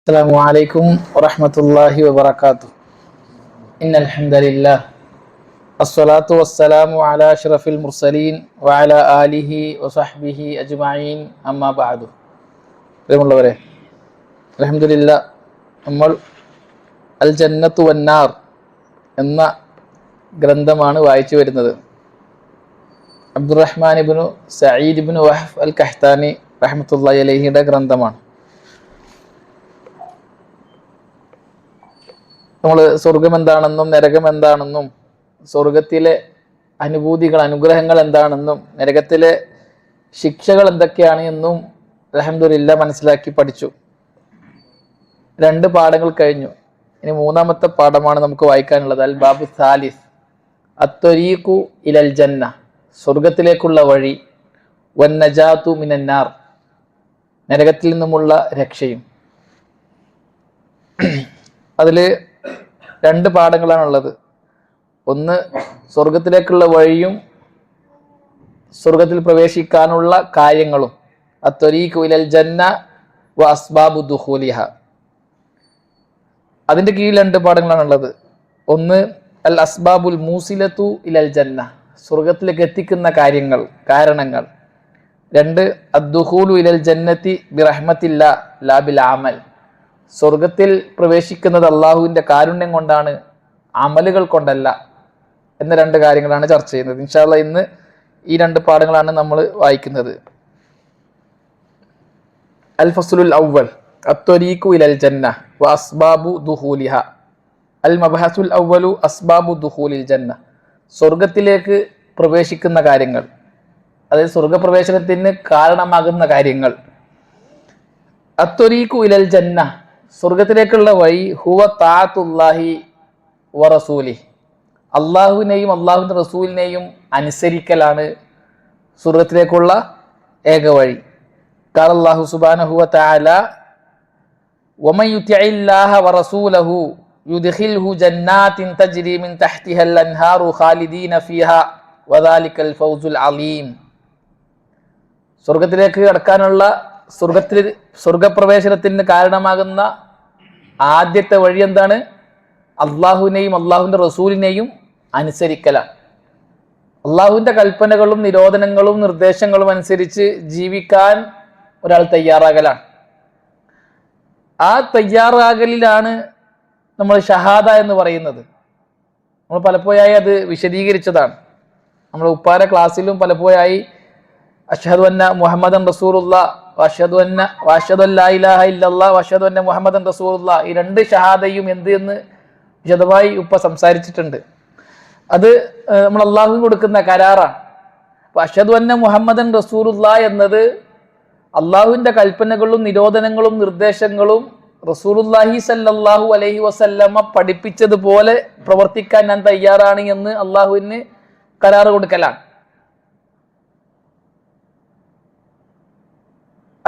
السلام عليكم ورحمة الله وبركاته. إن الحمد لله الصلاة والسلام على أشرف المرسلين وعلى آله وصحبه أجمعين أما بعد. പ്രിയമുള്ളവരെ, അൽഹംദുലില്ലാ നമ്മൾ അൽ ജന്നത്തു വന്നാർ എന്ന ഗ്രന്ഥമാണ് വായിച്ചു വരുന്നത്. അബ്ദുറഹ്മാൻ ഇബ്നു സഈദ് ഇബ്നു വഹഫ് അൽ കഹ്താനി റഹ്മത്തുള്ളാഹി അലൈഹിയുടെ ഗ്രന്ഥമാണ്. നമ്മൾ സ്വർഗം എന്താണെന്നും നരകം എന്താണെന്നും സ്വർഗത്തിലെ അനുഭൂതികൾ അനുഗ്രഹങ്ങൾ എന്താണെന്നും നരകത്തിലെ ശിക്ഷകൾ എന്തൊക്കെയാണ് എന്നും അൽഹംദുലില്ലാ മനസ്സിലാക്കി പഠിച്ചു. 2 പാഠങ്ങൾ കഴിഞ്ഞു. ഇനി 3ാമത്തെ പാഠമാണ് നമുക്ക് വായിക്കാനുള്ളത്. അൽ ബാബു സാലിസ് അത്വരീഖു ഇലൽ ജന്ന, സ്വർഗത്തിലേക്കുള്ള വഴി, വൻ നജാതു മിനന്നാർ, നരകത്തിൽ നിന്നുമുള്ള രക്ഷയും. അതിൽ 2 പാഠങ്ങളാണുള്ളത്. ഒന്ന് സ്വർഗത്തിലേക്കുള്ള വഴിയും സ്വർഗത്തിൽ പ്രവേശിക്കാനുള്ള കാര്യങ്ങളും. അത്വരീഖു ഇലൽ ജന്ന വ അസ്ബാബു ദുഖൂലിഹ. അതിൻ്റെ കീഴിൽ 2 പാഠങ്ങളാണുള്ളത്. ഒന്ന് അൽ അസ്ബാബുൽ മൂസിലത്തു ഇലൽ ജന്ന, സ്വർഗത്തിലേക്ക് എത്തിക്കുന്ന കാര്യങ്ങൾ, കാരണങ്ങൾ. 2 അദ്ദുഖൂലു ഇലൽ ജന്നത്തി ബിറഹ്മത്തില്ലാ ലാ ബിൽ അമൽ, സ്വർഗത്തിൽ പ്രവേശിക്കുന്നത് അള്ളാഹുവിൻ്റെ കാരുണ്യം കൊണ്ടാണ്, അമലുകൾ കൊണ്ടല്ല എന്ന 2 കാര്യങ്ങളാണ് ചർച്ച ചെയ്യുന്നത്. ഇൻഷാ അല്ലാഹ് ഇന്ന് ഈ 2 പാഠങ്ങളാണ് നമ്മൾ വായിക്കുന്നത്. അൽ ഫസ്ലുൽ അവ്വൽ അത്വരീഖു ഇലൽ ജന്ന വ അസ്ബാബു ദുഖൂലിഹ. അൽ മബ്ഹസുൽ അവ്വലു അസ്ബാബു ദുഖൂലിൽ ജന്ന, സ്വർഗത്തിലേക്ക് പ്രവേശിക്കുന്ന കാര്യങ്ങൾ, അതായത് സ്വർഗപ്രവേശനത്തിന് കാരണമാകുന്ന കാര്യങ്ങൾ. അത്വരീഖു ഇലൽ ജന്ന, സ്വർഗത്തിലേക്കുള്ള വഴി, ഹുവ താഅത്തുല്ലാഹി വ റസൂലിഹി, അള്ളാഹുവിനെയും അള്ളാഹുവിൻ്റെ റസൂലിനെയും അനുസരിക്കലാണ് സ്വർഗത്തിലേക്കുള്ള ഏക വഴി. ഖാല അല്ലാഹു സുബ്ഹാനഹു വ തആല വമൻ യുതിഇല്ലാഹ വ റസൂലഹു യുദ്ഖിൽഹു ജന്നാത്തിൻ തജ്രി മിൻ തഹ്തിഹൽ അൻഹാറു ഖാലിദീന ഫീഹാ വദാലികൽ ഫൗസുൽ അലീം. സ്വർഗത്തിലേക്ക് കടക്കാനുള്ള സ്വർഗപ്രവേശനത്തിന് കാരണമാകുന്ന ആദ്യത്തെ വഴി എന്താണ്? അള്ളാഹുവിനെയും അള്ളാഹുവിൻ്റെ റസൂലിനെയും അനുസരിക്കലാണ്. അള്ളാഹുവിൻ്റെ കൽപ്പനകളും നിരോധനങ്ങളും നിർദ്ദേശങ്ങളും അനുസരിച്ച് ജീവിക്കാൻ ഒരാൾ തയ്യാറാകലാണ്. ആ തയ്യാറാകലിലാണ് നമ്മൾ ഷഹാദ എന്ന് പറയുന്നത്. നമ്മൾ പലപ്പോഴായി അത് വിശദീകരിച്ചതാണ്. നമ്മൾ ഉപ്പാര ക്ലാസ്സിലും പലപ്പോഴായി അഷ്ഹദു അന്ന മുഹമ്മദൻ റസൂലുള്ളാഹ് വഅഷ്ഹദു അല്ലാ ഇലാഹ ഇല്ലല്ലാഹ് വഅഷ്ഹദു അന്ന മുഹമ്മദൻ റസൂലുള്ളാഹ്, ഈ 2 ഷഹാദയും എന്ത് എന്ന് വിശദമായി ഉപ്പ സംസാരിച്ചിട്ടുണ്ട്. അത് നമ്മൾ അള്ളാഹുവിന് കൊടുക്കുന്ന കരാറാണ്. അപ്പോൾ അഷ്ഹദു അന്ന മുഹമ്മദൻ റസൂലുള്ളാഹ് എന്നത് അള്ളാഹുവിൻ്റെ കൽപ്പനകളും നിരോധനങ്ങളും നിർദ്ദേശങ്ങളും റസൂലുള്ളാഹി സല്ലല്ലാഹു അലൈഹി വസല്ലമ പഠിപ്പിച്ചതുപോലെ പ്രവർത്തിക്കാൻ ഞാൻ തയ്യാറാണ് എന്ന് അള്ളാഹുവിന് കരാറ് കൊടുക്കലാണ്.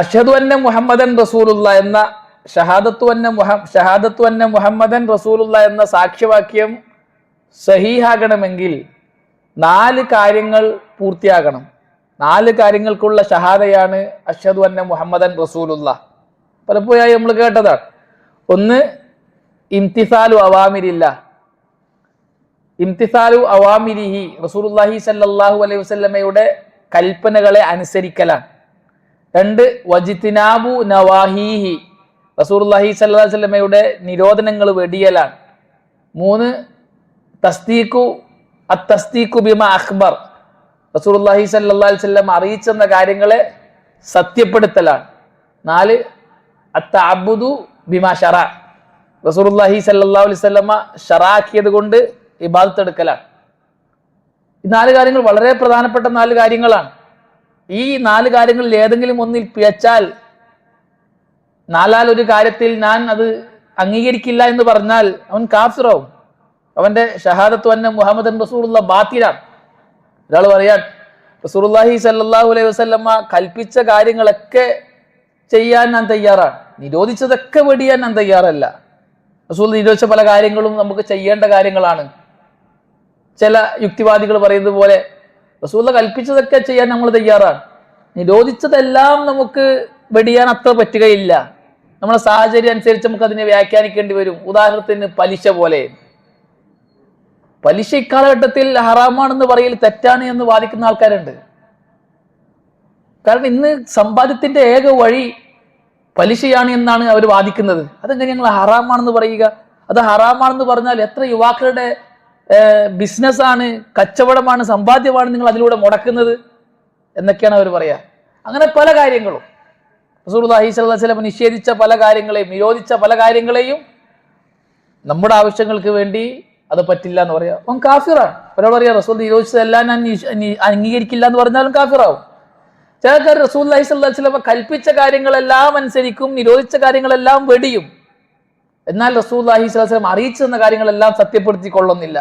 അഷ്ഹദു അന്ന മുഹമ്മദൻ റസൂലുള്ളാഹ് എന്ന ഷഹാദത്തു അന്ന മുഹമ്മദൻ റസൂലുള്ളാഹ് എന്ന സാക്ഷ്യവാക്യം സഹീഹാകണമെങ്കിൽ 4 കാര്യങ്ങൾ പൂർത്തിയാകണം. 4 കാര്യങ്ങൾക്കുള്ള ഷഹാദയാണ് അഷ്ഹദു അന്ന മുഹമ്മദൻ റസൂലുള്ളാഹ്. പലപ്പോഴായി നമ്മൾ കേട്ടതാണ്. ഒന്ന് ഇംതിസാലു അവാമിരില്ലാഹ്, ഇംതിസാലു അവാമിരിഹി, റസൂലുള്ളാഹി സല്ലല്ലാഹു അലൈഹി വസല്ലമയുടെ കൽപ്പനകളെ അനുസരിക്കലാണ്. 2 വജിത്തിനാബു നവാഹീഹി, റസൂലുള്ളാഹി സ്വല്ലല്ലാഹു അലൈഹി വസല്ലമയുടെ നിരോധനങ്ങൾ വെടിയലാണ്. 3 തസ്ദീഖു ബിമാ അഖ്ബർ, റസൂലുള്ളാഹി സ്വല്ലല്ലാഹു അലൈഹി വസല്ലം അറിയിച്ചെന്ന കാര്യങ്ങളെ സത്യപ്പെടുത്തലാണ്. 4 അത്തഅബ്ബുദു ബിമാ ശറഅ, റസൂലുള്ളാഹി സ്വല്ലല്ലാഹു അലൈഹി വസല്ലമ ശറഅക്കിയത് കൊണ്ട് ഇബാദത്ത് എടുക്കലാണ്. ഈ 4 കാര്യങ്ങൾ വളരെ പ്രധാനപ്പെട്ട 4 കാര്യങ്ങളാണ്. ഈ 4 കാര്യങ്ങളിൽ ഏതെങ്കിലും ഒന്നിൽ പിഴച്ചാൽ, 4 ഒരു കാര്യത്തിൽ ഞാൻ അത് അംഗീകരിക്കില്ല എന്ന് പറഞ്ഞാൽ അവൻ കാഫിറാവും. അവന്റെ ഷഹാദത്തു അന്ന മുഹമ്മദൻ റസൂലുള്ളാഹ് ബാത്തിലാണ്. ഒരാൾ പറയാൻ റസൂലുള്ളാഹി സ്വല്ലല്ലാഹു അലൈഹി വസല്ലമ കൽപ്പിച്ച കാര്യങ്ങളൊക്കെ ചെയ്യാൻ ഞാൻ തയ്യാറാണ്, നിരോധിച്ചതൊക്കെ വെടിയാൻ ഞാൻ തയ്യാറല്ല. റസൂൽ നിരോധിച്ച പല കാര്യങ്ങളും നമുക്ക് ചെയ്യേണ്ട കാര്യങ്ങളാണ്. ചില യുക്തിവാദികൾ പറയുന്നത് പോലെ റസൂൽ കൽപ്പിച്ചതൊക്കെ ചെയ്യാൻ നമ്മൾ തയ്യാറാണ്, നിരോധിച്ചതെല്ലാം നമുക്ക് വെടിയാൻ അത്ര പറ്റുകയില്ല. നമ്മുടെ സാഹചര്യം അനുസരിച്ച് നമുക്ക് അതിനെ വ്യാഖ്യാനിക്കേണ്ടി വരും. ഉദാഹരണത്തിന് പലിശ പോലെ. പലിശ ഇക്കാലഘട്ടത്തിൽ ഹറാമാണെന്ന് പറയൽ തെറ്റാണ് എന്ന് വാദിക്കുന്ന ആൾക്കാരുണ്ട്. കാരണം ഇന്ന് സമ്പാദ്യത്തിന്റെ ഏക വഴി പലിശയാണ് എന്നാണ് അവർ വാദിക്കുന്നത്. അതെങ്ങനെ ഞങ്ങൾ ഹറാമാണെന്ന് പറയുക? അത് ഹറാമാണെന്ന് പറഞ്ഞാൽ എത്ര യുവാക്കളുടെ ബിസിനസ്സാണ്, കച്ചവടമാണ്, സമ്പാദ്യമാണ് നിങ്ങൾ അതിലൂടെ മുടക്കുന്നത് എന്നൊക്കെയാണ് അവർ പറയാ. അങ്ങനെ പല കാര്യങ്ങളും റസൂലുള്ളാഹി സ്വല്ലല്ലാഹു അലൈഹി വസല്ലം നിഷേധിച്ച പല കാര്യങ്ങളെയും, നിരോധിച്ച പല കാര്യങ്ങളെയും നമ്മുടെ ആവശ്യങ്ങൾക്ക് വേണ്ടി അത് പറ്റില്ല എന്ന് പറയാം. അവൻ കാഫിറാണ്. ഒരാൾ പറയാ റസൂൽ നിരോധിച്ചതെല്ലാം ഞാൻ അംഗീകരിക്കില്ല എന്ന് പറഞ്ഞാലും കാഫിറാവും. ചിലക്കാർ റസൂലുള്ളാഹി സ്വല്ലല്ലാഹു അലൈഹി വസല്ലം കൽപ്പിച്ച കാര്യങ്ങളെല്ലാം അനുസരിക്കും, നിരോധിച്ച കാര്യങ്ങളെല്ലാം വെടിയും. എന്നാൽ റസൂലുള്ളാഹി സ്വല്ലല്ലാഹു അലൈഹി വസല്ലം അറിയിച്ചു തന്ന കാര്യങ്ങളെല്ലാം സത്യപ്പെടുത്തിക്കൊള്ളുന്നില്ല.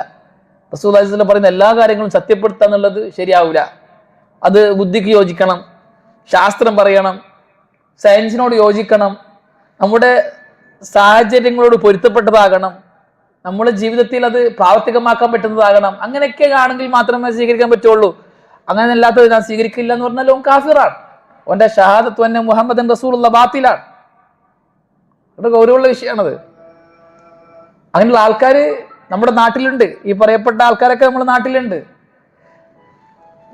റസൂലുള്ളാഹി സ്വല്ലല്ലാഹു അലൈഹി വസല്ലം പറയുന്ന എല്ലാ കാര്യങ്ങളും സത്യപ്പെടുത്തുക എന്നുള്ളത് ശരിയാവില്ല. അത് ബുദ്ധിക്ക് യോജിക്കണം, ശാസ്ത്രം പറയണം, സയൻസിനോട് യോജിക്കണം, നമ്മുടെ സാഹചര്യങ്ങളോട് പൊരുത്തപ്പെട്ടതാകണം, നമ്മുടെ ജീവിതത്തിൽ അത് പ്രാവർത്തികമാക്കാൻ പറ്റുന്നതാകണം. അങ്ങനെയൊക്കെ ആണെങ്കിൽ മാത്രമേ സ്വീകരിക്കാൻ പറ്റുള്ളൂ. അങ്ങനെ അല്ലാത്തത് ഞാൻ സ്വീകരിക്കില്ല എന്ന് പറഞ്ഞാൽ ഓൻ കാഫിറാണ്. ഓന്റെ ഷഹാദത്ത് വന്നെ മുഹമ്മദൻ റസൂലുള്ള ബാത്തിലാണ്. അത് ഗൗരവമുള്ള വിഷയമാണത്. അങ്ങനെയുള്ള ആൾക്കാർ നമ്മുടെ നാട്ടിലുണ്ട്. ഈ പറയപ്പെട്ട ആൾക്കാരൊക്കെ നമ്മുടെ നാട്ടിലുണ്ട്.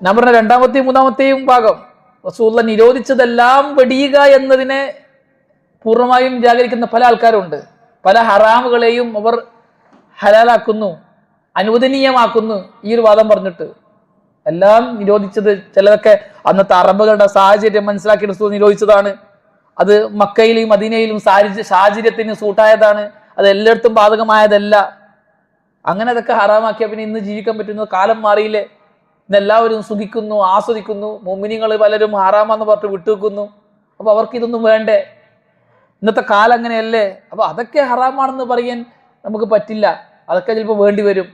ഞാൻ പറഞ്ഞ രണ്ടാമത്തെയും മൂന്നാമത്തെയും ഭാഗം റസൂലുള്ള നിരോധിച്ചതെല്ലാം വെടിയുക എന്നതിനെ പൂർണ്ണമായും നിരാകരിക്കുന്ന പല ആൾക്കാരുണ്ട്. പല ഹറാമുകളെയും അവർ ഹലാലാക്കുന്നു, അനുവദനീയമാക്കുന്നു ഈ ഒരു വാദം പറഞ്ഞിട്ട്. എല്ലാം നിരോധിച്ചത് ചിലതൊക്കെ അന്നത്തെ അറബുകളുടെ സാഹചര്യം മനസ്സിലാക്കി റസൂൽ നിരോധിച്ചതാണ്. അത് മക്കയിലും മദീനയിലും സാഹചര്യത്തിന് സൂട്ടായതാണ്. അത് എല്ലായിടത്തും ബാധകമായതല്ല. അങ്ങനെ അതൊക്കെ ഹറാമാക്കിയ പിന്നെ ഇന്ന് ജീവിക്കാൻ പറ്റുന്ന കാലം മാറിയില്ലേ? ഇന്ന് എല്ലാവരും സുഖിക്കുന്നു, ആസ്വദിക്കുന്നു. മുഅ്മിനീങ്ങൾ പലരും ഹറാമാന്ന് പറഞ്ഞിട്ട് വിട്ടുവെക്കുന്നു. അപ്പൊ അവർക്ക് ഇതൊന്നും വേണ്ടേ? ഇന്നത്തെ കാലം അങ്ങനെയല്ലേ? അപ്പൊ അതൊക്കെ ഹറാമാണെന്ന് പറയാൻ നമുക്ക് പറ്റില്ല. അതൊക്കെ ചിലപ്പോൾ വേണ്ടി വരും.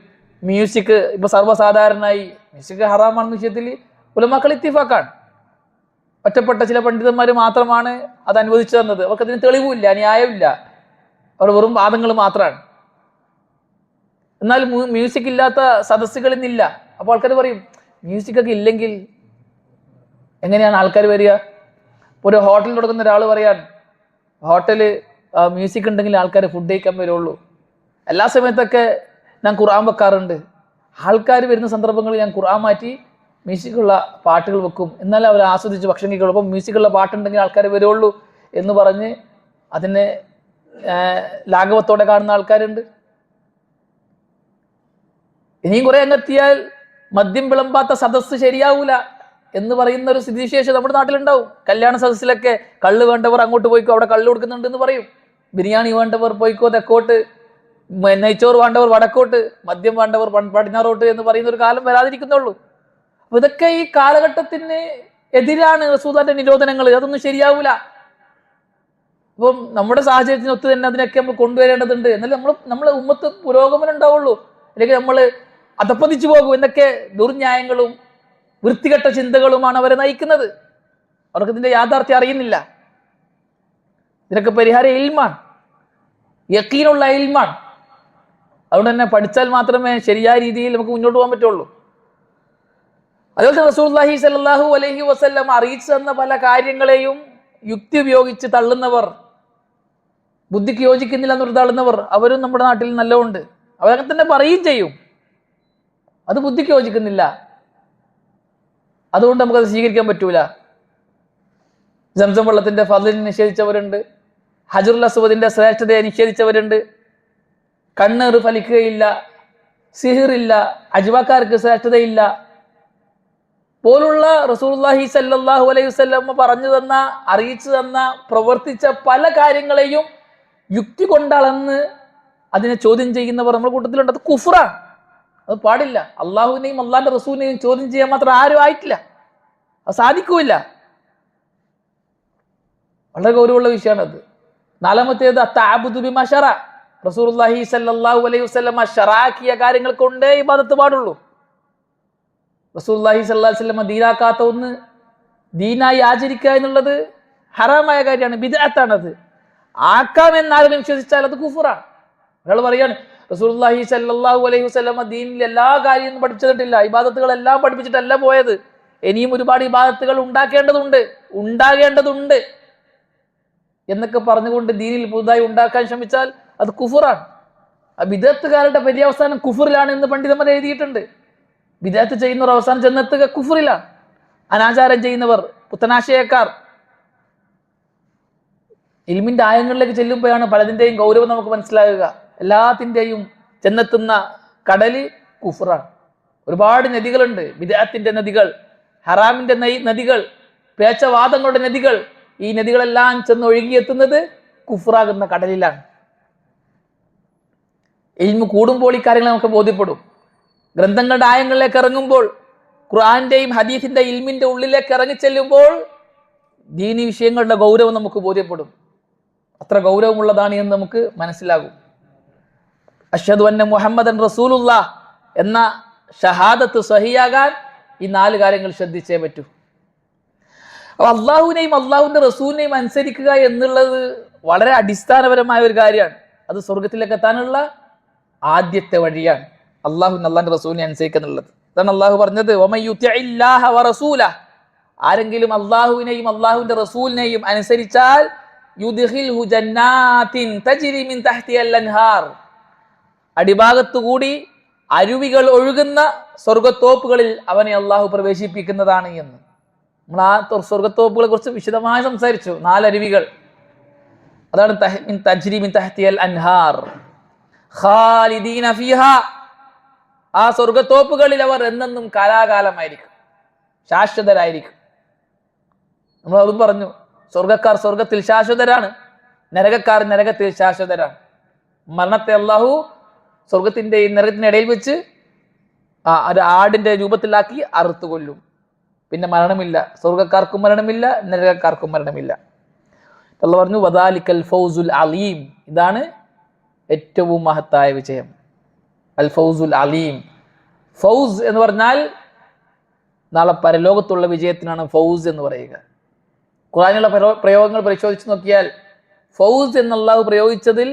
മ്യൂസിക് ഇപ്പൊ സർവ്വസാധാരണമായി മ്യൂസിക് ഹറാമാണെന്ന വിഷയത്തിൽ ഉലമാക്കൾ ഇത്തിഫാക്കാണ്. ഒറ്റപ്പെട്ട ചില പണ്ഡിതന്മാർ മാത്രമാണ് അത് അനുവദിച്ചു തന്നത്. അവർക്ക് അതിന് തെളിവുമില്ല, ന്യായമില്ല. അവർ വെറും വാദങ്ങൾ മാത്രമാണ്. എന്നാൽ മ്യൂസിക് ഇല്ലാത്ത സദസ്സുകൾ ഇന്നില്ല. അപ്പോൾ ആൾക്കാർ പറയും മ്യൂസിക്കൊക്കെ ഇല്ലെങ്കിൽ എങ്ങനെയാണ് ആൾക്കാർ വരിക? ഒരു ഹോട്ടലിൽ കൊടുക്കുന്ന ഒരാൾ പറയാൻ ഹോട്ടല് മ്യൂസിക് ഉണ്ടെങ്കിൽ ആൾക്കാർ ഫുഡ് കഴിക്കാൻ വരുള്ളൂ. എല്ലാ സമയത്തൊക്കെ ഞാൻ ഖുർആൻ വെക്കാറുണ്ട്. ആൾക്കാർ വരുന്ന സന്ദർഭങ്ങളിൽ ഞാൻ ഖുർആൻ മാറ്റി മ്യൂസിക്കുള്ള പാട്ടുകൾ വെക്കും, എന്നാലും അവർ ആസ്വദിച്ച് ഭക്ഷണം കഴിക്കുള്ളൂ. അപ്പം മ്യൂസിക്കുള്ള പാട്ടുണ്ടെങ്കിൽ ആൾക്കാർ വരുള്ളൂ എന്ന് പറഞ്ഞ് അതിനെ ലാഘവത്തോടെ കാണുന്ന ആൾക്കാരുണ്ട്. ഇനിയും കുറെ അങ്ങെത്തിയാൽ മദ്യം വിളമ്പാത്ത സദസ്സ് ശരിയാവൂല എന്ന് പറയുന്ന ഒരു സ്ഥിതിവിശേഷം നമ്മുടെ നാട്ടിലുണ്ടാവും. കല്യാണ സദസ്സിലൊക്കെ കള്ള് വേണ്ടവർ അങ്ങോട്ട് പോയിക്കോ, അവിടെ കള്ള് കൊടുക്കുന്നുണ്ട് എന്ന് പറയും. ബിരിയാണി വേണ്ടവർ പോയിക്കോ തെക്കോട്ട്, നെയ്ച്ചോറ് വേണ്ടവർ വടക്കോട്ട്, മദ്യം വേണ്ടവർ പടിഞ്ഞാറോട്ട് എന്ന് പറയുന്ന ഒരു കാലം വരാതിരിക്കുന്നുള്ളൂ. അപ്പൊ ഇതൊക്കെ ഈ കാലഘട്ടത്തിന് എതിരാണ് റസൂലുള്ളാഹിന്റെ നിരോധനങ്ങൾ. അതൊന്നും ശരിയാവൂല. അപ്പം നമ്മുടെ സാഹചര്യത്തിന് ഒത്ത് തന്നെ അതിനൊക്കെ നമ്മൾ കൊണ്ടുവരേണ്ടതുണ്ട്. എന്നാലും നമ്മളെ ഉമ്മത്ത് പുരോഗമനം ഉണ്ടാവുള്ളൂ. അല്ലെങ്കിൽ നമ്മൾ അധപ്പതിച്ചു പോകും. എന്നൊക്കെ ദുർന്യായങ്ങളും വൃത്തികെട്ട ചിന്തകളുമാണ് അവരെ നയിക്കുന്നത്. അവർക്ക് ഇതിന്റെ യാഥാർത്ഥ്യം അറിയുന്നില്ല. ഇതിനൊക്കെ പരിഹാരം ഇൽമാണ്, യഖീനുള്ള ഇൽമാണ്. അതുകൊണ്ട് തന്നെ പഠിച്ചാൽ മാത്രമേ ശരിയായ രീതിയിൽ നമുക്ക് മുന്നോട്ട് പോകാൻ പറ്റുള്ളൂ. അതുപോലെ റസൂലുള്ളാഹി സ്വല്ലല്ലാഹു അലൈഹി വസല്ലം അറിയിച്ചു തന്ന പല കാര്യങ്ങളെയും യുക്തി ഉപയോഗിച്ച് തള്ളുന്നവർ, ബുദ്ധിക്ക് യോജിക്കുന്നില്ല എന്നൊരു തള്ളുന്നവർ, അവരും നമ്മുടെ നാട്ടിൽ നല്ലതുണ്ട്. അവരങ്ങനെ തന്നെ പറയുകയും ചെയ്യും. അത് ബുദ്ധിക്ക് യോജിക്കുന്നില്ല, അതുകൊണ്ട് നമുക്കത് സ്വീകരിക്കാൻ പറ്റൂല. സംസം വെള്ളത്തിന്റെ ഫദ്ലിനെ നിഷേധിച്ചവരുണ്ട്. ഹജറുൽ അസ്വദിന്റെ ശ്രേഷ്ഠതയെ നിഷേധിച്ചവരുണ്ട്. കണ്ണേറ് ഫലിക്കുകയില്ല, സിഹിറില്ല, അജ്വാക്കാർക്ക് ശ്രേഷ്ഠതയില്ല പോലുള്ള റസൂലുള്ളാഹി സ്വല്ലല്ലാഹു അലൈഹി വസല്ലം പറഞ്ഞു തന്ന, അറിയിച്ചു തന്ന, പ്രവർത്തിച്ച പല കാര്യങ്ങളെയും യുക്തി കൊണ്ടളന്ന് അതിനെ ചോദ്യം ചെയ്യുന്നവർ നമ്മുടെ കൂട്ടത്തിലുണ്ട്. അത് കുഫ്റാണ്, അത് പാടില്ല. അള്ളാഹുവിനെയും അള്ളാഹിന്റെ റസൂലിനെയും ചോദ്യം ചെയ്യാൻ മാത്രം ആരും ആയിട്ടില്ല, അത് സാധിക്കൂല. വളരെ ഗൗരവമുള്ള വിഷയമാണത്. നാലാമത്തേത് അത്തഅബ്ദു ബിമാ ശറ. റസൂലുള്ളാഹി സ്വല്ലല്ലാഹു അലൈഹി വസല്ലം ശറഅക്കിയ കാര്യങ്ങൾ കൊണ്ടേ ഇബാദത്ത് പാടുള്ളൂ. റസൂലുള്ളാഹി സ്വല്ലല്ലാഹു അലൈഹി വസല്ലം ദീനാക്കാത്ത ഒന്ന് ദീനായി ആചരിക്കുക എന്നുള്ളത് ഹറാമായ കാര്യമാണ്, ബിദ്അത്താണത്. ആക്കാമെന്ന് ആരെങ്കിലും വിശ്വസിച്ചാൽ അത് കുഫ്റാണ്. ഒരാൾ പറയാണ് റസൂലുള്ളാഹി സ്വല്ലല്ലാഹു അലൈഹി വസല്ലം ദീനിൽ എല്ലാ കാര്യവും പഠിപ്പിച്ചിട്ടില്ല, ഇബാദത്തുകളെല്ലാം പഠിപ്പിച്ചിട്ടല്ല പോയത്, ഇനിയും ഒരുപാട് ഇബാദത്തുകൾ ഉണ്ടാകേണ്ടതുണ്ട്. എന്നൊക്കെ പറഞ്ഞുകൊണ്ട് ദീനിൽ പുതുതായി ഉണ്ടാക്കാൻ ശ്രമിച്ചാൽ അത് കുഫറാണ്. ആ ബിദഅത്തുകാരുടെ പര്യവസാനം കുഫറിലാണ് എന്ന് പണ്ഡിതന്മാർ എഴുതിയിട്ടുണ്ട്. ബിദഅത്ത് ചെയ്യുന്നവർ അവസാനം ചെന്നെത്തുക കുഫറിലാണ്. അനാചാരം ചെയ്യുന്നവർ, പുത്തനാശയക്കാർ. ഇൽമിന്റെ ആയങ്ങളിലേക്ക് ചെല്ലുമ്പോഴാണ് പലതിന്റെയും ഗൗരവം നമുക്ക് മനസ്സിലാകുക. എല്ലാത്തിൻ്റെയും ചെന്നെത്തുന്ന കടല് കുഫറാണ്. ഒരുപാട് നദികളുണ്ട്, ബിദഅത്തിന്റെ നദികൾ, ഹറാമിന്റെ നദികൾ, പേച്ചവാദങ്ങളുടെ നദികൾ. ഈ നദികളെല്ലാം ചെന്ന് ഒഴുകിയെത്തുന്നത് കുഫറാകുന്ന കടലിലാണ്. ഇൽമു കൂടുമ്പോൾ ഈ കാര്യങ്ങൾ നമുക്ക് ബോധ്യപ്പെടും. ഗ്രന്ഥങ്ങളുടെ ആയങ്ങളിലേക്ക് ഇറങ്ങുമ്പോൾ, ഖുർആന്റെയും ഹദീസിന്റെ ഇൽമിന്റെ ഉള്ളിലേക്ക് ഇറങ്ങിച്ചെല്ലുമ്പോൾ ദീനി വിഷയങ്ങളുടെ ഗൗരവം നമുക്ക് ബോധ്യപ്പെടും. അത്ര ഗൗരവമുള്ളതാണ് എന്ന് നമുക്ക് മനസ്സിലാകും. അഷ്ഹദു അന്ന മുഹമ്മദൻ റസൂലുള്ളാഹ് എന്ന ഷഹാദത്ത് സഹിയാകാൻ ഈ 4 കാര്യങ്ങൾ ശ്രദ്ധിച്ചേ പറ്റൂ. അപ്പൊ അള്ളാഹുവിനെയും അള്ളാഹുവിന്റെ റസൂലിനെയും അനുസരിക്കുക എന്നുള്ളത് വളരെ അടിസ്ഥാനപരമായ ഒരു കാര്യമാണ്. അത് സ്വർഗത്തിലേക്ക് എത്താനുള്ള ആദ്യത്തെ വഴിയാണ്. അള്ളാഹുവിനെ അള്ളാഹിന്റെ റസൂലിനെ അനുസരിക്കുക എന്നുള്ളത്. അതാണ് അള്ളാഹു പറഞ്ഞത്, വമൻ യുതിഇല്ലാഹ വറസൂലഹു, ആരെങ്കിലും അള്ളാഹുവിനെയും അള്ളാഹുവിന്റെ റസൂലിനെയും അനുസരിച്ചാൽ യുദ്ഖിൽഹു ജന്നാത്തിൻ തജ്രി മിൻ തഹ്തിഹൽ അൻഹാർ, അടിഭാഗത്തുകൂടി അരുവികൾ ഒഴുകുന്ന സ്വർഗത്തോപ്പുകളിൽ അവനെ അള്ളാഹു പ്രവേശിപ്പിക്കുന്നതാണ് എന്ന്. നമ്മൾ ആ സ്വർഗത്തോപ്പുകളെ കുറിച്ച് വിശദമായി സംസാരിച്ചു. 4 അരുവികൾ, അതാണ് തജ്രി മിൻ തഹ്തിഹൽ അൻഹാർ ഖാലിദീന ഫീഹാ. ആ സ്വർഗത്തോപ്പുകളിൽ അവർ എന്നെന്നും കാലാകാലമായിരിക്കും, ശാശ്വതരായിരിക്കും. നമ്മൾ അതും പറഞ്ഞു, സ്വർഗക്കാർ സ്വർഗത്തിൽ ശാശ്വതരാണ്, നരകക്കാർ നരകത്തിൽ ശാശ്വതരാണ്. മരണത്തെ അള്ളാഹു സ്വർഗത്തിന്റെയും നരകത്തിനിടയിൽ വെച്ച് ഒരു ആടിന്റെ രൂപത്തിലാക്കി അറുത്തു കൊല്ലും. പിന്നെ മരണമില്ല, സ്വർഗക്കാർക്കും മരണമില്ല, നരകക്കാർക്കും മരണമില്ല. അള്ളാഹു പറഞ്ഞു വദാലിക്കൽ ഫൗസുൽ അലീം, ഇതാണ് ഏറ്റവും മഹത്തായ വിജയം. അൽ ഫൗസുൽ അലീം. ഫൗസ് എന്ന് പറഞ്ഞാൽ നാളെ പരലോകത്തുള്ള വിജയത്തിനാണ് ഫൗസ് എന്ന് പറയുക. ഖുർആനിലുള്ള പ്രയോഗങ്ങൾ പരിശോധിച്ച് നോക്കിയാൽ ഫൗസ് എന്ന് അല്ലാഹു പ്രയോഗിച്ചതിൽ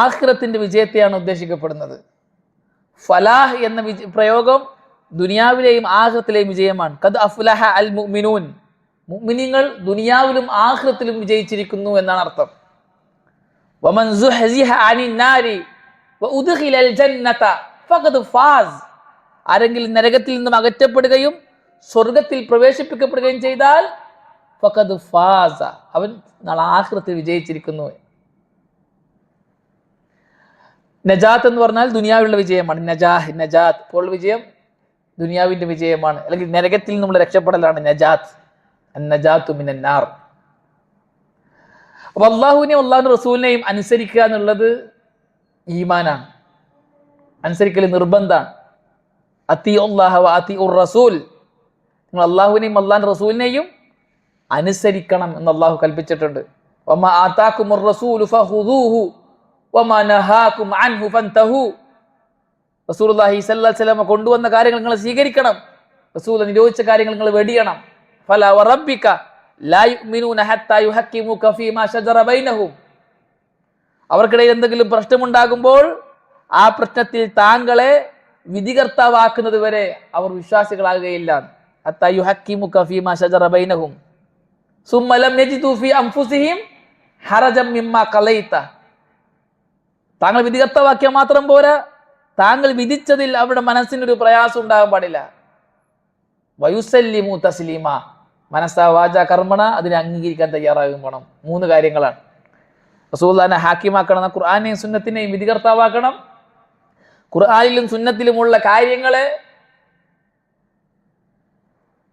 ആഖിറത്തിന്റെ വിജയത്തെയാണ് ഉദ്ദേശിക്കപ്പെടുന്നത്. ഫലാഹ് എന്ന പ്രയോഗം ദുനിയാവിലെയും ആഖിറത്തിലെയും വിജയമാണ്. ഖദ് അഫ്ലഹ അൽ മുഅ്മിനൂൻ, മുഅ്മിനീങ്ങൾ ദുനിയാവിലും ആഖിറത്തിലും വിജയിച്ചിരിക്കുന്നു എന്നാണ് അർത്ഥം. വമൻ സുഹ്സിഹ അനിൻ നാരി വഉദ്ഖിലൽ ജന്നത ഫഖദ് ഫാസ്, ആരെങ്കിലും നരകത്തിൽ നിന്നും അകറ്റപ്പെടുകയും സ്വർഗത്തിൽ പ്രവേശിപ്പിക്കപ്പെടുകയും ചെയ്താൽ ഫഖദ് ഫാസ, അവൻ നാളെ ആഖിറത്തിൽ വിജയിച്ചിരിക്കുന്നു. നജാത്ത് എന്ന് പറഞ്ഞാൽ ദുനിയാവിലുള്ള വിജയമാണ്. നജാത്ത് ഇപ്പോൾ വിജയം ദുനിയാവിന്റെ വിജയമാണ്, അല്ലെങ്കിൽ നരകത്തിൽ നിന്നുള്ള രക്ഷപ്പെടലാണ് നജാത്ത്. അന്നജാത്തു മിനൻ നാർ. അപ്പൊ അള്ളാഹുവിനെയും അള്ളാഹുവിന്റെ റസൂലിനെയും അനുസരിക്കുക എന്നുള്ളത് ഈമാനാണ്. അനുസരിക്കൽ നിർബന്ധമാണ്. അത്തിഉല്ലാഹ വ അത്തിഉർ റസൂൽ, നിങ്ങൾ അള്ളാഹുവിനെയും അള്ളാഹിന്റെ റസൂലിനെയും അനുസരിക്കണം എന്ന് അള്ളാഹു കൽപ്പിച്ചിട്ടുണ്ട്. വമാ ആതാകുമുർ റസൂലു ഫഖുദൂഹു വമാ നഹാകും അൻഹു ഫൻതഹു. റസൂലുള്ളാഹി സ്വല്ലല്ലാഹു അലൈഹി വസല്ലം കൊണ്ടുവന്ന കാര്യങ്ങൾ നിങ്ങൾ സ്വീകരിക്കണം, റസൂൽ നിരോധിച്ച കാര്യങ്ങൾ നിങ്ങൾ വെടിയണം. ഫലാ വറബ്ബിക ലാ യുഅ്മിനൂന ഹത്താ യുഹക്കിമുക ഫീമാ ശജറ ബൈനഹും, അവർക്കിടയിൽ എന്തെങ്കിലും പ്രശ്നമുണ്ടാകുമ്പോൾ ആ പ്രശ്നത്തിൽ താങ്കളെ വിധികർത്താവാക്കുന്നത് വരെ അവർ വിശ്വാസികളാകുകയില്ല. ഹത്താ യുഹക്കിമുക ഫീമാ ശജറ ബൈനഹും സുമ്മ ലം യജിദു ഫീ അൻഫുസിഹിം ഹറജം മിമ്മാ ഖലൈത, താങ്കൾ വിധികർത്താവാക്കിയാൽ മാത്രം പോരാ, താങ്കൾ വിധിച്ചതിൽ അവരുടെ മനസ്സിനൊരു പ്രയാസം ഉണ്ടാകാൻ പാടില്ല. വയുസല്ലിമു തസ്ലീമ, മനസ്സാ വാച കർമ്മണ, അതിനെ അംഗീകരിക്കാൻ തയ്യാറാകും വേണം. 3 കാര്യങ്ങളാണ്. റസൂലുള്ളാഹിനെ ഹാക്കിമാക്കണം, ഖുർആനെയും സുന്നത്തിനെയും വിധികർത്താവാക്കണം. ഖുർആനിലും സുന്നത്തിലുമുള്ള കാര്യങ്ങളെ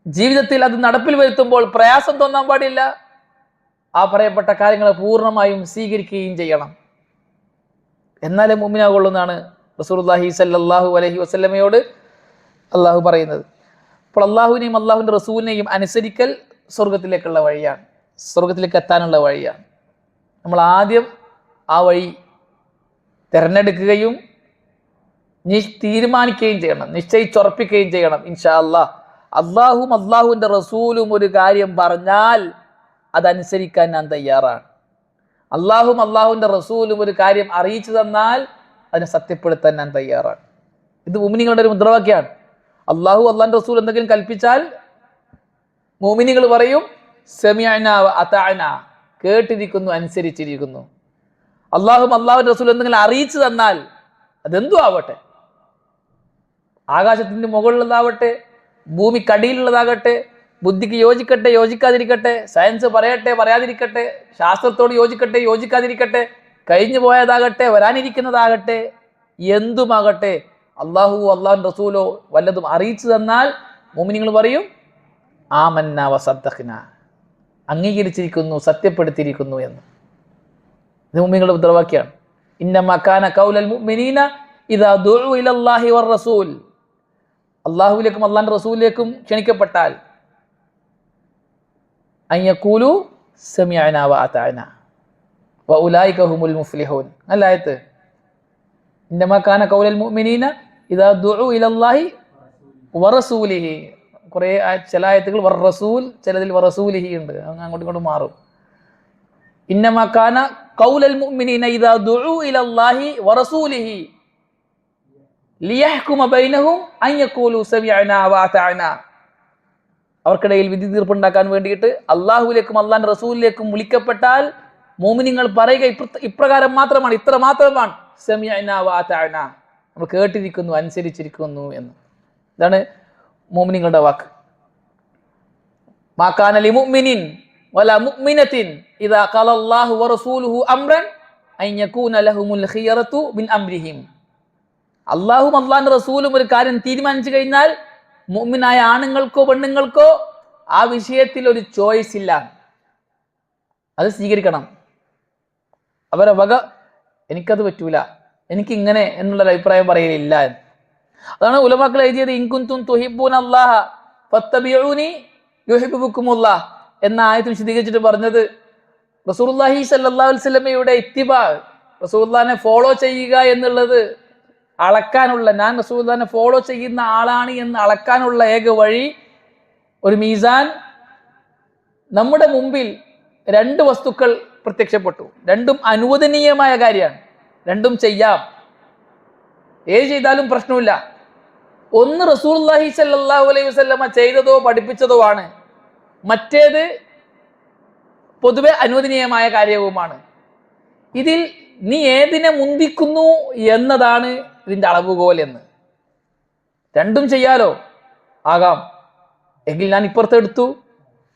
ജീവിതത്തിൽ അത് നടപ്പിൽ വരുത്തുമ്പോൾ പ്രയാസം തോന്നാൻ പാടില്ല. ആ പറയപ്പെട്ട കാര്യങ്ങളെ പൂർണ്ണമായും സ്വീകരിക്കുകയും ചെയ്യണം. എന്നാലേ മുഅ്മിനാകുള്ളൂന്നാണ് റസൂലുള്ളാഹി സ്വല്ലല്ലാഹു അലൈഹി വസല്ലമയോട് അള്ളാഹു പറയുന്നത്. അപ്പോൾ അള്ളാഹുവിനെയും അള്ളാഹുവിൻ്റെ റസൂലിനെയും അനുസരിക്കൽ സ്വർഗത്തിലേക്കുള്ള വഴിയാണ്, സ്വർഗത്തിലേക്ക് എത്താനുള്ള വഴിയാണ്. നമ്മൾ ആദ്യം ആ വഴി തിരഞ്ഞെടുക്കുകയും തീരുമാനിക്കുകയും ചെയ്യണം, നിശ്ചയിച്ചുറപ്പിക്കുകയും ചെയ്യണം. ഇൻഷാ അല്ലാഹ് അള്ളാഹും അള്ളാഹുവിൻ്റെ റസൂലും ഒരു കാര്യം പറഞ്ഞാൽ അതനുസരിക്കാൻ ഞാൻ തയ്യാറാണ്. അള്ളാഹും അള്ളാഹുവിൻ്റെ റസൂലും ഒരു കാര്യം അറിയിച്ചു തന്നാൽ അതിനെ സത്യപ്പെടുത്താൻ ഞാൻ തയ്യാറാണ്. ഇത് മുഅ്മിനീങ്ങളുടെ ഒരു മുദ്രാവാക്യമാണ്. അള്ളാഹു അള്ളാഹിൻ്റെ റസൂൽ എന്തെങ്കിലും കൽപ്പിച്ചാൽ മുഅ്മിനീങ്ങൾ പറയും സമിഅനാ വ അതഅനാ, കേട്ടിരിക്കുന്നു, അനുസരിച്ചിരിക്കുന്നു. അള്ളാഹും അള്ളാഹുവിന്റെ റസൂൽ എന്തെങ്കിലും അറിയിച്ചു തന്നാൽ അതെന്തു ആവട്ടെ, ആകാശത്തിന്റെ മുകളിലുള്ളതാവട്ടെ, ഭൂമിക്കടിയിലുള്ളതാകട്ടെ, ബുദ്ധിക്ക് യോജിക്കട്ടെ യോജിക്കാതിരിക്കട്ടെ, സയൻസ് പറയട്ടെ പറയാതിരിക്കട്ടെ, ശാസ്ത്രത്തോട് യോജിക്കട്ടെ യോജിക്കാതിരിക്കട്ടെ, കഴിഞ്ഞു പോയതാകട്ടെ വരാനിരിക്കുന്നതാകട്ടെ, എന്തുമാകട്ടെ, അള്ളാഹുവിന്റെ റസൂലോ വല്ലതും അറിയിച്ചു തന്നാൽ മുഅ്മിനീങ്ങൾ പറയും ആമന്ന വസദ്ദഖ്ന, അംഗീകരിച്ചിരിക്കുന്നു, സത്യപ്പെടുത്തിയിരിക്കുന്നു എന്ന്. ഇത് മുഅ്മിനീങ്ങളുടെ മുദ്രാവാക്യമാണ്. ഇന്നമാ കാന ഖൗലൽ മുഅ്മിനീന ഇദാ ദുഉ ഇലല്ലാഹി വറസൂൽ, അള്ളാഹുവിലേക്കും അള്ളാഹിന്റെ റസൂലിലേക്കും ക്ഷണിക്കപ്പെട്ടാൽ അൻ യഖൂലു സമിഅനാ വഅതഅനാ വഉലൈക ഹുമുൽ മുഫ്ലിഹൂൻ. നല്ല ആയത്ത്. ഇന്നമാ കാന ഖൗലൽ മുഅ്മിനീന ഇദാ ദുഉ ഇലല്ലാഹി വറസൂലിഹി. കുറേ ചില ആയത്തുകൾ വറസൂൽ, ചിലതിൽ വറസൂലിഹി ഉണ്ട്, അങ്ങോട്ടും ഇങ്ങോട്ടും മാറും. ഇന്നമാ കാന ഖൗലൽ മുഅ്മിനീന ഇദാ ദുഉ ഇലല്ലാഹി വറസൂലിഹി ലിയഹ്കുമ ബൈനഹും അൻ യഖൂലു സമിഅനാ വഅതഅനാ. അവർക്കിടയിൽ വിധി തീർപ്പുണ്ടാക്കാൻ വേണ്ടിയിട്ട് അള്ളാഹുവിലേക്കും അള്ളാഹിന്റെ റസൂലിലേക്കും വിളിക്കപ്പെട്ടാൽ മുഅ്മിനീങ്ങൾ പറയുക ഇപ്രകാരം മാത്രമാണ്, ഇത്ര മാത്രമാണ്, സമിഅനാ വഅതഅനാ, നമ്മൾ കേട്ടിരിക്കുന്നു അനുസരിച്ചിരിക്കുന്നു എന്ന്. ഇതാണ് മുഅ്മിനീങ്ങളുടെ വാക്ക്. മാ കാന ലിമുഅ്മിനിൻ വലാ മുഅ്മിനത്തിൻ ഇദാ ഖാല അല്ലാഹു വറസൂലുഹു അംറൻ അൻ യകൂന ലഹുമുൽ ഖിയറതു മിൻ അംരിഹിം. അള്ളാഹും അള്ളാഹിന്റെ റസൂലും ഒരു കാര്യം തീരുമാനിച്ചു കഴിഞ്ഞാൽ മുഅ്മിനായ ആണുങ്ങൾക്കോ പെണ്ണുങ്ങൾക്കോ ആ വിഷയത്തിൽ ഒരു ചോയ്സ് ഇല്ല, അത് സ്വീകരിക്കണം. അവരെ വക എനിക്കത് പറ്റൂല, എനിക്ക് ഇങ്ങനെ എന്നുള്ളൊരു അഭിപ്രായം പറയലില്ല. അതാണ് ഉലമാക്കൾ എഴുതിയത് ഇൻ കുൻതും തുഹിബ്ബൂന അല്ലാഹ ഫത്തബിഊനി യുഹിബ്ബുക്കുമുല്ലാഹ് എന്ന ആയത്ത് വിശദീകരിച്ചിട്ട് പറഞ്ഞത് റസൂലുള്ളാഹി സ്വല്ലല്ലാഹു അലൈഹി വസല്ലമയുടെ ഇത്തിബാ, റസൂലുള്ളാഹിനെ ഫോളോ ചെയ്യുക എന്നുള്ളത് അളക്കാനുള്ള, ഞാൻ റസൂലുള്ളാഹിനെ ഫോളോ ചെയ്യുന്ന ആളാണ് എന്ന് അളക്കാനുള്ള ഏക വഴി, ഒരു മീസാൻ, നമ്മുടെ മുമ്പിൽ രണ്ട് വസ്തുക്കൾ പ്രത്യക്ഷപ്പെട്ടു, രണ്ടും അനുവദനീയമായ കാര്യമാണ്, രണ്ടും ചെയ്യാം, ഏത് ചെയ്താലും പ്രശ്നമില്ല. ഒന്ന് റസൂലുള്ളാഹി സ്വല്ലല്ലാഹു അലൈഹി വസല്ലമ ചെയ്തതോ പഠിപ്പിച്ചതോ ആണ്, മറ്റേത് പൊതുവെ അനുവദനീയമായ കാര്യവുമാണ്. ഇതിൽ നീ ഏതിനെ മുന്തിക്കുന്നു എന്നതാണ് ഇതിന്റെ അളവുകോൽ എന്ന്. രണ്ടും ചെയ്യാലോ, ആകാം, എങ്കിൽ ഞാൻ ഇപ്പുറത്ത്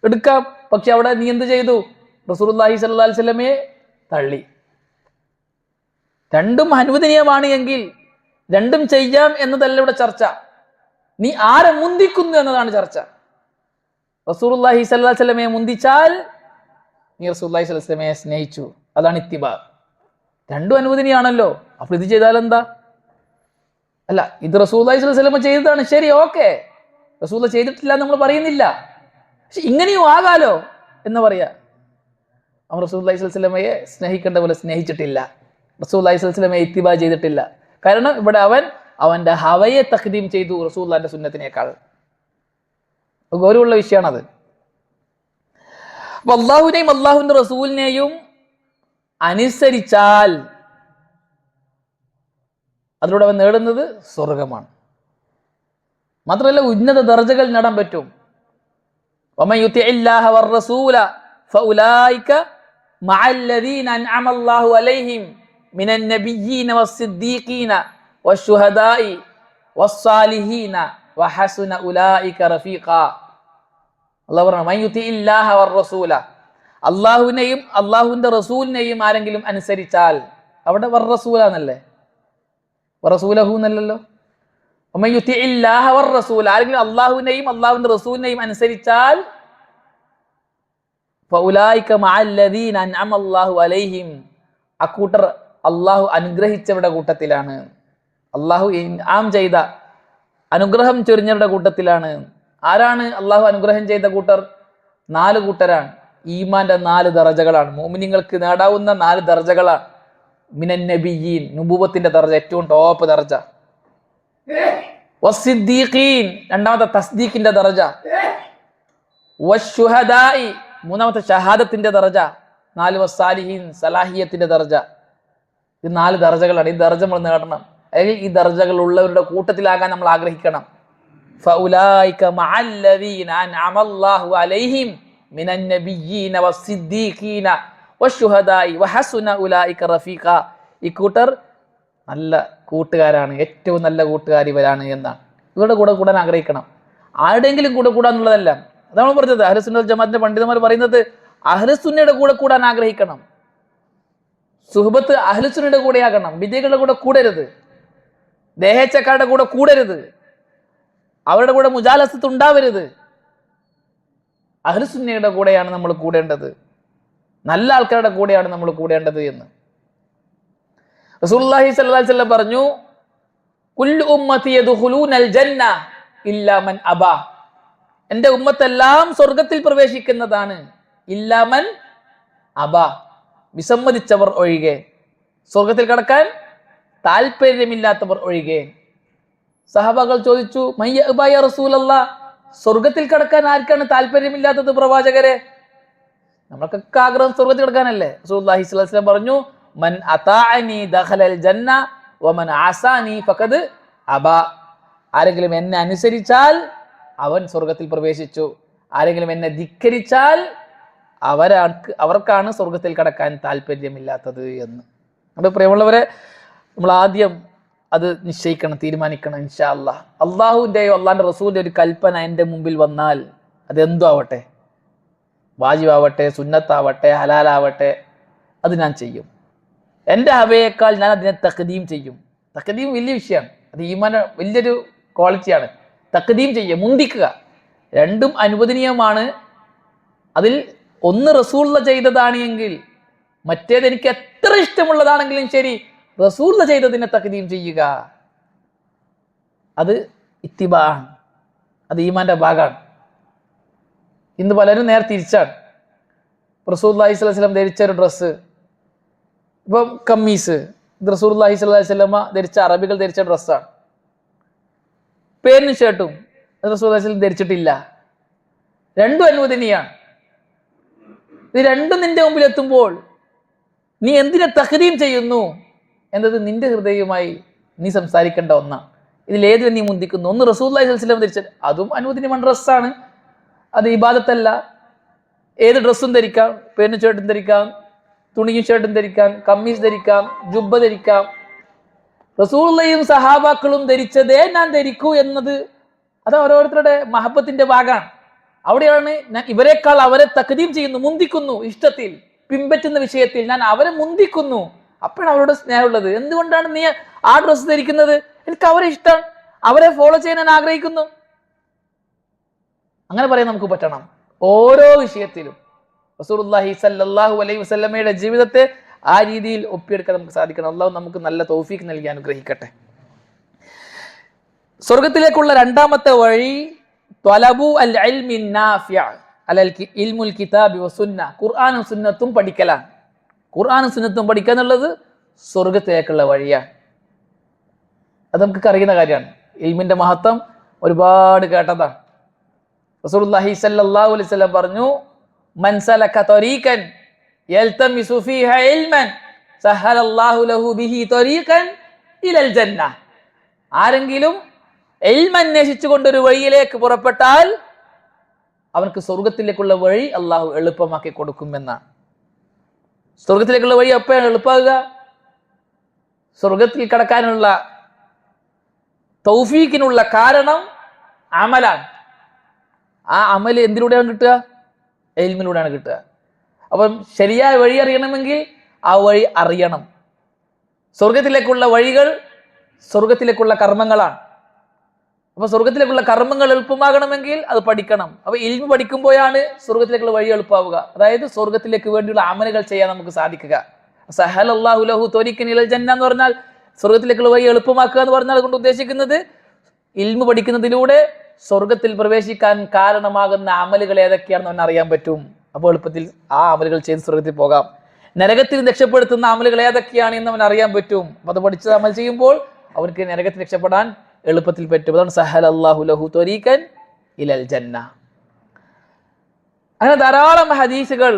എടുക്കാം. പക്ഷെ അവിടെ നീ എന്ത് ചെയ്തു? റസൂലുള്ളാഹി സ്വല്ലല്ലാഹു അലൈഹി വസല്ലമയെ തള്ളി. രണ്ടും അനുവദനീയമാണ് എങ്കിൽ രണ്ടും ചെയ്യാം എന്നതല്ല ഇവിടെ ചർച്ച, നീ ആരെ മുന്തിക്കുന്നു എന്നതാണ് ചർച്ച. റസൂലുള്ളാഹി സ്വല്ലല്ലാഹു അലൈഹി വസല്ലമയെ മുന്തിച്ചാൽ നീ റസൂലുള്ളാഹി സ്വല്ലല്ലാഹു അലൈഹി വസല്ലമയെ സ്നേഹിച്ചു, അതാണ് ഇത്തിബാ. രണ്ടും അനുവദനീയാണല്ലോ, അപ്പൊ ഇത് ചെയ്താൽ എന്താ? അല്ല, ഇത് റസൂലുള്ളാഹി സ്വല്ലല്ലാഹു അലൈഹി വസല്ലമ ചെയ്തതാണ്, ശരി, ഓക്കെ, റസൂലുള്ളാഹി ചെയ്തിട്ടില്ല എന്ന് നമ്മൾ പറയുന്നില്ല, പക്ഷെ ഇങ്ങനെയും ആകാലോ എന്ന് പറയാ. അവൻ റസൂലുള്ളാഹി സ്വല്ലല്ലാഹു അലൈഹി വസല്ലമയെ സ്നേഹിക്കേണ്ട പോലെ സ്നേഹിച്ചിട്ടില്ല, റസൂലുള്ളാഹി സ്വല്ലല്ലാഹു അലൈഹി വസല്ലമയെ ഇത്തിബാ ചെയ്തിട്ടില്ല. കാരണം ഇവിടെ അവന്റെ ഹവയെ തഖ്ദീം ചെയ്തു റസൂലുള്ളാഹിന്റെ സുന്നത്തിനേക്കാൾ. ഗൗരവമുള്ള വിഷയമാണത്. അപ്പൊ അള്ളാഹുവിനെയും അള്ളാഹുവിന്റെ റസൂലിനെയും അനുസരിച്ചാൽ അതിലൂടെ അവൻ നേടുന്നത് സ്വർഗമാണ്. മാത്രമല്ല ഉന്നത ദർജകൾ നേടാൻ പറ്റും. വമൻ യുതിഇല്ലാഹ വറസൂല ഫഉലൈക മഅല്ലദീന അൻഅമ അല്ലാഹു അലൈഹിം മിനൻ നബിയ്യീന വസ്സിദ്ദീഖീന വശുഹദാഇ വസ്സാലിഹീന വഹസുന ഉലൈക റഫീഖ. അല്ലാഹു പറഞ്ഞു മൻ യുതിഇല്ലാഹ വറസൂല, അള്ളാഹുവിനെയും അള്ളാഹുവിന്റെ റസൂലിനെയും ആരെങ്കിലും അനുസരിച്ചാൽ, അവിടെ വറസൂല എന്നല്ലേ, വറസൂലഹു എന്നല്ലല്ലോ. വമൻ യുതിഇല്ലാഹ വറസൂല, ആരെങ്കിലും അള്ളാഹുവിനെയും അള്ളാഹുവിന്റെ റസൂലിനെയും അനുസരിച്ചാൽ ഫഉലൈക മഅല്ലദീന അൻഅമ അല്ലാഹു അലൈഹിം, അക്കൂട്ടർ അള്ളാഹു അനുഗ്രഹിച്ചവരുടെ കൂട്ടത്തിലാണ്, അള്ളാഹു ഇൻആം ചെയ്ത അനുഗ്രഹം ചൊരിഞ്ഞവരുടെ കൂട്ടത്തിലാണ്. ആരാണ് അള്ളാഹു അനുഗ്രഹം ചെയ്ത കൂട്ടർ? 4 കൂട്ടരാണ്. ഈമാന്റെ 4 ദർജകളാണ്, മുഅ്മിനീങ്ങൾക്ക് നേടാവുന്ന 4 ദർജകളാണ്. മിനൻ നബിയ്യീൻ, നുബുവത്തിന്റെ ദർജ, ഏറ്റവും ടോപ്പ് ദർജ. വസ്സിദ്ദീഖീൻ, രണ്ടാമത്തെ തസ്ദീഖിന്റെ ദർജ. വശുഹദാഇ, മൂന്നാമത്തെ ഷഹാദത്തിന്റെ ദർജ. 4 വസ്സാലിഹീൻ, സലാഹിയത്തിന്റെ ദർജ. ഇത് 4 ദർജകളാണ്. ഈ ദർജ നമ്മൾ നേടണം, അല്ലെങ്കിൽ ഈ ദർജകൾ ഉള്ളവരുടെ കൂട്ടത്തിലാകാൻ നമ്മൾ ആഗ്രഹിക്കണം. ഫഉലൈക മഅല്ലദീന അൻഅമ അല്ലാഹു അലൈഹിം മിനൻ നബിയ്യീന വസ്സിദ്ദീഖീന വശുഹദാഇ വഹസുന ഉലൈക റഫീഖ. ഈ കൂട്ടർ നല്ല കൂട്ടുകാരാണ്, ഏറ്റവും നല്ല കൂട്ടുകാർ ഇവരാണ് എന്നാണ്. ഇവരുടെ കൂടെ കൂടാൻ ആഗ്രഹിക്കണം. ആരുടെയെങ്കിലും കൂടെ കൂടാന്നുള്ളതല്ല. അതാണ് പറഞ്ഞത്. അഹ്ലുസുന്ന വൽ ജമാഅത്തിന്റെ പണ്ഡിതന്മാർ പറയുന്നത് അഹ്ലുസുന്നയുടെ കൂടെ കൂടാൻ ആഗ്രഹിക്കണം. സുഹബത്ത് അഹ്ലുസുന്നയുടെ കൂടെയാകണം. വിദ്യകളുടെ കൂടെ കൂടരുത്, ദേഹച്ചക്കാരുടെ കൂടെ കൂടരുത്, അവരുടെ കൂടെ മുജാലസത്ത് ഉണ്ടാവരുത്. അഹ്ലുസുന്നയുടെ കൂടെയാണ് നമ്മൾ കൂടേണ്ടത്, നല്ല ആൾക്കാരുടെ കൂടെയാണ് നമ്മൾ കൂടേണ്ടത് എന്ന് റസൂലുള്ളാഹി സ്വല്ലല്ലാഹു അലൈഹി വസല്ലം പറഞ്ഞു, കുല്ലു ഉമ്മത്തി യദ്ഖുലൂനൽ ജന്ന ഇല്ലാ മൻ അബാ. എൻ്റെ ഉമ്മത്തെല്ലാം സ്വർഗത്തിൽ പ്രവേശിക്കുന്നതാണ്, ഇല്ലാ മൻ അബാ, വിസമ്മതിച്ചവർ ഒഴികെ, സ്വർഗത്തിൽ കടക്കാൻ താല്പര്യമില്ലാത്തവർ ഒഴികെ. സഹാബാക്കൾ ചോദിച്ചു, മയ്യ അബാ യാ റസൂലല്ലാഹ്, സ്വർഗത്തിൽ കടക്കാൻ ആർക്കാണ് താല്പര്യമില്ലാത്തത് പ്രവാചകരെ? നമ്മൾക്കൊക്കെ ആഗ്രഹം സ്വർഗത്തിൽ കിടക്കാനല്ലേ. റസൂലുള്ളാഹി സ്വല്ലല്ലാഹു അലൈഹി വസല്ലം പറഞ്ഞു, മൻ അതാഅനി ദഖലൽ ജന്ന വമൻ അസാനി ഫഖദ് അബാ. ആരെങ്കിലും എന്നെ അനുസരിച്ചാൽ അവൻ സ്വർഗത്തിൽ പ്രവേശിച്ചു, ആരെങ്കിലും എന്നെ ധിക്കരിച്ചാൽ അവർക്കാണ് സ്വർഗത്തിൽ കടക്കാൻ താല്പര്യമില്ലാത്തത് എന്ന്. നമ്മുടെ പ്രിയമുള്ളവരെ, നമ്മൾ ആദ്യം അത് നിശ്ചയിക്കണം, തീരുമാനിക്കണം. ഇൻഷാ അല്ലാഹ് അള്ളാഹുവിൻ്റെയോ അള്ളാഹിൻ്റെ റസൂലിൻ്റെ ഒരു കൽപ്പന എൻ്റെ മുമ്പിൽ വന്നാൽ അതെന്തോ ആവട്ടെ, വാജിബാവട്ടെ, സുന്നത്താവട്ടെ, ഹലാലാവട്ടെ, അത് ഞാൻ ചെയ്യും. എൻ്റെ ഹവയേക്കാൾ ഞാൻ അതിനെ തഖ്ദീം ചെയ്യും. തഖ്ദീം വലിയ വിഷയമാണ്, അത് ഈമാൻ വലിയൊരു ക്വാളിറ്റിയാണ്. തഖ്ദീം ചെയ്യുക, മുന്തിക്കുക, രണ്ടും അനുവദനീയമാണ്. അതിൽ ഒന്ന് റസൂലുള്ള ചെയ്തതാണ് എങ്കിൽ മറ്റേത് എനിക്ക് എത്ര ഇഷ്ടമുള്ളതാണെങ്കിലും ശരി, റസൂലുള്ള ചെയ്തതിനെ തഖ്ദീം ചെയ്യുക, അത് ഇത്തിബാഅ്, അത് ഈമാന്റെ ഭാഗമാണ്. ഇന്ന് പലരും നേരെ തിരിച്ചാണ്. റസൂലുള്ളാഹി സ്വല്ലല്ലാഹു അലൈഹി വസല്ലം ധരിച്ച ഒരു ഡ്രസ്സ്, ഇപ്പം കമ്മീസ്, ഇത് റസൂലുള്ളാഹി സ്വല്ലല്ലാഹു അലൈഹി വസല്ലമ ധരിച്ച, അറബികൾ ധരിച്ച ഡ്രസ്സാണ്. പേരിന് ഷർട്ടും റസൂലുള്ളാഹി സ്വല്ലല്ലാഹു അലൈഹി വസല്ലം ധരിച്ചിട്ടില്ല. രണ്ടും അനുവദനീയാണ്. ഇത് രണ്ടും നിന്റെ മുമ്പിൽ എത്തുമ്പോൾ നീ എന്തിനെ തഖ്ദീം ചെയ്യുന്നു എന്നത് നിന്റെ ഹൃദയവുമായി നീ സംസാരിക്കേണ്ട ഒന്നാണ്. ഇതിലേതിനെ നീ മുന്തിക്കുന്നു? ഒന്ന് റസൂലുള്ളാഹി സ്വല്ലല്ലാഹു അലൈഹി വസല്ലം ധരിച്ചത്, അതും അനുവദനീയമായ ഡ്രസ്സാണ്, അത് ഇബാദത്തല്ല. ഏത് ഡ്രസ്സും ധരിക്കാം, പേരിന് ഷർട്ടും ധരിക്കാം, തുണിയും ഷർട്ടും ധരിക്കാം, കമ്മീസ് ധരിക്കാം, ജുബ്ബ ധരിക്കാം. റസൂലുള്ളാഹിയും സഹാബാക്കളും ധരിച്ചതേ ഞാൻ ധരിക്കൂ എന്നത് അത് ഓരോരുത്തരുടെ മഹബത്തിന്റെ ഭാഗമാണ്. അവിടെയാണ് ഞാൻ ഇവരെക്കാൾ അവരെ തഖ്ദീം ചെയ്യുന്നു, മുന്തിക്കുന്നു, ഇഷ്ടത്തിൽ പിൻപറ്റുന്ന വിഷയത്തിൽ ഞാൻ അവരെ മുന്തിക്കുന്നു. അപ്പോഴാണ് അവരോട് സ്നേഹമുള്ളത്. എന്തുകൊണ്ടാണ് നീ ആ ഡ്രസ്സ് ധരിക്കുന്നത്? എനിക്ക് അവരെ ഇഷ്ടം, അവരെ ഫോളോ ചെയ്യാൻ ഞാൻ ആഗ്രഹിക്കുന്നു. അങ്ങനെ പറയാൻ നമുക്ക് പറ്റണം. ഓരോ വിഷയത്തിലും റസൂലുള്ളാഹി സ്വല്ലല്ലാഹു അലൈഹി വസല്ലമയുടെ ജീവിതത്തെ ആ രീതിയിൽ ഒപ്പിയെടുക്കാൻ നമുക്ക് സാധിക്കണം. അല്ലാഹു നമുക്ക് നല്ല തൗഫീഖ് നൽകി അനുഗ്രഹിക്കട്ടെ. സ്വർഗത്തിലേക്കുള്ള രണ്ടാമത്തെ വഴി ത്വലബു അൽ ഇൽമി നാഫിഅ അലൽ ഇൽമുൽ കിതാബി വസുന്ന, ഖുർആനും സുന്നത്തും പഠിക്കലാണ്. ഖുർആനും സുന്നത്തും പഠിക്കുക എന്നുള്ളത് സ്വർഗത്തിലേക്കുള്ള വഴിയാണ്. അത് നമുക്ക് അറിയുന്ന കാര്യമാണ്. ഇൽമിന്റെ മഹത്വം ഒരുപാട് കേട്ടതാണ്. റസൂലുള്ളാഹി സ്വല്ലല്ലാഹു അലൈഹി വസല്ലം പറഞ്ഞു, മൻ സലക ത്വരീഖൻ യൽതമിസു ഫീഹാ ഇൽമൻ സഹലല്ലാഹു ലഹു ബിഹി ത്വരീഖൻ ഇലൽ ജന്ന. ആരെങ്കിലും ഇൽമ അന്വേഷിച്ചുകൊണ്ട് ഒരു വഴിയിലേക്ക് പുറപ്പെട്ടാൽ അവർക്ക് സ്വർഗത്തിലേക്കുള്ള വഴി അള്ളാഹു എളുപ്പമാക്കി കൊടുക്കുമെന്നാണ്. സ്വർഗത്തിലേക്കുള്ള വഴി എപ്പോഴാണ് എളുപ്പമാകുക? സ്വർഗത്തിൽ കടക്കാനുള്ള തൗഫീഖിനുള്ള കാരണം അമലാണ്. ആ അമൽ എന്തിലൂടെയാണ് കിട്ടുക? ഇൽമിലൂടെയാണ് കിട്ടുക. അപ്പം ശരിയായ വഴി അറിയണമെങ്കിൽ ആ വഴി അറിയണം. സ്വർഗത്തിലേക്കുള്ള വഴികൾ സ്വർഗത്തിലേക്കുള്ള കർമ്മങ്ങളാണ്. അപ്പൊ സ്വർഗത്തിലേക്കുള്ള കർമ്മങ്ങൾ എളുപ്പമാകണമെങ്കിൽ അത് പഠിക്കണം. അപ്പൊ ഇൽമു പഠിക്കുമ്പോഴാണ് സ്വർഗത്തിലേക്കുള്ള വഴി എളുപ്പമാവുക. അതായത് സ്വർഗത്തിലേക്ക് വേണ്ടിയുള്ള അമലുകൾ ചെയ്യാൻ നമുക്ക് സാധിക്കുക. സഹലല്ലാഹു ലഹു ത്വരീഖൻ ഇലൽ ജന്ന എന്ന് പറഞ്ഞാൽ സ്വർഗത്തിലേക്കുള്ള വഴി എളുപ്പമാക്കുക എന്ന് പറഞ്ഞാൽ അതുകൊണ്ട് ഉദ്ദേശിക്കുന്നത് ഇൽമു പഠിക്കുന്നതിലൂടെ സ്വർഗത്തിൽ പ്രവേശിക്കാൻ കാരണമാകുന്ന അമലുകൾ ഏതൊക്കെയാണെന്ന് അവൻ അറിയാൻ പറ്റും. അപ്പോൾ എളുപ്പത്തിൽ ആ അമലുകൾ ചെയ്ത് സ്വർഗത്തിൽ പോകാം. നരകത്തിൽ രക്ഷപ്പെടുത്തുന്ന അമലുകൾ ഏതൊക്കെയാണ് എന്ന് അവൻ അറിയാൻ പറ്റും. അപ്പൊ അത് പഠിച്ചത് അമൽ ചെയ്യുമ്പോൾ അവർക്ക് നരകത്തിൽ രക്ഷപ്പെടാൻ എളുപ്പത്തിൽ പറ്റും. അതാണ് സഹലല്ലാഹു ലഹു ത്വരീഖൻ ഇലൽ ജന്ന. അങ്ങനെ ധാരാളം ഹദീസുകൾ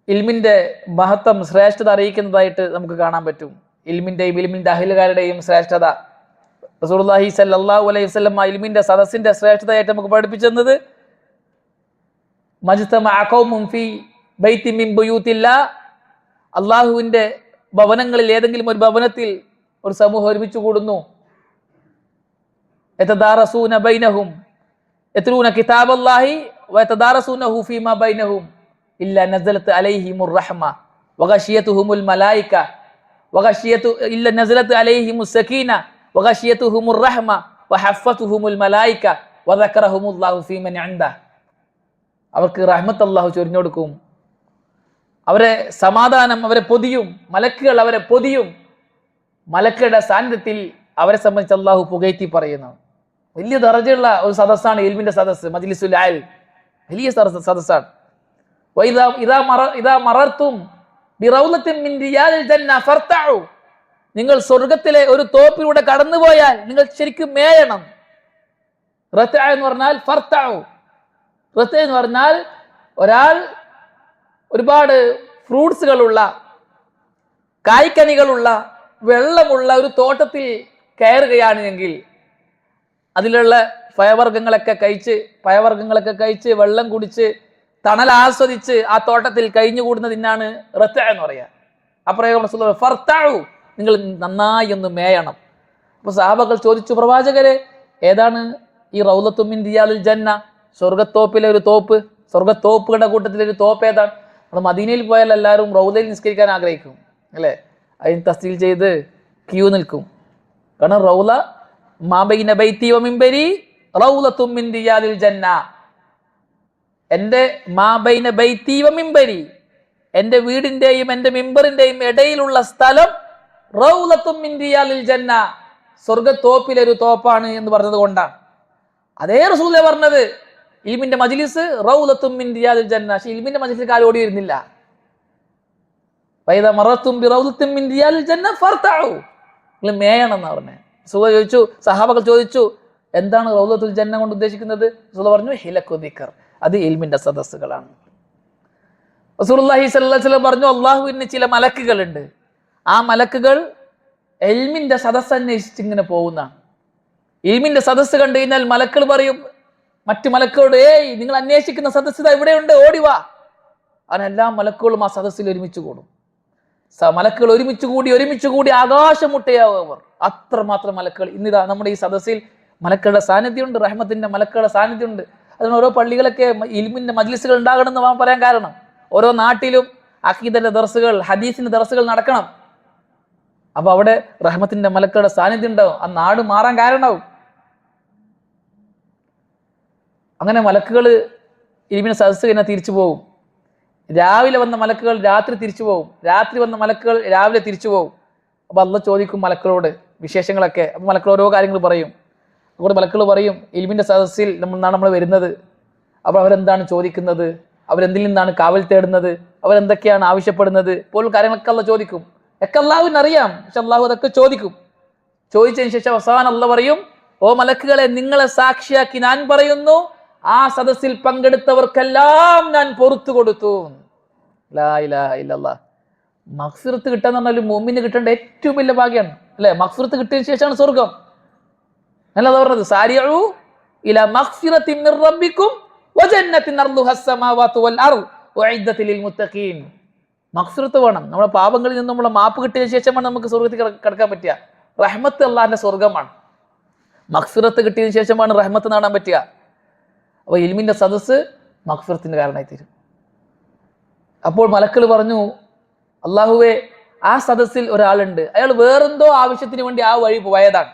ഇൽമിന്റെ മഹത്വം, ശ്രേഷ്ഠത അറിയിക്കുന്നതായിട്ട് നമുക്ക് കാണാൻ പറ്റും. ഇൽമിന്റെയും ഇൽമിന്റെ അഹ്ലുകാരുടെയും ശ്രേഷ്ഠത റസൂലുള്ളാഹി സ്വല്ലല്ലാഹു അലൈഹി വസല്ലം ഇൽമിന്റെ സദസ്സിന്റെ ശ്രേഷ്ഠതയായിട്ട് നമുക്ക് പഠിപ്പിച്ചത് മജ്തമഅ ഖൗമുൻ ഫീ ബൈത്തി മിൻ ബുയൂത്തില്ലാ, അള്ളാഹുവിന്റെ ഭവനങ്ങളിൽ ഏതെങ്കിലും ഒരു ഭവനത്തിൽ ഒരു സമൂഹം ഒരുമിച്ച് കൂടുന്നു. യതദാറസൂന ബൈനഹും യത്ലൂന കിതാബല്ലാഹി വയതദാറസൂനഹു ഫീമാ ബൈനഹും ഇല്ലാ നസലത് അലൈഹിമുർ റഹ്മ വഗശിയതുഹുമുൽ മലായിക ഇല്ലാ നസലത് അലൈഹിമുസ് സകീന വഗശിയതുഹുമുർ റഹ്മ വഹഫത്തുഹുമുൽ മലായിക വദക്കറഹുമുല്ലാഹു ഫീമൻ ഇൻദഹു. അവർക്ക് റഹ്മത്ത് അല്ലാഹു ചൊരിഞ്ഞു കൊടുക്കും, അവരെ സമാധാനം അവരെ പൊതിയും, മലക്കുകൾ അവരെ പൊതിയും. മലക്കുകളുടെ സാന്നിധ്യത്തിൽ അവരെ സംബന്ധിച്ച് അല്ലാഹു പുകഴ്ത്തി പറയുന്നു. വലിയ ദർജയുള്ള ഒരു സദസ്സാണ് ഇൽമിന്റെ സദസ്സ്, മജ്ലിസുൽ ഇൽം. വലിയ സദസ്സാണ്. ഇദാ മറർതും ബിറൗലത്തിൻ മിൻ റിയാദിൽ ജന്ന ഫർതഉ, നിങ്ങൾ സ്വർഗ്ഗത്തിലെ ഒരു തോപ്പിലൂടെ കടന്നുപോയാൽ നിങ്ങൾ ശരിക്കും മേയണം. റതഅ എന്ന് പറഞ്ഞാൽ ഫർതഉ. റതഅ എന്ന് പറഞ്ഞാൽ ഒരാൾ ഒരുപാട് ഫ്രൂട്ട്സുകളുള്ള, കായ്ക്കനികളുള്ള, വെള്ളമുള്ള ഒരു തോട്ടത്തിൽ കയറുകയാണ് എങ്കിൽ അതിലുള്ള പഴവർഗ്ഗങ്ങളൊക്കെ കഴിച്ച് വെള്ളം കുടിച്ച് തണൽ ആസ്വദിച്ച് ആ തോട്ടത്തിൽ കഴിഞ്ഞുകൂടുന്നതിനാണ് റതഅ എന്ന് പറയുക. അപ്രയോഗം ഫർതഉ, നിങ്ങൾ നന്നായി ഒന്ന് മേയണം. അപ്പൊ സഹാബകൾ ചോദിച്ചു, പ്രവാചകരെ, ഏതാണ് ഈ റൗലത്തും മിൻ റിയാദിൽ ജന്ന, സ്വർഗത്തോപ്പിലെ ഒരു തോപ്പ്, സ്വർഗത്തോപ്പുകളുടെ കൂട്ടത്തിലെ ഒരു തോപ്പ് ഏതാണ്? നമ്മൾ മദീനയിൽ പോയാൽ എല്ലാവരും റൗലയിൽ നിസ്കരിക്കാൻ ആഗ്രഹിക്കും അല്ലേ? അതിന് തസ്തീൽ ചെയ്ത് ക്യൂ നിൽക്കും. കാരണം റൗല മാ ബൈന ബൈതി വ മിൻബരി റൗലത്തും മിൻ റിയാദിൽ ജന്ന, എൻ്റെ മാ ബൈന ബൈതി വ മിൻബരി, എൻ്റെ വീടിന്റെയും എൻ്റെ മിമ്പറിന്റെയും ഇടയിലുള്ള സ്ഥലം റൗലത്തും മിൻ റിയാദിൽ ജന്ന, സ്വർഗത്തോപ്പിലെ ഒരു തോപ്പാണ് എന്ന് പറഞ്ഞത് കൊണ്ടാണ്. അതേ റസൂലുള്ളാഹി പറഞ്ഞത് ഇൽമിന്റെ മജ്ലിസ് റൗലത്തും മിൻ റിയാദിൽ ജന്ന. പക്ഷേ ഇൽമിന്റെ മജ്ലിസിൽ കാല് ഓടി വരുന്നില്ല. ഫൈദാ മറത്തും ബിറൗലത്തിൻ മിൻ റിയാദിൽ ജന്ന ഫർതഉ, നിങ്ങൾ മേയണം എന്നാ പറഞ്ഞത്. റസൂലുള്ളാഹി ചോദിച്ചു, സഹാബകൾ ചോദിച്ചു, എന്താണ് റൗലത്തുൽ ജന്ന കൊണ്ട് ഉദ്ദേശിക്കുന്നത്? റസൂലുള്ളാഹി പറഞ്ഞു, ഹിലഖു ദിക്ർ, അത് ഇൽമിന്റെ സദസ്സുകളാണ്. റസൂലുള്ളാഹി സ്വല്ലല്ലാഹു അലൈഹി വസല്ലം പറഞ്ഞു, അല്ലാഹുവിന് ചില മലക്കുകളുണ്ട്, ആ മലക്കുകൾ ഇൽമിന്റെ സദസ്സ് അന്വേഷിച്ച് ഇങ്ങനെ പോകുന്നതാണ്. ഇൽമിന്റെ സദസ്സ് കണ്ടു കഴിഞ്ഞാൽ മലക്കൾ പറയും മറ്റു മലക്കളോട്, ഏയ് നിങ്ങൾ അന്വേഷിക്കുന്ന സദസ്സ് ഇവിടെയുണ്ട്, ഓടിവാ. അങ്ങനെ എല്ലാ മലക്കുകളും ആ സദസ്സിൽ ഒരുമിച്ച് കൂടും. മലക്കുകൾ ഒരുമിച്ച് കൂടി ആകാശമുട്ടയാവർ, അത്രമാത്രം മലക്കുകൾ. ഇന്നിതാ നമ്മുടെ ഈ സദസ്സിൽ മലക്കളുടെ സാന്നിധ്യമുണ്ട്, റഹ്മത്തിന്റെ മലക്കളുടെ സാന്നിധ്യമുണ്ട്. അതിന് ഓരോ പള്ളികളൊക്കെ ഇൽമിന്റെ മജ്ലിസുകൾ ഉണ്ടാകണം എന്ന് പറയാൻ കാരണം, ഓരോ നാട്ടിലും അഖീദന്റെ ദർസുകൾ, ഹദീസിന്റെ ദർസുകൾ നടക്കണം. അപ്പൊ അവിടെ റഹ്മത്തിന്റെ മലക്കളുടെ സാന്നിധ്യം ഉണ്ടാവും, ആ നാട് മാറാൻ കാരണമാവും. അങ്ങനെ മലക്കുകൾ ഇൽമിന്റെ സദസ്സ് കഴിഞ്ഞാൽ തിരിച്ചു പോകും. രാവിലെ വന്ന മലക്കുകൾ രാത്രി തിരിച്ചു പോകും, രാത്രി വന്ന മലക്കുകൾ രാവിലെ തിരിച്ചു പോകും. അപ്പൊ അള്ളാഹ് ചോദിക്കും മലക്കളോട് വിശേഷങ്ങളൊക്കെ. അപ്പൊ മലക്കൾ ഓരോ കാര്യങ്ങൾ പറയും. അതുകൊണ്ട് മലക്കൾ പറയും, ഇൽമിന്റെ സദസ്സിൽ നമ്മൾ വരുന്നത്. അപ്പൊ അവരെന്താണ് ചോദിക്കുന്നത്, അവരെന്തിൽ നിന്നാണ് കാവൽ തേടുന്നത്, അവരെന്തൊക്കെയാണ് ആവശ്യപ്പെടുന്നത്, പോലുള്ള കാര്യങ്ങളൊക്കെ അള്ളാഹ് ചോദിക്കും. ഒക്കെ അള്ളാഹുവിന് അറിയാം, പക്ഷെ അള്ളാഹു അതൊക്കെ ചോദിക്കും. ചോദിച്ചതിന് ശേഷം അവസാനം അള്ളാഹ് പറയും, ഓ മലക്കുകളെ, നിങ്ങളെ സാക്ഷിയാക്കി ഞാൻ പറയുന്നു, ആ സദസ്സിൽ പങ്കെടുത്തവർക്കെല്ലാം ഞാൻ പൊറത്തു കൊടുത്തു. ലാ ഇലാഹ ഇല്ലല്ലാഹ്. മഗ്ഫിറത്ത് കിട്ടാന്ന് പറഞ്ഞാൽ മുഅ്മിന് കിട്ടേണ്ട ഏറ്റവും വലിയ ഭാഗ്യമാണ് അല്ലെ? മഗ്ഫിറത്ത് കിട്ടിയതിനു ശേഷമാണ് സ്വർഗം. അല്ലാതെ പറഞ്ഞത് സാരിഉ ഇലാ മഗ്ഫിറത്തിൻ മിർ റബ്ബിക്കും വജന്നത്തിൻ അർളുഹസ് സമാവാതു വൽ അർദ് ഉഇദ്ദത് ലിൽ മുത്തഖീൻ. മഗ്ഫിറത്ത് വേണം. നമ്മുടെ പാപങ്ങളിൽ നിന്ന് നമ്മളെ മാപ്പ് കിട്ടിയതിനു ശേഷമാണ് നമുക്ക് സ്വർഗത്തിൽ കടക്കാൻ പറ്റുക. റഹ്മത്ത് അല്ലാഹുവിന്റെ സ്വർഗമാണ്. മഗ്ഫിറത്ത് കിട്ടിയതിനു ശേഷമാണ് റഹ്മത്ത് നേടാൻ പറ്റുക. അപ്പൊ ഇൽമിന്റെ സദസ്സ് മഗ്ഫിറത്തിന് കാരണമായി തീരും. അപ്പോൾ മലക്കൾ പറഞ്ഞു, അള്ളാഹുവേ, ആ സദസ്സിൽ ഒരാളുണ്ട്, അയാൾ വേറെന്തോ ആവശ്യത്തിന് വേണ്ടി ആ വഴി പോയതാണ്,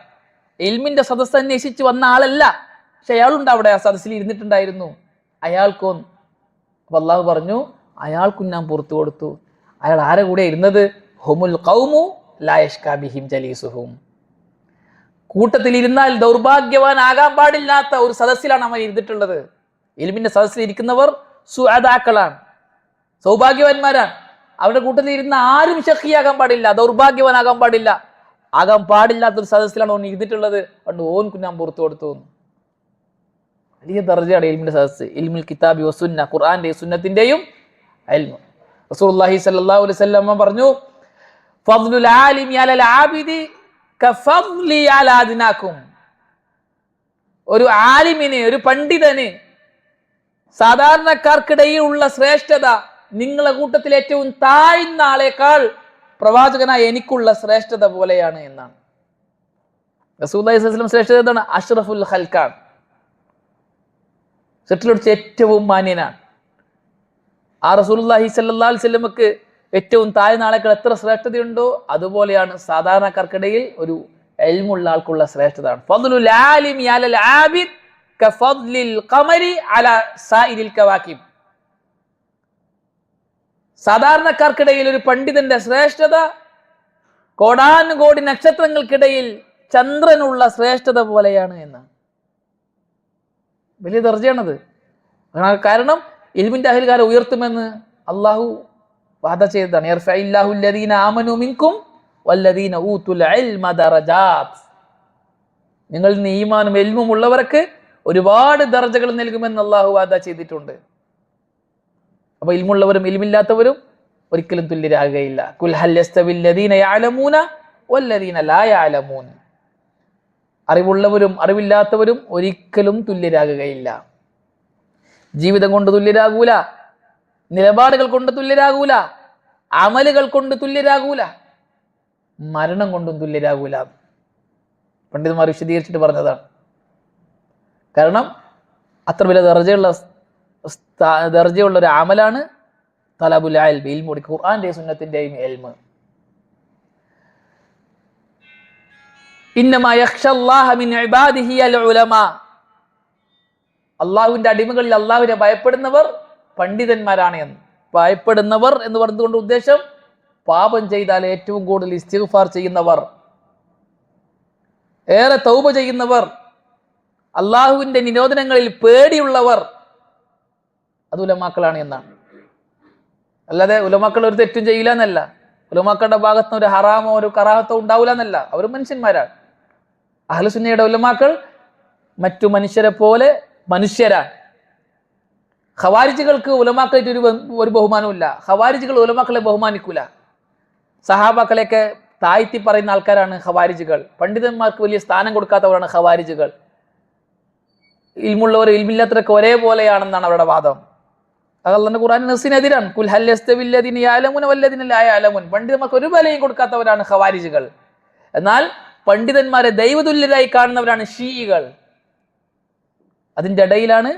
ഇൽമിന്റെ സദസ്സ് അന്വേഷിച്ച് വന്ന ആളല്ല, പക്ഷെ അയാളുണ്ട് അവിടെ, ആ സദസ്സിൽ ഇരുന്നിട്ടുണ്ടായിരുന്നു, അയാൾക്കോ. അപ്പൊ അള്ളാഹു പറഞ്ഞു, അയാൾക്കും ഞാൻ പുറത്തു കൊടുത്തു. അയാൾ ആരെ കൂടെ ഇരുന്നത്? ഹുമുൽ ഖൗമു ലാ യഷ്കാ ബിഹിം ജലീസുഹും. കൂട്ടത്തിൽ ഇരുന്നാൽ ദൗർഭാഗ്യവാനാകാൻ പാടില്ലാത്ത ഒരു സദസ്സിലാണ് അവൻ ഇരുന്നിട്ടുള്ളത്. ഇൽമിന്റെ സദസ്സിൽ ഇരിക്കുന്നവർ സുഅദാക്കളാണ്, സൗഭാഗ്യവാന്മാരാണ്. അവരുടെ കൂട്ടത്തിൽ ഇരുന്ന ആരും ശഖിയാകാൻ പാടില്ല, ദൗർഭാഗ്യവാനാകാൻ പാടില്ല. ആകാൻ പാടില്ലാത്തൊരു സദസ്സിലാണ് ഓൻ ഇരുന്നിട്ടുള്ളത്. അതുകൊണ്ട് ഓൻക്ക് ഞാൻ പുറത്തു കൊടുത്തു. വലിയ ദർജയാണ് ഇൽമിന്റെ സദസ്സ്. ഇൽമുൽ കിതാബി വസുന്ന, ഖുർആന്റെയും സുന്നത്തിന്റെയും ഇൽമു. റസൂലുള്ളാഹി സ്വല്ലല്ലാഹു അലൈഹി വസല്ലം പറഞ്ഞു, ഫദ്ലുൽ ആലിമി അലൽ ആബിദി കഫദ്ലി അലാ അദ്നാകും. ഒരു ആലിമിന്, ഒരു പണ്ഡിതന് സാധാരണക്കാർക്കിടയിൽ ഉള്ള ശ്രേഷ്ഠത നിങ്ങളെ കൂട്ടത്തിൽ ഏറ്റവും താഴ്ന്ന ആളേക്കാൾ പ്രവാചകനായ എനിക്കുള്ള ശ്രേഷ്ഠത പോലെയാണ് എന്നാണ്. റസൂലുള്ളാഹി സ്വല്ലല്ലാഹു അലൈഹി വസല്ലം ശ്രേഷ്ഠത എന്താണ്? അഷ്റഫുൽ ഖൽഖാൻ, സൃഷ്ടികളിൽ ഏറ്റവും മാന്യനാണ്. ആ റസൂലുള്ളാഹി സ്വല്ലല്ലാഹു അലൈഹി വസല്ലമക്ക് ഏറ്റവും താഴ്ന്ന ആളേക്കാൾ എത്ര ശ്രേഷ്ഠതയുണ്ടോ അതുപോലെയാണ് സാധാരണക്കാർക്കിടയിൽ ഒരു ഇൽമുള്ള ആൾക്കുള്ള ശ്രേഷ്ഠത. ഫദ്ലുൽ ആലിമി അലൽ ആബിദ് കഫദ്ലിൽ ഖമരി അലാ സായിരിൽ കവാകിബ്. സാധാരണക്കാർക്കിടയിൽ ഒരു പണ്ഡിതന്റെ ശ്രേഷ്ഠത കോടാനുകോടി നക്ഷത്രങ്ങൾക്കിടയിൽ ചന്ദ്രനുള്ള ശ്രേഷ്ഠത പോലെയാണ് എന്നാണ്. വലിയ ദർജയാണത്. കാരണം ഇൽമിന്റെ അഹ്ലുകാരെ ഉയർത്തുമെന്ന് അള്ളാഹു വാദ ചെയ്തതാണ്. യർഫഇല്ലാഹു അല്ലദീന ആമനു മിൻകും വല്ലദീന ഊതുൽ ഇൽമ ദറജാത്ത്. നിങ്ങളിൽ നിന്ന് ഈമാനും ഇൽമും ഉള്ളവർക്ക് ഒരുപാട് ദർജകൾ നൽകുമെന്ന് അള്ളാഹു വാദ ചെയ്തിട്ടുണ്ട്. അപ്പൊ ഇൽമുള്ളവരും ഇൽമില്ലാത്തവരും ഒരിക്കലും തുല്യരാകുകയില്ല. കുൽ ഹൽ യസ്തവിൽ ലദീന യഅലമൂന വല്ലദീന ലാ യഅലമൂൻ. അറിവുള്ളവരും അറിവില്ലാത്തവരും ഒരിക്കലും തുല്യരാകുകയില്ല. ജീവിതം കൊണ്ട് തുല്യരാകൂല, നിലപാടുകൾ കൊണ്ട് തുല്യരാകൂല, അമലുകൾ കൊണ്ട് തുല്യരാകൂല, മരണം കൊണ്ടും തുല്യരാകൂല. പണ്ഡിതന്മാർ വിശദീകരിച്ചിട്ട് പറഞ്ഞതാണ്. കാരണം അത്ര വലിയ ദർജയുള്ള ഒരു അമലാണ് തലബുൽ ഇൽമ്, ഇൽമു പഠിക്കുക, ഖുർആന്റെയും സുന്നത്തിന്റെയും ഇൽമ്. ഇന്നമാ യഖ്ഷല്ലാഹ മിൻ ഇബാദിഹി അൽ ഉലമാ. അള്ളാഹുവിന്റെ അടിമകളിൽ അള്ളാഹുവിനെ ഭയപ്പെടുന്നവർ പണ്ഡിതന്മാരാണ് എന്ന്. ഭയപ്പെടുന്നവർ എന്ന് പറഞ്ഞതുകൊണ്ട് ഉദ്ദേശം പാപം ചെയ്താൽ ഏറ്റവും കൂടുതൽ ഇസ്തിഗ്ഫാർ ചെയ്യുന്നവർ, ഏറെ തൗബ ചെയ്യുന്നവർ, അള്ളാഹുവിന്റെ നിരോധനങ്ങളിൽ പേടിയുള്ളവർ, അത് ഉലമാക്കളാണ് എന്നാണ്. അല്ലാതെ ഉലമാക്കൾ ഒരു തെറ്റും ചെയ്യില്ല എന്നല്ല, ഉലമാക്കളുടെ ഭാഗത്ത് നിന്ന് ഒരു ഹറാമോ ഒരു കറാഹത്തോ ഉണ്ടാവില്ല എന്നല്ല. അവർ മനുഷ്യന്മാരാണ്. അഹ്ലുസുന്നയുടെ ഉലമാക്കൾ മറ്റു മനുഷ്യരെ പോലെ മനുഷ്യരാണ്. ഖവാരിജികൾക്ക് ഉലമാക്കളായിട്ട് ഒരു ബഹുമാനവും ഇല്ല. ഖവാരിജികൾ ഉലമാക്കളെ ബഹുമാനിക്കൂല. സഹാബാക്കളെയൊക്കെ താഴ്ത്തി പറയുന്ന ആൾക്കാരാണ് ഖവാരിജികൾ. പണ്ഡിതന്മാർക്ക് വലിയ സ്ഥാനം കൊടുക്കാത്തവരാണ് ഖവാരിജികൾ. ഇൽമുള്ളവർ ഇൽമില്ലാത്തവരൊക്കെ ഒരേപോലെയാണെന്നാണ് അവരുടെ വാദം. അള്ളാഹുവിന്റെ ഖുർആൻ നസിനെതിരാണ്. കുൽ ഹൽ യസ്തവിൽ ലദീന യഅലമൂന വല്ലദീന ലാ യഅലമൂൻ. പണ്ഡിതന്മാർക്ക് ഒരു വിലയും കൊടുക്കാത്തവരാണ് ഖവാരിജികൾ. എന്നാൽ പണ്ഡിതന്മാരെ ദൈവതുല്യരായി കാണുന്നവരാണ് ഷീഇകൾ. അതിൻ്റെ ഇടയിലാണ്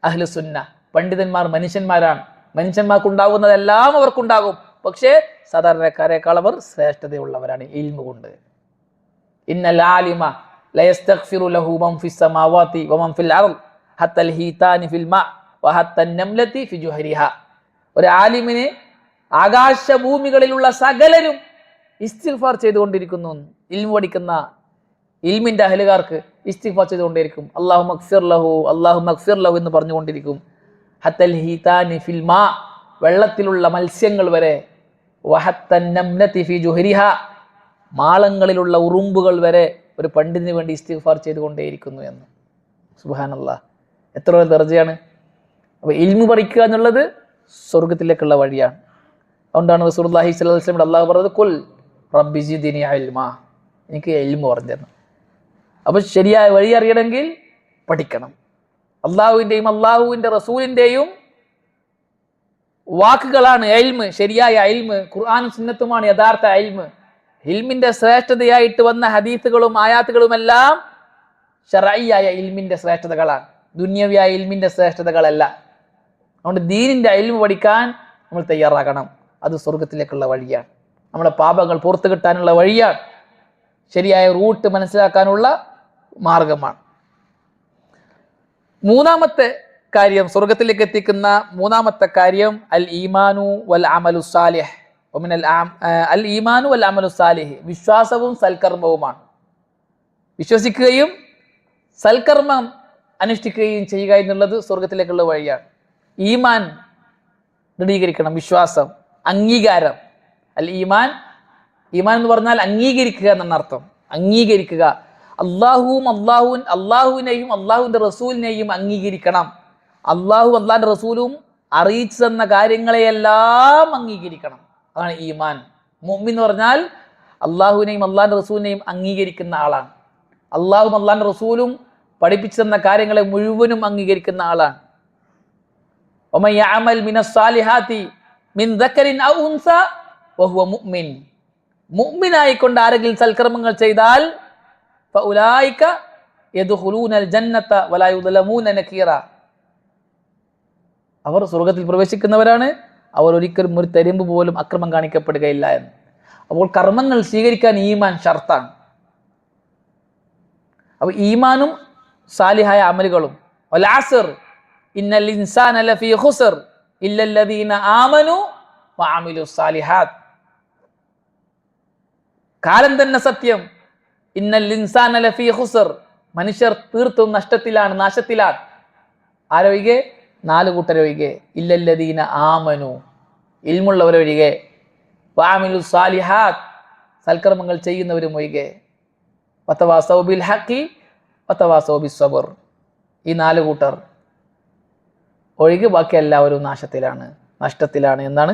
അഹ്ലുസുന്ന. പണ്ഡിതന്മാർ മനുഷ്യന്മാരാണ്. മനുഷ്യന്മാർക്കുണ്ടാകുന്നതെല്ലാം അവർക്കുണ്ടാകും. പക്ഷേ സാധാരണക്കാരേക്കാൾ അവർ ശ്രേഷ്ഠതയുള്ളവരാണ് ഇൽമു കൊണ്ട്. ഇന്നൽ ആലിമ ലയസ്തഗ്ഫിറു ലഹു മൻ ഫിസ് സമാവാതി വമൻ ഫിൽ അർദ് ഹത്തൽ ഹീതാനി ഫിൽ മാ വഹത്തൻ നംലതി ഫി ജുഹരിഹാ. ഒരു ആലിമിന് ആകാശഭൂമികളിലുള്ള സകലരും ഇസ്തിഗ്ഫാർ ചെയ്തുകൊണ്ടിരിക്കുന്നു. ഇൽമു പഠിക്കുന്ന ഇൽമിന്റെ അഹ്ലുകാർക്ക് ഇസ്തിഗ്ഫാർ ചെയ്തുകൊണ്ടിരിക്കും. അല്ലാഹു മഗ്ഫിർ ലഹു, അല്ലാഹു മഗ്ഫിർ ലഹു എന്ന് പറഞ്ഞുകൊണ്ടിരിക്കും. ഹത്തൽ ഹീതാനി ഫിൽ മാ, വെള്ളത്തിലുള്ള മത്സ്യങ്ങൾ വരെ, വഹത്തൻ നംലതി ഫി ജുഹരിഹാ, മാളങ്ങളിലുള്ള ഉറുമ്പുകൾ വരെ ഒരു പണ്ഡിതിന് വേണ്ടി ഇസ്തിഗ്ഫാർ ചെയ്തുകൊണ്ടേയിരിക്കുന്നു എന്ന്. സുബ്ഹാനല്ലാഹ്, എത്ര ഒരു ദർജയാണ്. അപ്പൊ ഇൽമു പഠിക്കുക എന്നുള്ളത് സ്വർഗത്തിലേക്കുള്ള വഴിയാണ്. അതുകൊണ്ടാണ് റസൂലുള്ളാഹി സ്വല്ലല്ലാഹു അലൈഹി വസല്ലം അല്ലാഹു പറഞ്ഞത് കുൽ റബ്ബി സിദ്നി ഇൽമാ, എനിക്ക് ഇൽമു പറഞ്ഞു തരണം. അപ്പൊ ശരിയായ വഴി അറിയണമെങ്കിൽ പഠിക്കണം. അള്ളാഹുവിൻ്റെയും അള്ളാഹുവിൻ്റെ റസൂലിൻ്റെയും വാക്കുകളാണ് ഇൽമ്, ശരിയായ ഇൽമ്. ഖുർആനും സുന്നത്തുമാണ് യഥാർത്ഥ ഇൽമ്. ഇൽമിന്റെ ശ്രേഷ്ഠതയായിട്ട് വന്ന ഹദീസുകളും ആയാത്തുകളും എല്ലാം ശർഈയായ ഇൽമിന്റെ ശ്രേഷ്ഠതകളാണ്, ദുന്യവിയായ ഇൽമിന്റെ ശ്രേഷ്ഠതകളല്ല. അതുകൊണ്ട് ദീനിന്റെ ഇൽമ് പഠിക്കാൻ നമ്മൾ തയ്യാറാകണം. അത് സ്വർഗത്തിലേക്കുള്ള വഴിയാണ്, നമ്മുടെ പാപങ്ങൾ പുറത്തു കിട്ടാനുള്ള വഴിയാണ്, ശരിയായ റൂട്ട് മനസ്സിലാക്കാനുള്ള മാർഗമാണ്. മൂന്നാമത്തെ കാര്യം, സ്വർഗത്തിലേക്ക് എത്തിക്കുന്ന മൂന്നാമത്തെ കാര്യം അൽ ഈമാനു വൽ അമലു സാലിഹ്. അൽ ഈമാനു വൽ അമലു സാലിഹ്, വിശ്വാസവും സൽക്കർമ്മവുമാണ്. വിശ്വസിക്കുകയും സൽക്കർമ്മം അനുഷ്ഠിക്കുകയും ചെയ്യുക എന്നുള്ളത് സ്വർഗത്തിലേക്കുള്ള വഴിയാണ്. ഈമാൻ ദൃഢീകരിക്കണം, വിശ്വാസം, അംഗീകാരം. അൽ ഈമാൻ, ഈമാൻ എന്ന് പറഞ്ഞാൽ അംഗീകരിക്കുക എന്നാണ് അർത്ഥം. അംഗീകരിക്കുക, അള്ളാഹുവിനെയും അള്ളാഹുവിന്റെ റസൂലിനെയും അംഗീകരിക്കണം. അള്ളാഹു അള്ളാഹിന്റെ റസൂലും അറിയിച്ചു തന്ന കാര്യങ്ങളെയെല്ലാം അംഗീകരിക്കണം. അതാണ് ഈമാൻ. മുഅ്മിൻ എന്ന് പറഞ്ഞാൽ അള്ളാഹുവിനെയും അള്ളാഹിന്റെ റസൂലിനെയും അംഗീകരിക്കുന്ന ആളാണ്. അള്ളാഹും അള്ളാഹിന്റെ റസൂലും പഠിപ്പിച്ചു തന്ന കാര്യങ്ങളെ മുഴുവനും അംഗീകരിക്കുന്ന ആളാണ്. വമൻ യഅമൽ മിനസ് സാലിഹാത്തി മിൻ ദക്കറിൻ ഔ ഉൻസ വഹുവ മുഅ്മിൻ. മുഅ്മിനായിക്കൊണ്ട് ആരെങ്കിലും സൽക്കർമ്മങ്ങൾ ചെയ്താൽ ഫഉലൈക യദ്ഖുലൂനൽ ജന്നത വലാ യുദ്ലമൂന നകീറ. അവർ സ്വർഗത്തിൽ പ്രവേശിക്കുന്നവരാണ്, അവർ ഒരിക്കലും ഒരു തരിമ്പ് പോലും അക്രമം കാണിക്കപ്പെടുകയില്ല എന്ന്. അപ്പോൾ കർമ്മങ്ങൾ സ്വീകരിക്കാൻ ഈമാൻ ഷർത്താണ്. അപ്പോൾ ഈമാനും സാലിഹായ അമലുകളും വൽ അസ്ർ ഇന്നൽ ഇൻസാന ലഫീ ഖുസ്ർ ഇല്ലല്ലദീന ആമനു വഅമിലുസ് സാലിഹാത്ത്. കാലം തന്നെ സത്യം. ഇന്നൽ ഇൻസാന ലഫീ ഖുസ്ർ, മനുഷ്യർ തീർത്തും നഷ്ടത്തിലാണ്, നാശത്തിലാണ്. ആരൊഴികെ? 4 കൂട്ടരൊഴികെ. ഇല്ലല്ലദീന ആമനു, ഇൽമുള്ളവരൊഴികെ. വഅമിലുസ് സാലിഹാത്ത്, സൽക്കർമ്മങ്ങൾ ചെയ്യുന്നവരും ഒഴികെ. വതവാസൗ ബിൽ ഹഖി വതവാസൗ ബിസ് സബ്ർ, ഈ 4 കൂട്ടർ ഒഴികെ ബാക്കി എല്ലാവരും നാശത്തിലാണ്, നഷ്ടത്തിലാണ് എന്നാണ്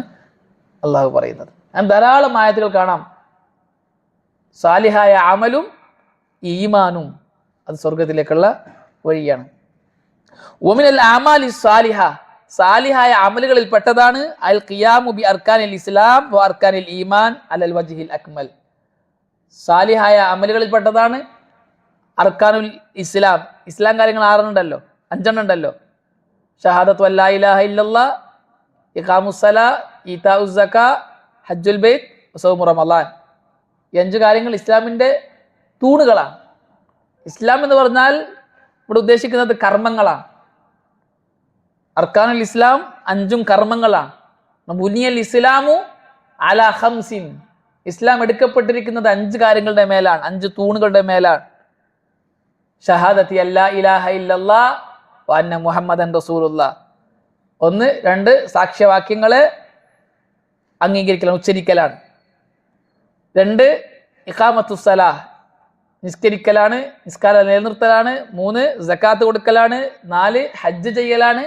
അള്ളാഹു പറയുന്നത്. ഞാൻ ധാരാളം ആയത്തുകൾ കാണാം. സാലിഹായ അമലും ഈമാനും അത് സ്വർഗത്തിലേക്കുള്ള വഴിയാണ്. വമിനൽ അമാലി സാലിഹ, സാലിഹായ അമലുകളിൽ പെട്ടതാണ് അൽ ഖിയാമു ബി അർക്കാനിൽ ഇസ്ലാം വ അർക്കാനിൽ ഈമാൻ അലൽ വജ്ഹിൽ അക്മൽ. സാലിഹായ അമലുകളിൽ പെട്ടതാണ് അർക്കാനുൽ ഇസ്ലാം. ഇസ്ലാം കാര്യങ്ങൾ 6 ഉണ്ടല്ലോ, 5 ഉണ്ടല്ലോ. ഷഹാദത്തു അല്ലാ ഇലാഹ ഇല്ലല്ലാഹ്, ഇഖാമുസ്സലാ, ഈതാഉസ് സക്കാ, ഹജ്ജുൽ ബൈത്ത്, സൗമു റമളാൻ. ഈ 5 കാര്യങ്ങൾ ഇസ്ലാമിൻ്റെ തൂണുകളാണ്. ഇസ്ലാം എന്ന് പറഞ്ഞാൽ ഇവിടെ ഉദ്ദേശിക്കുന്നത് കർമ്മങ്ങളാണ്. അർക്കാനുൽ ഇസ്ലാം 5 കർമ്മങ്ങളാണ്. ബുനിയൽ ഇസ്ലാമു അലാ ഖംസിൻ, ഇസ്ലാം എടുക്കപ്പെട്ടിരിക്കുന്നത് 5 കാര്യങ്ങളുടെ മേലാണ്, 5 തൂണുകളുടെ മേലാണ്. ഷഹാദത്തി അല്ലാ ഇലാഹ ഇല്ലല്ലാഹ് വ അന്ന മുഹമ്മദൻ റസൂലുള്ളാഹ്. 1, 2 സാക്ഷ്യവാക്യങ്ങളെ അംഗീകരിക്കലാണ്, ഉച്ചരിക്കലാണ്. 2 ഇഖാമത്തുസ്സലാഹ്, നിസ്കരിക്കലാണ്, നിസ്കാരം നിലനിർത്തലാണ്. 3 സക്കാത്ത് കൊടുക്കലാണ്. 4 ഹജ്ജ് ചെയ്യലാണ്.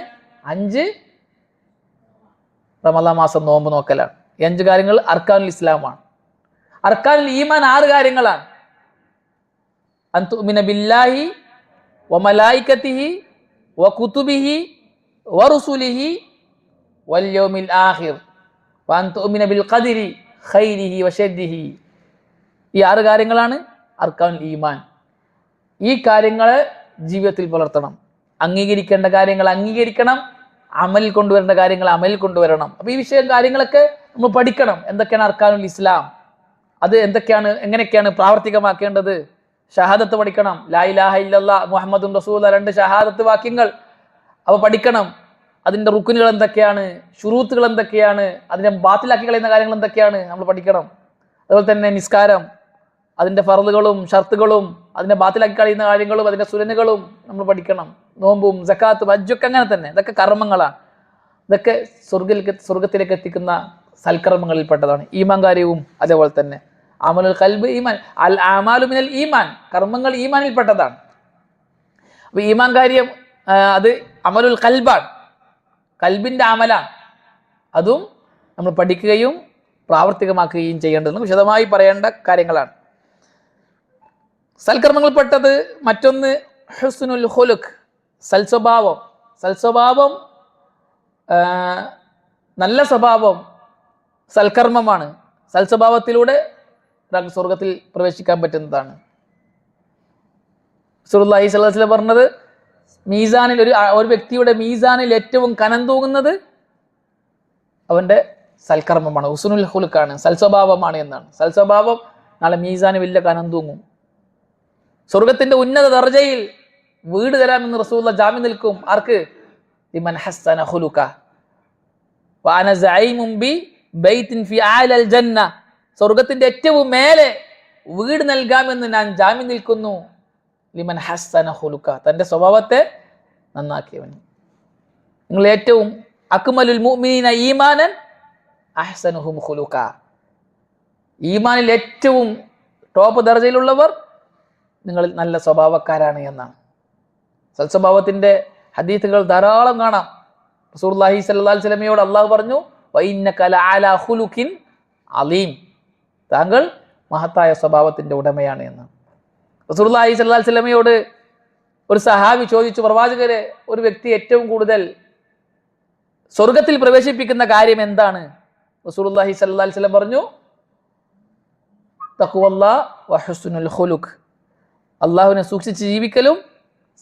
5 റമളാൻ മാസം നോമ്പ് നോക്കലാണ്. ഈ 5 കാര്യങ്ങൾ അർക്കാനുൽ ഇസ്ലാമാണ്. അർക്കാനുൽ ഈമാൻ 6 കാര്യങ്ങളാണ്. അൻ തുഅ്മിന ബില്ലാഹി വ മലായികതിഹി വ കുതുബിഹി വ റുസുലിഹി വൽ യൗമിൽ ആഖിർ വ അൻ തുഅ്മിന ബിൽ ഖദരി ഖൈരിഹി വ ശർരിഹി. ഈ 6 കാര്യങ്ങളാണ് അർക്കാനുൽ ഈമാൻ. ഈ കാര്യങ്ങളെ ജീവിതത്തിൽ പുലർത്തണം. അംഗീകരിക്കേണ്ട കാര്യങ്ങൾ അംഗീകരിക്കണം, അമലിൽ കൊണ്ടുവരേണ്ട കാര്യങ്ങൾ അമലിൽ കൊണ്ടുവരണം. അപ്പോൾ ഈ കാര്യങ്ങളൊക്കെ നമ്മൾ പഠിക്കണം. എന്തൊക്കെയാണ് അർക്കാനുൽ ഇസ്ലാം, അത് എന്തൊക്കെയാണ്, എങ്ങനെയൊക്കെയാണ് പ്രാവർത്തികമാക്കേണ്ടത്. ഷഹാദത്ത് പഠിക്കണം, ലാ ഇലാഹ ഇല്ലല്ലാഹ് മുഹമ്മദുൻ റസൂലുള്ളാഹ്, 2 ഷഹാദത്ത് വാക്യങ്ങൾ അവ പഠിക്കണം. അതിൻ്റെ റുക്കുനുകൾ എന്തൊക്കെയാണ്, ശുറൂത്തുകൾ എന്തൊക്കെയാണ്, അതിനെ ബാത്തിലാക്കി കളയുന്ന കാര്യങ്ങൾ എന്തൊക്കെയാണ് നമ്മൾ പഠിക്കണം. അതുപോലെ തന്നെ നിസ്കാരം, അതിൻ്റെ ഫർളുകളും ഷർത്തുകളും അതിനെ ബാത്തിലാക്കി കളയുന്ന കാര്യങ്ങളും അതിൻ്റെ സുനനുകളും നമ്മൾ പഠിക്കണം. നോമ്പും സക്കാത്തും ഹജ്ജൊക്കെ അങ്ങനെ തന്നെ, ഇതൊക്കെ കർമ്മങ്ങളാണ്. ഇതൊക്കെ സ്വർഗത്തിലേക്ക് എത്തിക്കുന്ന സൽക്കർമ്മങ്ങളിൽപ്പെട്ടതാണ്. ഈമാൻ കാര്യവും അതേപോലെ തന്നെ. അമലുൽ ഖൽബ് ഈമാൻ, അൽ അമാലു മിനൽ ഈമാൻ, കർമ്മങ്ങൾ ഈമാനിൽപ്പെട്ടതാണ്. അപ്പോൾ ഈമാൻ കാര്യം അത് അമലുൽ ഖൽബാണ്, കൽബിൻ്റെ അമലാണ്. അതും നമ്മൾ പഠിക്കുകയും പ്രാവർത്തികമാക്കുകയും ചെയ്യേണ്ടതെന്ന് വിശദമായി പറയേണ്ട കാര്യങ്ങളാണ്. സൽക്കർമ്മങ്ങൾപ്പെട്ടത് മറ്റൊന്ന് ഹുസ്നുൽ ഖുലുഖ്, സൽസ്വഭാവം. സൽസ്വഭാവം, നല്ല സ്വഭാവം സൽക്കർമ്മമാണ്. സൽസ്വഭാവത്തിലൂടെ ഒരാൾക്ക് സ്വർഗത്തിൽ പ്രവേശിക്കാൻ പറ്റുന്നതാണ്. റസൂലുള്ളാഹി സ്വല്ലല്ലാഹു അലൈഹി വസല്ലം പറഞ്ഞത്, മീസാനിൽ ഒരു വ്യക്തിയുടെ മീസാനിൽ ഏറ്റവും കനം തൂങ്ങുന്നത് അവൻ്റെ സൽക്കർമ്മമാണ്, ഹുസ്നുൽ ഖുലുഖാണ്, സൽസ്വഭാവമാണ് എന്നാണ്. സൽസ്വഭാവം നാളെ മീസാന് വലിയ കനം തൂങ്ങും. സ്വർഗത്തിന്റെ ഉന്നത ദർജയിൽ വീട് തരാമെന്ന് റസൂലുള്ളാഹി ജാമ്യം നിൽക്കും. ആർക്ക്? ലിമൻ ഹസ്സന ഖുലുഖ വ അന സഈമുൻ ബി ബൈത്തിൻ ഫി അഅലൽ ജന്ന, സ്വർഗത്തിന്റെ ഏറ്റവും മേലെ വീട് നൽകാമെന്ന് ഞാൻ ജാമ്യം നിൽക്കുന്നു. ലിമൻ ഹസ്സന ഖുലുഖ, തന്റെ സ്വഭാവത്തെ നന്നാക്കിയവൻ. നിങ്ങൾ ഏറ്റവും അക്മലുൽ മുഅ്മിനീന ഈമാനൻ അഹ്സനുഹും ഖുലുഖ, ഈമാനിൽ ഏറ്റവും ടോപ്പ് ദർജയിലുള്ളവർ നിങ്ങളിൽ നല്ല സ്വഭാവക്കാരാണ് എന്നാണ്. സൽസ്വഭാവത്തിന്റെ ഹദീസുകൾ ധാരാളം കാണാം. റസൂലുള്ളാഹി സ്വല്ലല്ലാഹു അലൈഹി വസല്ലമയോട് അല്ലാഹു പറഞ്ഞു, വഇന്നക ലഅലാ ഖുലുഖിൻ അലീം, താങ്കൾ മഹത്തായ സ്വഭാവത്തിന്റെ ഉടമയാണ് എന്നാണ്. റസൂലുള്ളാഹി സ്വല്ലല്ലാഹു അലൈഹി വസല്ലമയോട് ഒരു സഹാബി ചോദിച്ചു, പ്രവാചകരെ, ഒരു വ്യക്തി ഏറ്റവും കൂടുതൽ സ്വർഗത്തിൽ പ്രവേശിപ്പിക്കുന്ന കാര്യം എന്താണ്? റസൂലുള്ളാഹി സ്വല്ലല്ലാഹി അലൈഹി വസല്ലം പറഞ്ഞു, തഖ്വല്ലാഹ് വഹുസ്നുൽ ഖുലുഖ്, അള്ളാഹുവിനെ സൂക്ഷിച്ച് ജീവിക്കലും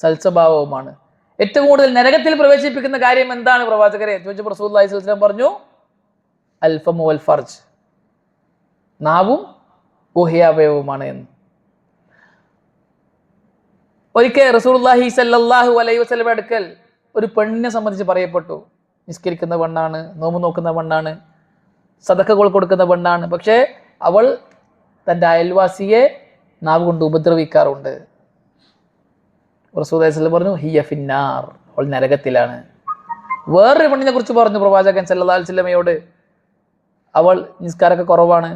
സൽസ്വഭാവവുമാണ്. ഏറ്റവും കൂടുതൽ നരകത്തിൽ പ്രവേശിപ്പിക്കുന്ന കാര്യം എന്താണ് പ്രവാചകരെ ചോദിച്ചപ്പോൾ റസൂലുള്ളാഹി സ്വല്ലല്ലാഹി അലൈഹി വസല്ലം പറഞ്ഞു, അൽഫമു വൽ ഫർജ്, നാവും ഗുഹ്യാവയവുമാണ് എന്ന്. ഒരിക്കൽ റസൂലുള്ളാഹി സ്വല്ലല്ലാഹു അലൈഹി വസല്ലം അടുക്കൽ ഒരു പെണ്ണിനെ സംബന്ധിച്ച് പറയപ്പെട്ടു. നിസ്കരിക്കുന്ന പെണ്ണാണ്, നോമ്പ് നോക്കുന്ന പെണ്ണാണ്, സദഖകൾ കൊടുക്കുന്ന പെണ്ണാണ്. പക്ഷേ അവൾ തൻ്റെ അയൽവാസിയെ നാവ് കൊണ്ട് ഉപദ്രവിക്കാറുണ്ട്. റസൂലുള്ളാഹി സ്വല്ലല്ലാഹു അലൈഹി വസല്ലം പറഞ്ഞു, ഹിയ ഫിന്നാർ, അവൾ നരകത്തിലാണ്. വേറൊരു പെണ്ണിനെ കുറിച്ച് പറഞ്ഞു പ്രവാചകൻ സല്ലല്ലാഹു അലൈഹി വസല്ലമയോട്, അവൾ നിസ്കാരമൊക്കെ കുറവാണ്,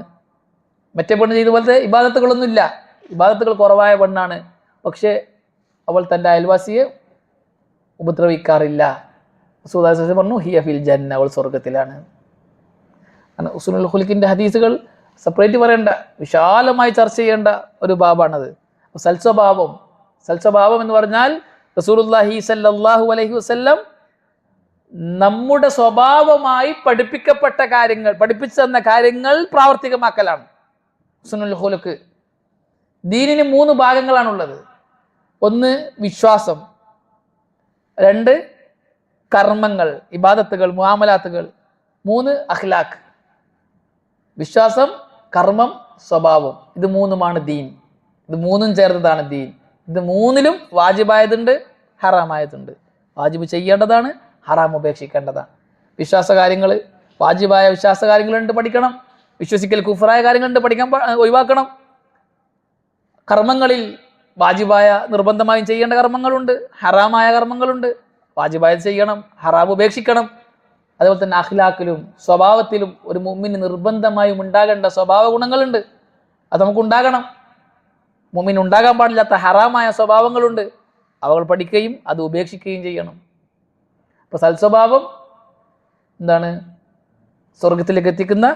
മറ്റേ പെണ്ണ് ചെയ്ത പോലത്തെ ഇബാദത്തുകളൊന്നുമില്ല, ഇബാദത്തുകൾ കുറവായ പെണ്ണാണ്, പക്ഷേ അവൾ തൻ്റെ അയൽവാസിയെ ഉപദ്രവിക്കാറില്ല. റസൂലുള്ളാഹി സ്വല്ലല്ലാഹു അലൈഹി വസല്ലം പറഞ്ഞു, ഹിയ ഫിൽ ജന്ന, അവൾ സ്വർഗത്തിലാണ്. ഹുസ്നുൽ ഖുലുഖിന്റെ ഹദീസുകൾ സെപ്പറേറ്റ് പറയേണ്ട, വിശാലമായി ചർച്ച ചെയ്യേണ്ട ഒരു ബാബാണത്. സൽസ്വഭാവം എന്ന് പറഞ്ഞാൽ റസൂലുള്ളാഹി സ്വല്ലല്ലാഹു അലൈഹി വസല്ലം നമ്മുടെ സ്വഭാവമായി പഠിപ്പിക്കപ്പെട്ട കാര്യങ്ങൾ, പഠിപ്പിച്ചു തന്ന കാര്യങ്ങൾ പ്രാവർത്തികമാക്കലാണ് ഹുസ്നുൽ ഖുലുഖ്. ദീനിന് 3 ഭാഗങ്ങളാണുള്ളത്. 1 വിശ്വാസം, 2 കർമ്മങ്ങൾ, ഇബാദത്തുകൾ, മുആമലാത്തുകൾ, 3 അഖ്ലാഖ്. വിശ്വാസം, കർമ്മം, സ്വഭാവം, ഇത് 3മാണ് ദീൻ. ഇത് 3ഉം ചേർന്നതാണ് ദീൻ. ഇത് 3ലും വാജിബായതുണ്ട്, ഹറാമായതുണ്ട്. വാജിബ് ചെയ്യേണ്ടതാണ്, ഹറാം ഉപേക്ഷിക്കേണ്ടതാണ്. വിശ്വാസ കാര്യങ്ങൾ, വാജിബായ വിശ്വാസ കാര്യങ്ങളുണ്ട്, പഠിക്കണം. വിശ്വസിക്കൽ കുഫറായ കാര്യങ്ങളുണ്ട്, ഒഴിവാക്കണം. കർമ്മങ്ങളിൽ വാജിബായ നിർബന്ധമായും ചെയ്യേണ്ട കർമ്മങ്ങളുണ്ട്, ഹറാമായ കർമ്മങ്ങളുണ്ട്. വാജിബായത് ചെയ്യണം, ഹറാം ഉപേക്ഷിക്കണം. അതുപോലെ തന്നെ അഖ്ലാഖിലും സ്വഭാവത്തിലും ഒരു മുഅ്മിന് നിർബന്ധമായും ഉണ്ടാകേണ്ട സ്വഭാവ ഗുണങ്ങളുണ്ട്, അത് നമുക്ക് ഉണ്ടാകണം. മുഅ്മിന് ഉണ്ടാകാൻ പാടില്ലാത്ത ഹറാമായ സ്വഭാവങ്ങളുണ്ട്, അവകൾ പഠിക്കുകയും അത് ഉപേക്ഷിക്കുകയും ചെയ്യണം. അപ്പോൾ സൽസ്വഭാവം എന്താണ്? സ്വർഗത്തിലേക്ക് എത്തിക്കുന്ന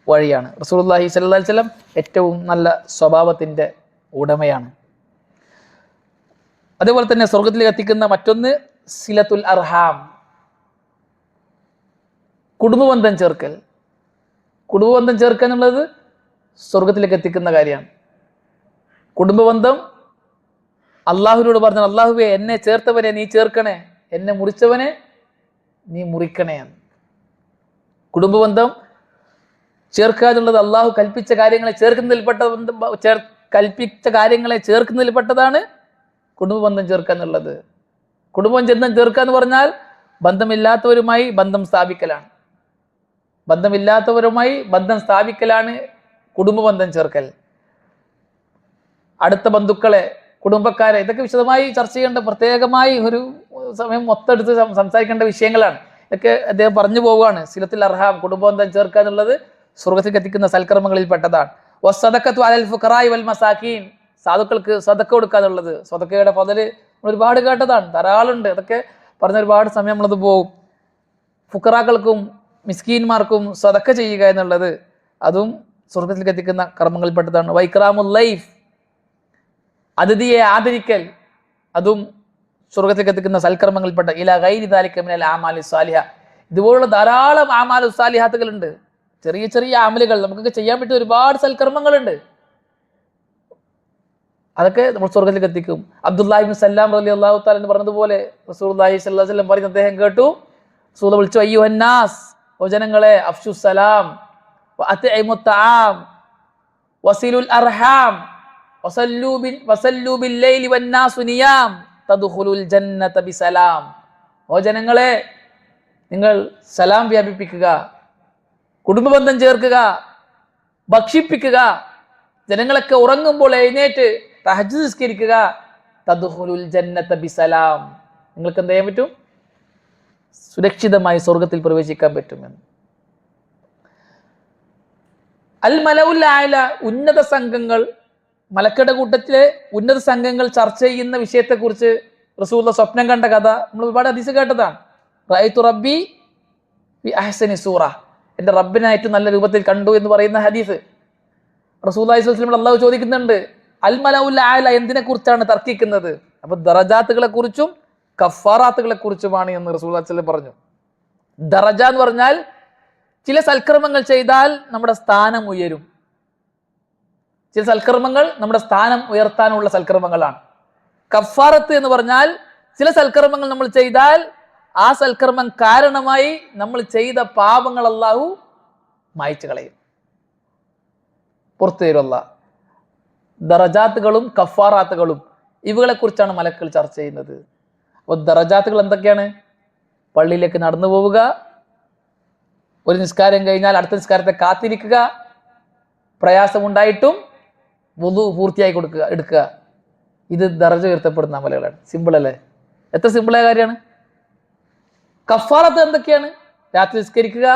വഴിയാണ്. റസൂലുള്ളാഹി സ്വല്ലല്ലാഹി അലൈഹി വസല്ലം ഏറ്റവും നല്ല സ്വഭാവത്തിൻ്റെ ഉടമയാണ്. അതേപോലെ തന്നെ സ്വർഗത്തിലേക്ക് എത്തിക്കുന്ന മറ്റൊന്ന് സിലത്തുൽ അർഹാം, കുടുംബബന്ധം ചേർക്കൽ. കുടുംബബന്ധം ചേർക്കുക എന്നുള്ളത് സ്വർഗത്തിലേക്ക് എത്തിക്കുന്ന കാര്യമാണ്. കുടുംബബന്ധം അള്ളാഹുവിനോട് പറഞ്ഞാൽ, അള്ളാഹുവേ എന്നെ ചേർത്തവനെ നീ ചേർക്കണേ, എന്നെ മുറിച്ചവനെ നീ മുറിക്കണേ. കുടുംബബന്ധം ചേർക്കുക എന്നുള്ളത് അള്ളാഹു കൽപ്പിച്ച കാര്യങ്ങളെ ചേർക്കുന്നതിൽപ്പെട്ടതാണ് കുടുംബബന്ധം ചേർക്കുക എന്നുള്ളത്. കുടുംബബന്ധം ചേർക്കുക എന്ന് പറഞ്ഞാൽ ബന്ധമില്ലാത്തവരുമായി ബന്ധം സ്ഥാപിക്കലാണ്. ബന്ധമില്ലാത്തവരുമായി ബന്ധം സ്ഥാപിക്കലാണ് കുടുംബബന്ധം ചേർക്കൽ. അടുത്ത ബന്ധുക്കളെ, കുടുംബക്കാരെ, ഇതൊക്കെ വിശദമായി ചർച്ച ചെയ്യേണ്ട, പ്രത്യേകമായി ഒരു സമയം മൊത്തമെടുത്ത് സംസാരിക്കേണ്ട വിഷയങ്ങളാണ്. ഇതൊക്കെ അദ്ദേഹം പറഞ്ഞു പോവുകയാണ്. സിലത്തുൽ അർഹാം, കുടുംബബന്ധം ചേർക്കുക എന്നുള്ളത് സ്വർഗത്തിലേക്ക് എത്തിക്കുന്ന സൽക്കർമ്മങ്ങളിൽ പെട്ടതാണ്. വസ്സദഖത്തു അലൽ ഫുഖറാഇ വൽ മസാകീൻ, സാധുക്കൾക്ക് സദഖ കൊടുക്കുക എന്നുള്ളത്. സദഖയുടെ ഫള് ഒരുപാട് കേട്ടതാണ്, ധാരാളമുണ്ട്. അതൊക്കെ പറഞ്ഞ ഒരുപാട് സമയം നമ്മളത് പോകും. ഫുഖറാക്കൾക്കും മിസ്കീന്മാർക്കും സദഖ ചെയ്യുക എന്നുള്ളത് അതും സ്വർഗത്തിലേക്ക് എത്തിക്കുന്ന കർമ്മങ്ങളിൽ പെട്ടതാണ്. വൈക്രാമുൽ ലൈഫ്, അതിഥിയെ ആദരിക്കൽ, അതും സ്വർഗത്തിലേക്ക് എത്തിക്കുന്ന സൽക്കർമ്മങ്ങളിൽപ്പെട്ട. ഇലാ ഗൈരി ദാലിക മിനൽ ആമാലി സാലിഹ, ഇതുപോലുള്ള ധാരാളം ആമാലു സാലിഹാത്തുകളുണ്ട്. ചെറിയ ചെറിയ ആമലുകൾ നമുക്കൊക്കെ ചെയ്യാൻ പറ്റിയ ഒരുപാട് സൽക്കർമ്മങ്ങളുണ്ട്. അതൊക്കെ നമ്മൾ സ്വർഗത്തിലേക്ക് എത്തിക്കും. അബ്ദുല്ലാഹി ഇബ്നു സല്ലാം റളിയല്ലാഹു തആല എന്ന് പറഞ്ഞതുപോലെ റസൂലുള്ളാഹി സ്വല്ലല്ലാഹു അലൈഹി വസല്ലം പറയുന്നത് അദ്ദേഹം കേട്ടു. റസൂൽ വിളിച്ചു, അയ്യുഹന്നാസ്, ഓ ജനങ്ങളെ, അഫ്ശു സലാം വഅത്ഇമു തആം വസിലുൽ അർഹാം വസല്ലു ബില്ലൈലി വന്നാസു നിയാം തദ്ഖുലുൽ ജന്നത ബിസലാം. ഓ ജനങ്ങളെ, നിങ്ങൾ സലാം വ്യാപിപ്പിക്കുക, കുടുംബബന്ധം ചേർക്കുക, ഭക്ഷിപ്പിക്കുക, ജനങ്ങളൊക്കെ ഉറങ്ങുമ്പോൾ എഴുന്നേറ്റ് തഹജ്ജുദ് നിസ്കരിക്കുക. തദ്ഖുലുൽ ജന്നത ബിസലാം, നിങ്ങൾക്ക് എന്ത് ചെയ്യാൻ പറ്റും? സുരക്ഷിതമായി സ്വർഗത്തിൽ പ്രവേശിക്കാൻ പറ്റുമെന്ന്. അൽ മലഉൽ ആല, ഉന്നത സംഘങ്ങൾ, മലക്കയുടെ കൂട്ടത്തിലെ ഉന്നത സംഘങ്ങൾ ചർച്ച ചെയ്യുന്ന വിഷയത്തെക്കുറിച്ച് റസൂലുള്ള സ്വപ്നം കണ്ട കഥ നമ്മൾ ഒരുപാട് ഹദീസ് കേട്ടതാണ്. റഅയ്തു റബ്ബി ഫി അഹ്സനി സൂറ, എൻ്റെ റബ്ബിനെ ഏറ്റവും നല്ല രൂപത്തിൽ കണ്ടു എന്ന് പറയുന്ന ഹദീസ്. റസൂലുള്ളാഹി സ്വല്ലല്ലാഹു അലൈഹി വസല്ലം അല്ലാഹു ചോദിക്കുന്നുണ്ട്, അൽ മലഉൽ ആല എന്തിനെ കുറിച്ചാണ് തർക്കിക്കുന്നത്? അപ്പൊ ദറജാത്തുകളെ കുറിച്ചും കഫാറാത്തുകളെ കുറിച്ചുമാണ് എന്ന് റസൂലുള്ളാഹി സ്വല്ലല്ലാഹു അലൈഹി വസല്ലം പറഞ്ഞു. ദറജ എന്ന് പറഞ്ഞാൽ ചില സൽക്കർമ്മങ്ങൾ ചെയ്താൽ നമ്മുടെ സ്ഥാനം ഉയരും. ചില സൽക്കർമ്മങ്ങൾ നമ്മുടെ സ്ഥാനം ഉയർത്താനുള്ള സൽക്കർമ്മങ്ങളാണ്. കഫാറത്ത് എന്ന് പറഞ്ഞാൽ ചില സൽക്കർമ്മങ്ങൾ നമ്മൾ ചെയ്താൽ ആ സൽക്കർമ്മം കാരണമായി നമ്മൾ ചെയ്ത പാപങ്ങൾ അല്ലാഹു മായ്ച്ചു കളയും, പുറത്തു തരും അല്ലാഹ്. ദറജാത്തുകളും കഫാറാത്തുകളും ഇവകളെ കുറിച്ചാണ് മലക്കുകൾ ചർച്ച ചെയ്യുന്നത്. അപ്പോൾ ദറജാത്തുകൾ എന്തൊക്കെയാണ്? പള്ളിയിലേക്ക് നടന്നു പോവുക, ഒരു നിസ്കാരം കഴിഞ്ഞാൽ അടുത്ത നിസ്കാരത്തെ കാത്തിരിക്കുക, പ്രയാസമുണ്ടായിട്ടും വുളു പൂർത്തിയായി എടുക്കുക. ഇത് ദറജ ഉയർത്തപ്പെടുന്ന അമലുകളാണ്. സിമ്പിൾ അല്ലേ? എത്ര സിമ്പിളായ കാര്യമാണ്. കഫാറത്ത് എന്തൊക്കെയാണ്? രാത്രി നിസ്കരിക്കുക,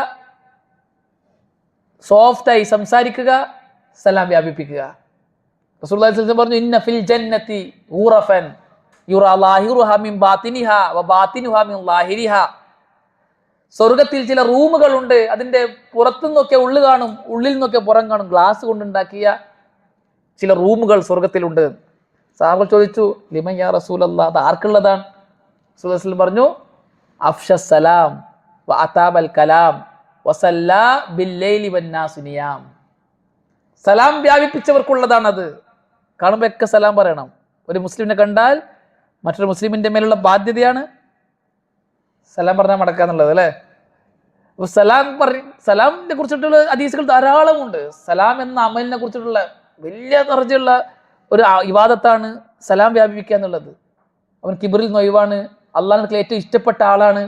സോഫ്റ്റായി സംസാരിക്കുക, സലാം വ്യാപിപ്പിക്കുക. റസൂലുള്ളാഹി സ്വല്ലല്ലാഹു അലൈഹി വസല്ലം പറഞ്ഞു, ഇന്ന ഫിൽ ജന്നതി ഊറഫൻ യുറാ ലാഹിറുഹാ മിൻ ബാത്തിനിഹാ വ ബാത്തിനുഹാ മിൻ ലാഹിരിഹാ. സ്വർഗത്തിൽ ചില റൂമുകൾ ഉണ്ട്, അതിന്റെ പുറത്തു നിന്നൊക്കെ ഉള്ളു കാണും, ഉള്ളിൽ നിന്നൊക്കെ പുറം കാണും. ഗ്ലാസ് കൊണ്ടുണ്ടാക്കിയ ചില റൂമുകൾ സ്വർഗത്തിലുണ്ട്. സഹാബകൾ ചോദിച്ചു, ലിമൻ യാ റസൂലല്ലാഹ്, അത് ആർക്കുള്ളതാണ്? റസൂലുള്ളാഹി സ്വല്ലല്ലാഹു അലൈഹി വസല്ലം പറഞ്ഞു, അഫ്ശസ് സലാം വ അതാബൽ കലാം വസല്ലാ ബില്ലൈലി വന്നാസു നിയാം. സലാം വ്യാപിപ്പിച്ചവർക്കുള്ളതാണത്. കാണുമ്പോഴൊക്കെ സലാം പറയണം. ഒരു മുസ്ലിമിനെ കണ്ടാൽ മറ്റൊരു മുസ്ലിമിന്റെ മേലുള്ള ബാധ്യതയാണ് സലാം പറഞ്ഞാൽ മടക്കാന്നുള്ളത് അല്ലേ? അപ്പൊ സലാമിനെ കുറിച്ചിട്ടുള്ള ഹദീസുകൾ ധാരാളമുണ്ട്. സലാം എന്ന അമലിനെ കുറിച്ചിട്ടുള്ള വലിയ ദർജയുള്ള ഒരു ഇബാദത്താണ് സലാം വ്യാപിപ്പിക്കുക എന്നുള്ളത്. അവൻ കിബറിൽ നൊയ്വാണ്, അള്ളാഹിനെ ഏറ്റവും ഇഷ്ടപ്പെട്ട ആളാണ്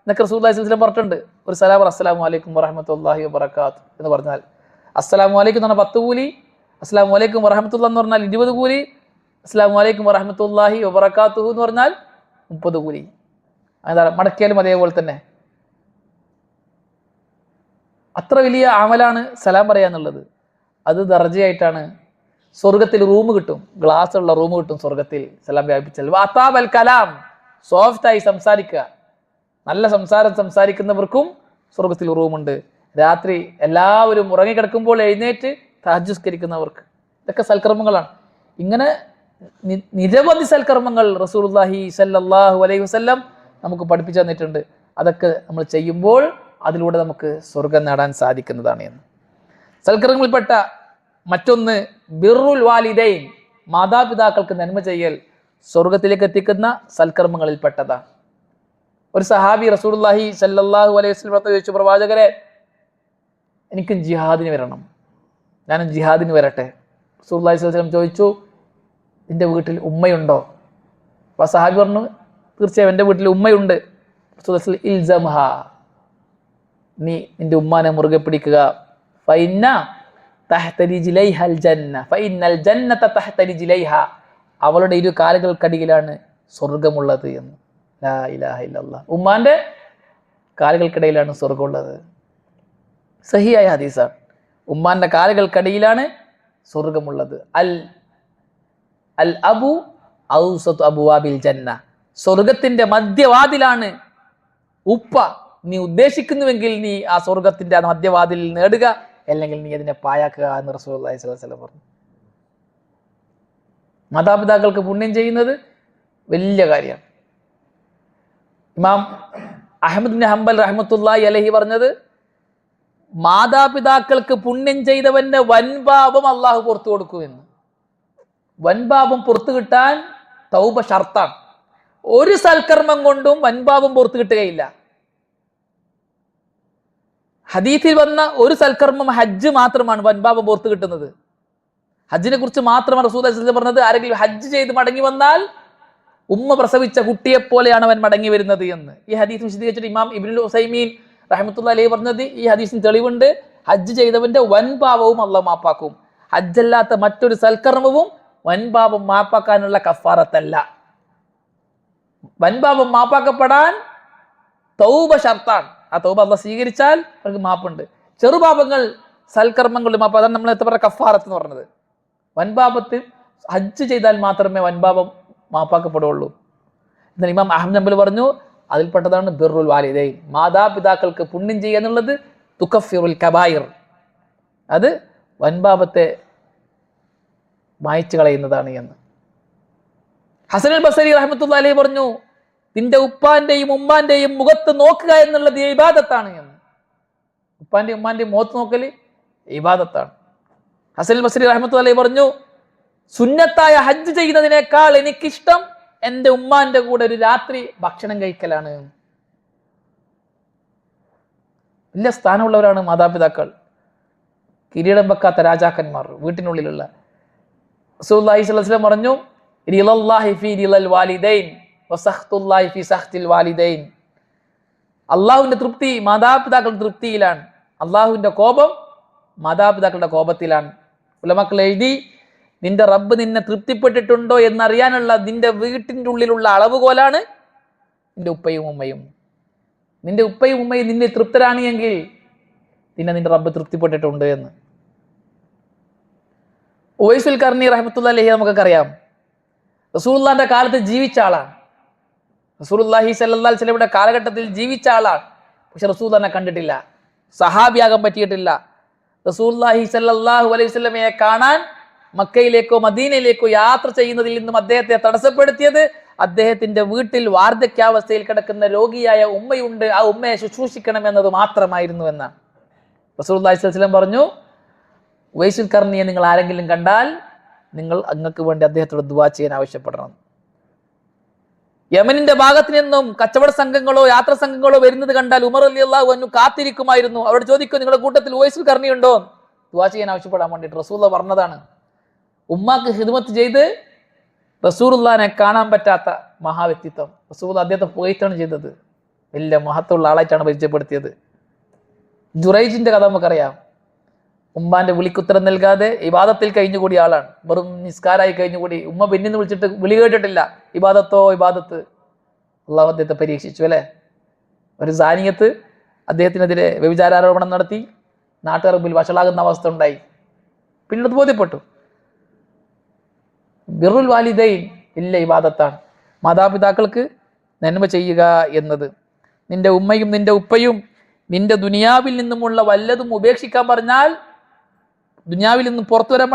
എന്നൊക്കെ റസൂലുള്ളാഹി സ്വല്ലല്ലാഹു അലൈഹി വസല്ലം പറഞ്ഞിട്ടുണ്ട്. ഒരു സലാം അസ്സലാമു അലൈക്കും വറഹ്മത്തുള്ളാഹി വബറകാതുഹു എന്ന് പറഞ്ഞാൽ, അസ്സലാമു അലൈക്കും എന്ന് പറഞ്ഞാൽ 10 കൂലി, അസ്സലാമു അലൈക്കും വറഹ്മത്തുള്ളാഹി എന്ന് പറഞ്ഞാൽ 20 കൂലി, അസ്സലാമു അലൈക്കും വറഹ്മത്തുള്ളാഹി വബറകാതുഹു എന്ന് പറഞ്ഞാൽ 30 കൂലി. അതാണ് മടക്കിയാലും അതേപോലെ തന്നെ. അത്ര വലിയ അമലാണ് സലാം പറയാന്നുള്ളത്. അത് ദർജയായിട്ടാണ്. സ്വർഗത്തിൽ റൂം കിട്ടും, ഗ്ലാസ് ഉള്ള റൂം കിട്ടും സ്വർഗത്തിൽ സലാം വ്യാപിച്ചാൽ. വാതാബൽ കലാം, സോഫ്റ്റായി സംസാരിക്കുക. നല്ല സംസാരം സംസാരിക്കുന്നവർക്കും സ്വർഗത്തിൽ റൂമുണ്ട്. രാത്രി എല്ലാവരും ഉറങ്ങിക്കിടക്കുമ്പോൾ എഴുന്നേറ്റ് തഹജ്ജുദ് ഇതൊക്കെ സൽക്കർമ്മങ്ങളാണ്. ഇങ്ങനെ നിരവധി സൽക്കർമ്മങ്ങൾ റസൂലുള്ളാഹി സ്വല്ലല്ലാഹു അലൈഹി വസല്ലം നമുക്ക് പഠിപ്പിച്ചു തന്നിട്ടുണ്ട്. അതൊക്കെ നമ്മൾ ചെയ്യുമ്പോൾ അതിലൂടെ നമുക്ക് സ്വർഗം നേടാൻ സാധിക്കുന്നതാണ് എന്ന്. സൽക്കർമ്മങ്ങളിൽപ്പെട്ട മറ്റൊന്ന് ബിർറുൽ വാലിദൈൻ, മാതാപിതാക്കൾക്ക് നന്മ ചെയ്യൽ സ്വർഗത്തിലേക്ക് എത്തിക്കുന്ന സൽക്കർമ്മങ്ങളിൽപ്പെട്ടതാണ്. ഒരു സഹാബി റസൂലുള്ളാഹി സ്വല്ലല്ലാഹു അലൈഹി വസല്ലം ചോദിച്ചു, പ്രവാചകരെ, എനിക്കും ജിഹാദിന് വരണം, ഞാനും ജിഹാദിന് വരട്ടെ. റസൂലുള്ളാഹി സ്വല്ലല്ലാഹു അലൈഹി വസല്ലം ചോദിച്ചു, നിന്റെ വീട്ടിൽ ഉമ്മയുണ്ടോ? അപ്പോൾ സഹാബി പറഞ്ഞു, തീർച്ചയായും എൻ്റെ വീട്ടിൽ ഉമ്മയുണ്ട്. റസൂലുള്ളാഹി സ്വല്ലല്ലാഹു അലൈഹി വസല്ലം ഇൽസംഹാ, നീ നിന്റെ ഉമ്മാനെ മുറുകെ പിടിക്കുക. ഫഇന്ന തഹ്ത റിജ്ലൈഹൽ ജന്ന ഫഇന്നൽ ജന്നത തഹ്ത റിജ്ലൈഹാ, അവളുടെ ഇരു കാലുകൾക്കടിയിലാണ് സ്വർഗമുള്ളത് എന്ന്. ലാ ഇലാഹ ഇല്ലല്ലാഹ്. ഉമ്മാന്റെ കാലുകൾക്കിടയിലാണ് സ്വർഗമുള്ളത്. സഹിയായ ഹദീസാണ്. ഉമ്മാന്റെ കാലുകൾക്കടിയിലാണ് സ്വർഗമുള്ളത്. അൽ അബു ഔസതു അബ്വാബിൽ ജന്ന, സ്വർഗത്തിന്റെ മധ്യവാതിലാണ് ഉപ്പ. നീ ഉദ്ദേശിക്കുന്നുവെങ്കിൽ നീ ആ സ്വർഗത്തിന്റെ ആ മധ്യവാതിൽ നേടുക, അല്ലെങ്കിൽ നീ അതിനെ പായാക്കുക എന്ന് റസൂലുള്ളാഹി സ്വല്ലല്ലാഹു അലൈഹി വസല്ലം പറഞ്ഞു. മാതാപിതാക്കൾക്ക് പുണ്യം ചെയ്യുന്നത് വലിയ കാര്യമാണ്. ഇമാം അഹ്മദ് ബിൻ ഹംബൽ റഹ്മത്തുള്ളാഹി അലൈഹി പറഞ്ഞത്, മാതാപിതാക്കൾക്ക് പുണ്യം ചെയ്തവന്റെ വൻപാപം അള്ളാഹു പുറത്തു കൊടുക്കുമെന്ന്. വൻപാപം പുറത്തു കിട്ടാൻ തൗബ ഷർത്താണ്. ഒരു സൽക്കർമ്മം കൊണ്ടും വൻപാപം പുറത്തു കിട്ടുകയില്ല. ഹദീസിൽ വന്ന ഒരു സൽക്കർമ്മം ഹജ്ജ് മാത്രമാണ് വൻപാപം പുറത്തു കിട്ടുന്നത്. ഹജ്ജിനെ കുറിച്ച് മാത്രമാണ് റസൂലുള്ളാഹി സ്വല്ലല്ലാഹു അലൈഹി വസല്ലം പറഞ്ഞത്, ആരെങ്കിലും ഹജ്ജ് ചെയ്ത് മടങ്ങി വന്നാൽ ഉമ്മ പ്രസവിച്ച കുട്ടിയെ പോലെയാണ് അവൻ മടങ്ങി വരുന്നത് എന്ന്. ഈ ഹദീസ് വിശദീകരിച്ചിട്ട് ഇമാം ഇബ്നുൽ ഉസൈമീൻ റഹ്മത്തുള്ളാഹി അലൈഹി പറഞ്ഞത്, ഈ ഹദീസിന് തെളിവുണ്ട്, ഹജ്ജ് ചെയ്തവന്റെ വൻപാപവും അള്ളാഹു മാപ്പാക്കും. ഹജ്ജല്ലാത്ത മറ്റൊരു സൽക്കർമ്മവും വൻപാപം മാപ്പാക്കാനുള്ള കഫാറത്തല്ല. വൻപാപം മാപ്പാക്കപ്പെടാൻ തൗബ ഷർത്താണ്. ആ തൗബ അള്ളാഹ് സ്വീകരിച്ചാൽ അവർക്ക് മാപ്പുണ്ട്. ചെറുപാപങ്ങൾ സൽക്കർമ്മങ്ങളുടെ മാപ്പ്, അതാണ് നമ്മൾ എത്ര പറയുക കഫാറത്ത് എന്ന് പറഞ്ഞത്. വൻപാപത്തിൽ ഹജ്ജ് ചെയ്താൽ മാത്രമേ വൻപാപം മാപ്പാക്കപ്പെടുള്ളൂ. എന്നാൽ ഇമാം അഹ്മദ് ഹംബൽ പറഞ്ഞു, അതിൽപ്പെട്ടതാണ് ബിർറുൽ വാലിദൈൻ, മാതാപിതാക്കൾക്ക് പുണ്യം ചെയ്യുക എന്നുള്ളത് തുകഫിറുൽ കബായിർ, അത് വൻപാപത്തെ മായ്ച്ചു കളയുന്നതാണ് എന്ന്. ഹസൻ അൽ ബസരി റഹ്മത്തുള്ളാഹി അലൈഹി പറഞ്ഞു, നിന്റെ ഉപ്പാന്റെയും ഉമ്മാന്റെയും മുഖത്ത് നോക്കുക എന്നുള്ളത് ഇബാദത്താണ് എന്ന്. ഉപ്പാന്റെയും ഉമ്മാന്റെയും മുഖത്ത് നോക്കല് ഇബാദത്താണ്. ഹസൻ ബസ്രി റഹ്മത്തുള്ളാഹി പറഞ്ഞു, സുന്നത്തായ ഹജ്ജ് ചെയ്യുന്നതിനേക്കാൾ എനിക്കിഷ്ടം എൻ്റെ ഉമ്മാന്റെ കൂടെ ഒരു രാത്രി ഭക്ഷണം കഴിക്കലാണ്. വലിയ സ്ഥാനമുള്ളവരാണ് മാതാപിതാക്കൾ, കിരീടം വെക്കാത്ത രാജാക്കന്മാർ വീട്ടിനുള്ളിലുള്ള. റസൂലുള്ളാഹി സ്വല്ലല്ലാഹു അലൈഹി വസല്ലം പറഞ്ഞു, റിളല്ലാഹി ഫീ റിളൽ വാലിദൈൻ വസഖ്തുല്ലാഹി ഫീ സഖ്തിൽ വാലിദൈൻ. അള്ളാഹുവിന്റെ തൃപ്തി മാതാപിതാക്കളുടെ തൃപ്തിയിലാണ്, അള്ളാഹുവിന്റെ കോപം മാതാപിതാക്കളുടെ കോപത്തിലാണ്. ഉലമാക്കൾ എഴുതി, നിന്റെ റബ്ബ് നിന്നെ തൃപ്തിപ്പെട്ടിട്ടുണ്ടോ എന്നറിയാനുള്ള നിന്റെ വീട്ടിൻ്റെ ഉള്ളിലുള്ള അളവുകോലാണ് നിന്റെ ഉപ്പയും ഉമ്മയും. നിന്റെ ഉപ്പയും ഉമ്മയും നിന്നെ തൃപ്തരാണ് എങ്കിൽ നിന്റെ റബ്ബ് തൃപ്തിപ്പെട്ടിട്ടുണ്ട് എന്ന്. ഉവൈസുൽ ഖർനി റഹ്മത്തുള്ളാഹി നമുക്കൊക്കെ അറിയാം, റസൂലുള്ളാഹിന്റെ കാലത്ത് ജീവിച്ച ആളാണ്. റസൂലുള്ളാഹി സ്വല്ലല്ലാഹു അലൈഹി വസല്ലമയുടെ കാലഘട്ടത്തിൽ ജീവിച്ച ആളാണ്. പക്ഷെ റസൂലുള്ളാഹിനെ കണ്ടിട്ടില്ല, സഹാബിയാകാൻ പറ്റിയിട്ടില്ല. റസൂലുള്ളാഹി സ്വല്ലല്ലാഹു അലൈഹി വസല്ലമയെ കാണാൻ മക്കയിലേക്കോ മദീനയിലേക്കോ യാത്ര ചെയ്യുന്നതിൽ നിന്നും അദ്ദേഹത്തെ തടസ്സപ്പെടുത്തിയത് അദ്ദേഹത്തിന്റെ വീട്ടിൽ വാർദ്ധക്യാവസ്ഥയിൽ കിടക്കുന്ന രോഗിയായ ഉമ്മയുണ്ട്, ആ ഉമ്മയെ ശുശ്രൂഷിക്കണം എന്നത് മാത്രമായിരുന്നു എന്നാണ്. റസൂലുള്ളാഹി സ്വല്ലല്ലാഹു അലൈഹി വസല്ലം പറഞ്ഞു, ഉവൈസുൽ ഖർനിയെ നിങ്ങൾ ആരെങ്കിലും കണ്ടാൽ നിങ്ങൾ അങ്ങക്ക് വേണ്ടി അദ്ദേഹത്തോട് ദുആ ചെയ്യാൻ ആവശ്യപ്പെടണം. യമനിന്റെ ഭാഗത്ത് നിന്നും കച്ചവട സംഘങ്ങളോ യാത്രാ സംഘങ്ങളോ വരുന്നത് കണ്ടാൽ ഉമർ റളിയല്ലാഹു അൻഹു കാത്തിരിക്കുമായിരുന്നു. അവരോട് ചോദിക്കും, നിങ്ങളുടെ കൂട്ടത്തിൽ ഉവൈസുൽ ഖർനി ഉണ്ടോ? ദുആ ചെയ്യാൻ ആവശ്യപ്പെടാൻ വേണ്ടിയിട്ട് റസൂലുള്ളാഹി പറഞ്ഞതാണ്. ഉമ്മാക്ക് ഹിദ്മത്ത് ചെയ്ത് റസൂലുള്ളാഹിനെ കാണാൻ പറ്റാത്ത മഹാവ്യക്തിത്വം. റസൂലുള്ളാഹി അദ്ദേഹത്തെ പുകഴ്ത്താണ് ചെയ്തത്, വലിയ മഹത്വമുള്ള ആളായിട്ടാണ് പരിചയപ്പെടുത്തിയത്. ജുറൈജിന്റെ കഥ നമുക്കറിയാം. ഉമ്മാന്റെ വിളിക്കുത്തരം നൽകാതെ ഇബാദത്തിൽ കഴിഞ്ഞുകൂടിയ ആളാണ്, വെറും നിസ്കാരായി കഴിഞ്ഞുകൂടി. ഉമ്മ പിന്നിന്ന് വിളിച്ചിട്ട് വിളി കേട്ടിട്ടില്ല, ഇബാദത്തോ ഇബാദത്ത്. അള്ളാഹു അദ്ദേഹത്തെ പരീക്ഷിച്ചു അല്ലെ. ഒരു സാനിയത്ത് അദ്ദേഹത്തിനെതിരെ വ്യഭിചാരോപണം നടത്തി നാട്ടുകാർ മുമ്പിൽ വഷളാകുന്ന അവസ്ഥ ഉണ്ടായി. പിന്നീട് ബോധ്യപ്പെട്ടു, ബിറുൽ വാലിദൈൻ ഇല്ല ഇബാദത്താണ്, മാതാപിതാക്കൾക്ക് നന്മ ചെയ്യുക എന്നത്. നിന്റെ ഉമ്മയും നിന്റെ ഉപ്പയും നിന്റെ ദുനിയാവിൽ നിന്നുമുള്ള വല്ലതും ഉപേക്ഷിക്കാൻ പറഞ്ഞാൽ, ദുനിയാവിൽ നിന്നും പുറത്തു വരാൻ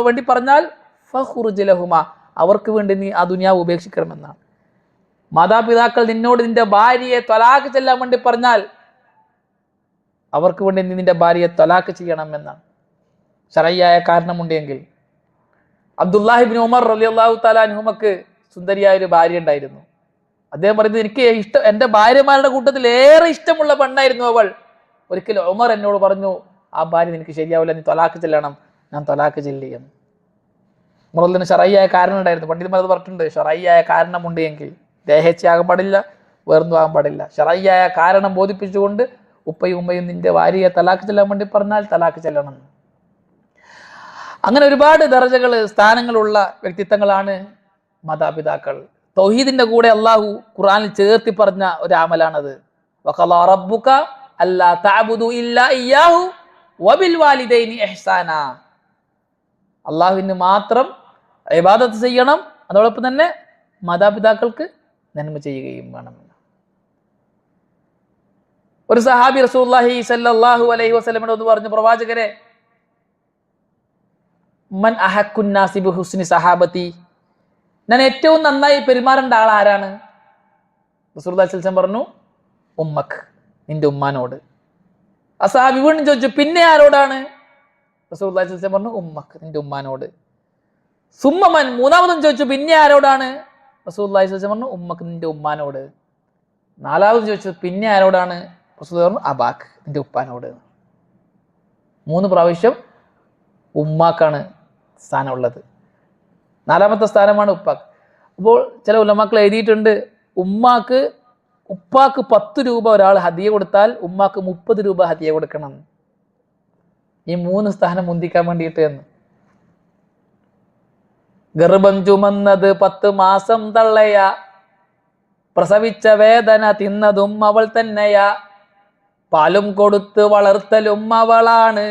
വേണ്ടി പറഞ്ഞാൽ ഫഖ്റുജ് ലഹുമ, അവർക്ക് വേണ്ടി നീ ആ ദുനിയാവ് ഉപേക്ഷിക്കണമെന്നാണ്. മാതാപിതാക്കൾ നിന്നോട് നിന്റെ ഭാര്യയെ ത്വലാഖ് ചെല്ലാൻ വേണ്ടി പറഞ്ഞാൽ അവർക്ക് വേണ്ടി നീ നിന്റെ ഭാര്യയെ ത്വലാഖ് ചെയ്യണം എന്നാണ്, ശരയ്യായ കാരണമുണ്ടെങ്കിൽ. അബ്ദുല്ലാഹി ഇബ്നു ഉമർ റളിയല്ലാഹു തആല അൻഹുമക്ക് സുന്ദരിയായ ഒരു ഭാര്യ ഉണ്ടായിരുന്നു. അദ്ദേഹം പറയുന്നത്, എനിക്ക് എൻ്റെ ഭാര്യമാരുടെ കൂട്ടത്തിൽ ഏറെ ഇഷ്ടമുള്ള പെണ്ണായിരുന്നു അവൾ. ഒരിക്കൽ ഉമർ എന്നോട് പറഞ്ഞു, ആ ഭാര്യ നിനക്ക് ശരിയാവില്ല, നീ ത്വലാഖ് ചെല്ലണം. ഞാൻ ത്വലാഖ് ചെല്ലിയെന്ന്. ഉമറിന് ശറയ്യായ കാരണം ഉണ്ടായിരുന്നു. പണ്ഡിതന്മാർ അത് പറഞ്ഞിട്ടുണ്ട്, ശറയ്യായ കാരണമുണ്ട് എങ്കിൽ ദേഹേച്ഛയാകാൻ പാടില്ല, വേർന്നു ആകാൻ പാടില്ല. ശറയ്യായ കാരണം ബോധിപ്പിച്ചുകൊണ്ട് ഉപ്പയും ഉമ്മയും നിന്റെ ഭാര്യയെ തലാഖ് ചെല്ലാൻ വേണ്ടി പറഞ്ഞാൽ തലാഖ് ചെല്ലണം. അങ്ങനെ ഒരുപാട് ദർജകൾ സ്ഥാനങ്ങളുള്ള വ്യക്തിത്വങ്ങളാണ് മാതാപിതാക്കൾ. തൗഹീദിന്റെ കൂടെ അള്ളാഹു ഖുർആനിൽ ചേർത്തി പറഞ്ഞ ഒരു അമലാണത്. വഖളാ റബ്ബുക അല്ലാ തഅബുദു ഇല്ലാ ഇയ്യാഹു വബിൽ വാലിദൈനി ഇഹ്സാനാ. അള്ളാഹുവിന് മാത്രം ഇബാദത്ത് ചെയ്യണം, അതോടൊപ്പം തന്നെ മാതാപിതാക്കൾക്ക് നന്മ ചെയ്യുകയും വേണം. ഒരു സഹാബി റസൂലുള്ളാഹി സ്വല്ലല്ലാഹു അലൈഹി വസല്ലമയോട് പറഞ്ഞു, പ്രവാചകരെ, മൻ അഹക്കുൻ നാസി ബിഹുസ്നി സഹാബത്തി, ഞാൻ ഏറ്റവും നന്നായി പെരുമാറേണ്ട ആൾ ആരാണ്? റസൂലുള്ളാഹി സ്വല്ലല്ലാഹു അലൈഹി വസല്ലം പറഞ്ഞു, ഉമ്മക്ക്, നിന്റെ ഉമ്മാനോട്. ആ സഹാബി വീണ്ടും ചോദിച്ചു, പിന്നെ ആരോടാണ്? റസൂലുള്ളാഹി സ്വല്ലല്ലാഹു അലൈഹി വസല്ലം പറഞ്ഞു, ഉമ്മക്ക്, നിന്റെ ഉമ്മാനോട്. സുമ്മമൻ, മൂന്നാമതും ചോദിച്ചു, പിന്നെ ആരോടാണ്? റസൂലുള്ളാഹി സ്വല്ലല്ലാഹു അലൈഹി വസല്ലം പറഞ്ഞു, ഉമ്മക്ക്, നിന്റെ ഉമ്മാനോട്. നാലാമത് ചോദിച്ചു, പിന്നെ ആരോടാണ്? റസൂലുള്ളാഹി പറഞ്ഞു, അബാക്ക്, നിന്റെ ഉപ്പാനോട്. 3 പ്രാവശ്യം ഉമ്മാക്കാണ് സ്ഥാനമുള്ളത്, 4ാമത്തെ സ്ഥാനമാണ് ഉപ്പാക്ക്. അപ്പോൾ ചില ഉലമാക്കൾ എഴുതിയിട്ടുണ്ട്, ഉപ്പാക്ക് 10 രൂപ ഒരാൾ ഹദിയ കൊടുത്താൽ ഉമ്മാക്ക് 30 രൂപ ഹദിയ കൊടുക്കണം, ഈ 3 സ്ഥാനം മുന്തിക്കാൻ വേണ്ടിയിട്ട് എന്ന്. ഗർഭം ചുമന്നത് 10 മാസം തള്ളയാ, പ്രസവിച്ച വേദന തിന്നതും അവൾ തന്നെയാ, പാലും കൊടുത്ത് വളർത്തലും അവളാണ്,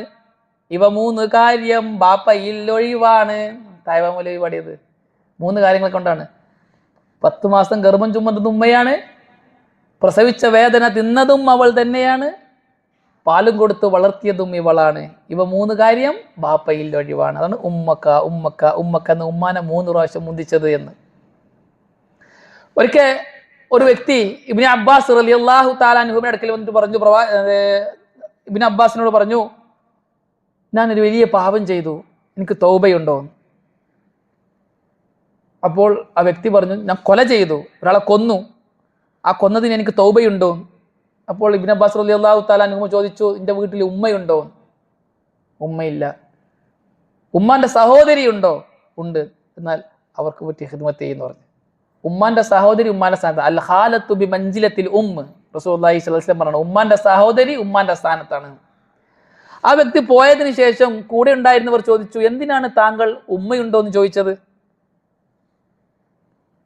ഇവ 3 കാര്യം ബാപ്പയിൽ ഒഴിവാണ്. തായ്വാമൂലി പാടിയത് 3 കാര്യങ്ങൾ കൊണ്ടാണ്. 10 മാസം ഗർഭം ചുമന്നത് ഉമ്മയാണ്, പ്രസവിച്ച വേദന തിന്നതും അവൾ തന്നെയാണ്, പാലും കൊടുത്ത് വളർത്തിയതും ഇവളാണ്, ഇവ 3 കാര്യം ബാപ്പയിൽ ഒഴിവാണ്. അതാണ് ഉമ്മക്ക ഉമ്മക്ക ഉമ്മക്ക എന്ന് ഉമ്മാനെ 3 പ്രാവശ്യം മുന്തിച്ചത് എന്ന്. ഒരിക്കൽ ഒരു വ്യക്തി ഇബ്നു അബ്ബാസ് റളിയല്ലാഹു തആല അൻഹുവിന്റെ അടുക്കൽ വന്നിട്ട് പറഞ്ഞു, ഇബ്നു അബ്ബാസിനോട് പറഞ്ഞു, ഞാനൊരു വലിയ പാപം ചെയ്തു, എനിക്ക് തൗബയുണ്ടോ? അപ്പോൾ ആ വ്യക്തി പറഞ്ഞു, ഞാൻ കൊല ചെയ്തു, ഒരാളെ കൊന്നു, ആ കൊന്നതിന് എനിക്ക് തൗബയുണ്ടോ? അപ്പോൾ ഇബ്നു അബ്ബാസ് റളിയല്ലാഹു തആല അൻഹു ചോദിച്ചു, നിന്റെ വീട്ടിൽ ഉമ്മയുണ്ടോ? ഉമ്മയില്ല. ഉമ്മാന്റെ സഹോദരി ഉണ്ടോ? ഉണ്ട്, എന്നാൽ അവർക്ക് പറ്റിയ ഖിദ്മത്ത് ചെയ്യുന്നു പറഞ്ഞു. ഉമ്മാന്റെ സഹോദരി ഉമ്മാന്റെ സ്ഥാനത്ത്, അൽ ഖാലത്തു ബി മൻസിലത്തിൽ ഉമ്മ്, റസൂലുള്ളാഹി സ്വല്ലല്ലാഹു അലൈഹി വസല്ലം പറഞ്ഞു, ഉമ്മാന്റെ സഹോദരി ഉമ്മാന്റെ സ്ഥാനത്താണ്. ആ വ്യക്തി പോയതിനു ശേഷം കൂടെ ഉണ്ടായിരുന്നവർ ചോദിച്ചു, എന്തിനാണ് താങ്കൾ ഉമ്മയുണ്ടോ എന്ന് ചോദിച്ചത്?